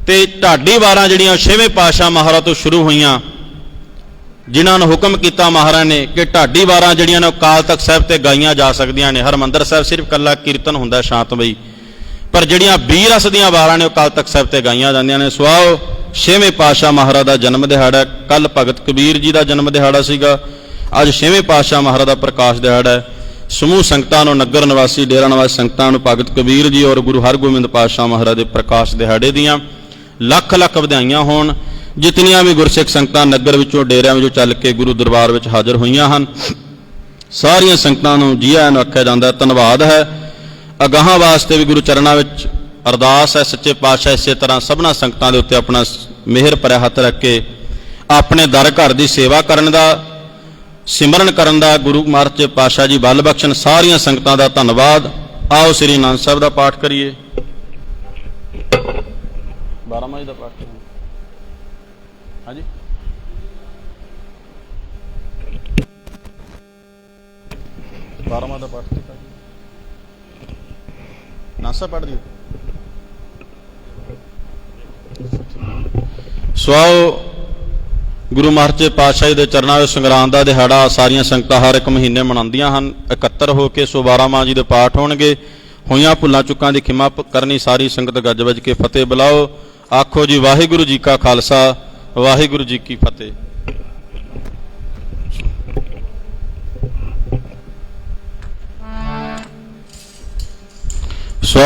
ਤੇ ਢਾਡੀ ਵਾਰਾਂ ਜਿਹੜੀਆਂ ਛੇਵੇਂ ਪਾਤਸ਼ਾਹ ਮਹਾਰਾਜ ਤੋਂ ਸ਼ੁਰੂ ਹੋਈਆਂ, ਜਿਨ੍ਹਾਂ ਨੂੰ ਹੁਕਮ ਕੀਤਾ ਮਹਾਰਾਜ ਨੇ ਕਿ ਢਾਡੀ ਵਾਰਾਂ ਜਿਹੜੀਆਂ ਨੇ ਅਕਾਲ ਤਖਤ ਸਾਹਿਬ ਤੇ ਗਾਈਆਂ ਜਾ ਸਕਦੀਆਂ ਨੇ। ਹਰਿਮੰਦਰ ਸਾਹਿਬ ਸਿਰਫ ਇਕੱਲਾ ਕੀਰਤਨ ਹੁੰਦਾ ਸ਼ਾਂਤਮਈ, ਪਰ ਜਿਹੜੀਆਂ 20 ਰਸ ਦੀਆਂ ਵਾਰਾਂ ਨੇ ਅਕਾਲ ਤਖਤ ਸਾਹਿਬ ਤੇ ਗਾਈਆਂ ਜਾਂਦੀਆਂ ਨੇ। ਸੋ ਆਓ, ਛੇਵੇਂ ਪਾਤਸ਼ਾਹ ਮਹਾਰਾਜ ਦਾ ਜਨਮ ਦਿਹਾੜਾ, ਕੱਲ ਭਗਤ ਕਬੀਰ ਜੀ ਦਾ ਜਨਮ ਦਿਹਾੜਾ ਸੀਗਾ, ਅੱਜ ਛੇਵੇਂ ਪਾਤਸ਼ਾਹ ਮਹਾਰਾਜ ਦਾ ਪ੍ਰਕਾਸ਼ ਦਿਹਾੜਾ ਹੈ। ਸਮੂਹ ਸੰਗਤਾਂ ਨੂੰ, ਨਗਰ ਨਿਵਾਸੀ, ਡੇਰਾ ਨਿਵਾਸੀ ਸੰਗਤਾਂ ਨੂੰ ਭਗਤ ਕਬੀਰ ਜੀ ਔਰ ਗੁਰੂ ਹਰਗੋਬਿੰਦ ਪਾਤਸ਼ਾਹ ਮਹਾਰਾਜ ਦੇ ਪ੍ਰਕਾਸ਼ ਦਿਹਾੜੇ ਦੀਆਂ ਲੱਖ ਲੱਖ ਵਧਾਈਆਂ ਹੋਣ। ਜਿਤਨੀਆਂ ਵੀ ਗੁਰਸਿੱਖ ਸੰਗਤਾਂ ਨਗਰ ਵਿੱਚੋਂ, ਡੇਰਿਆਂ ਵਿੱਚੋਂ ਚੱਲ ਕੇ ਗੁਰੂ ਦਰਬਾਰ ਵਿੱਚ ਹਾਜ਼ਰ ਹੋਈਆਂ ਹਨ, ਸਾਰੀਆਂ ਸੰਗਤਾਂ ਨੂੰ ਜੀ ਆਇਆਂ ਨੂੰ ਆਖਿਆ ਜਾਂਦਾ, ਧੰਨਵਾਦ ਹੈ। ਅਗਾਹਾਂ ਵਾਸਤੇ ਵੀ ਗੁਰੂ ਚਰਨਾਂ ਵਿੱਚ ਅਰਦਾਸ ਹੈ, ਸੱਚੇ ਪਾਤਸ਼ਾਹ ਇਸੇ ਤਰ੍ਹਾਂ ਸਭਨਾਂ ਸੰਗਤਾਂ ਦੇ ਉੱਤੇ ਆਪਣਾ ਮਿਹਰ ਭਰਿਆ ਹੱਥ ਰੱਖ ਕੇ ਆਪਣੇ ਦਰ ਘਰ ਦੀ ਸੇਵਾ ਕਰਨ ਦਾ, ਸਿਮਰਨ ਕਰਨ ਦਾ ਗੁਰੂ ਮਹਾਰਾਜ ਪਾਤਸ਼ਾਹ ਜੀ ਬਲ ਬਖਸ਼ਣ। ਸਾਰੀਆਂ ਸੰਗਤਾਂ ਦਾ ਧੰਨਵਾਦ। ਆਓ ਸ੍ਰੀ ਅਨੰਦ ਸਾਹਿਬ ਦਾ ਪਾਠ ਕਰੀਏ। 12 ਮਾਈ ਦਾ ਪਾਠ ਕਰੀਏ। ਹਾਂਜੀ, ਬਾਰਹਵਾਂ ਦਾ ਪਾਠ ਕੀਤਾ ਨਾਸਾ ਪੜ੍ਹ ਦਿਓ। ਸੋ ਆਓ, ਗੁਰੂ ਮਹਾਰਾਜ ਪਾਤਸ਼ਾਹ ਦੇ ਚਰਨਾਂ ਵਿੱਚ ਸੰਗਰਾਂਦ ਦਾ ਦਿਹਾੜਾ ਸਾਰੀਆਂ ਸੰਗਤਾਂ ਹਰ ਇੱਕ ਮਹੀਨੇ ਮਨਾਉਂਦੀਆਂ ਹਨ, ਇਕੱਤਰ ਹੋ ਕੇ। ਸੋ 12 ਮਾਹ ਜੀ ਦੇ ਪਾਠ ਹੋਣਗੇ। ਹੋਈਆਂ ਭੁੱਲਾਂ ਚੁੱਕਾਂ ਦੀ ਖਿਮਾ ਕਰਨੀ ਸਾਰੀ ਸੰਗਤ ਗੱਜ ਵੱਜ ਕੇ ਫਤਿਹ ਬੁਲਾਓ। ਆਖੋ ਜੀ ਵਾਹਿਗੁਰੂ ਜੀ ਕਾ ਖਾਲਸਾ, ਵਾਹਿਗੁਰੂ ਜੀ ਕੀ ਫਤਿਹ। ਸੋ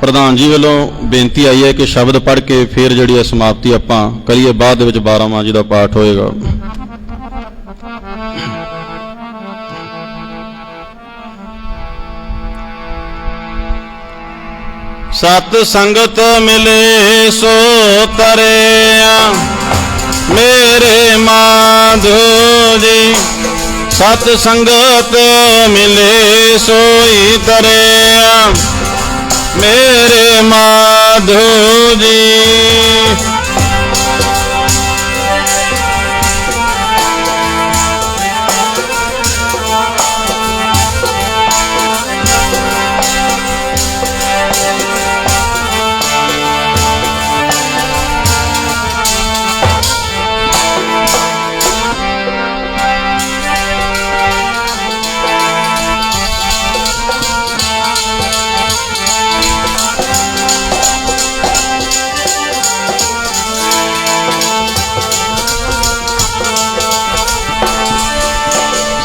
ਪ੍ਰਧਾਨ ਜੀ ਵੱਲੋਂ ਬੇਨਤੀ ਆਈ ਹੈ ਕਿ ਸ਼ਬਦ ਪੜ੍ਹ ਕੇ ਫਿਰ ਜਿਹੜੀ ਹੈ ਸਮਾਪਤੀ ਆਪਾਂ ਕਰੀਏ, ਬਾਅਦ ਦੇ ਵਿੱਚ 12 ਮਾਹ ਜੀ ਦਾ ਪਾਠ ਹੋਏਗਾ। ਸਤ ਸੰਗਤ ਮਿਲੇ ਸੋ ਤਰਿਆ ਮੇਰੇ ਮਾਧੋ ਜੀ, ਸਤ ਸੰਗਤ ਮਿਲੇ ਸੋਈ ਤਰਿਆ ਮੇਰੇ ਮਾਧੋ ਜੀ।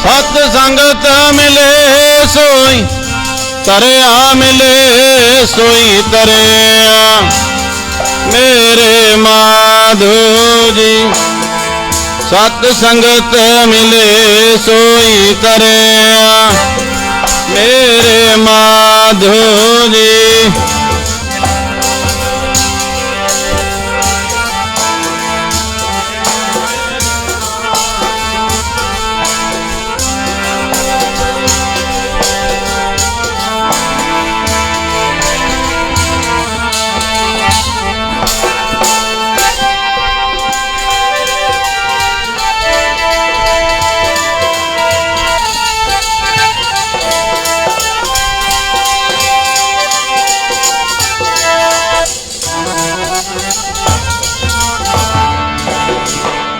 सत संगत मिले सोई तरिया, मिले सोई तरिया मेरे माधो जी। सत संगत मिले सोई तरिया मेरे माधो जी।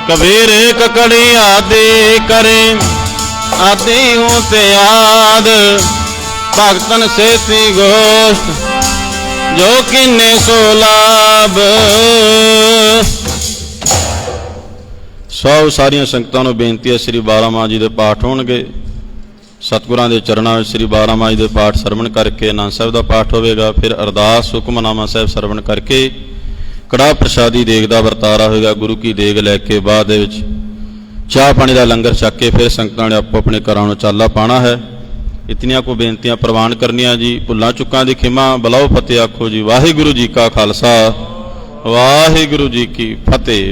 कबीर एक कड़ी आदि करे, आदि हूँ ते याद भगतन से थी गोष्ठ जो किन्ने सो लाभ। सौ सारिया संगतां नूं बेनती है, श्री बारा माह जी दे पाठ होणगे। सतगुरां दे चरणां विच श्री बारा माह जी दे पाठ सरवण करके आनंद साहिब दा पाठ होवेगा। फिर अरदास हुक्मनामा साहिब सरवण करके कड़ा प्रसादी देग का वरतारा होगा। गुरु की देग लैके बाद चाह पानी का लंगर छक के फिर संगतां ने आपो अपने घरों चाला पाना है। इतनिया को बेनतियां प्रवान करनिया जी। भुल्लां चुकां दी खिमा, बलाओ फतेह आखो जी। वाहिगुरु जी का खालसा, वाहिगुरु जी की फतेह।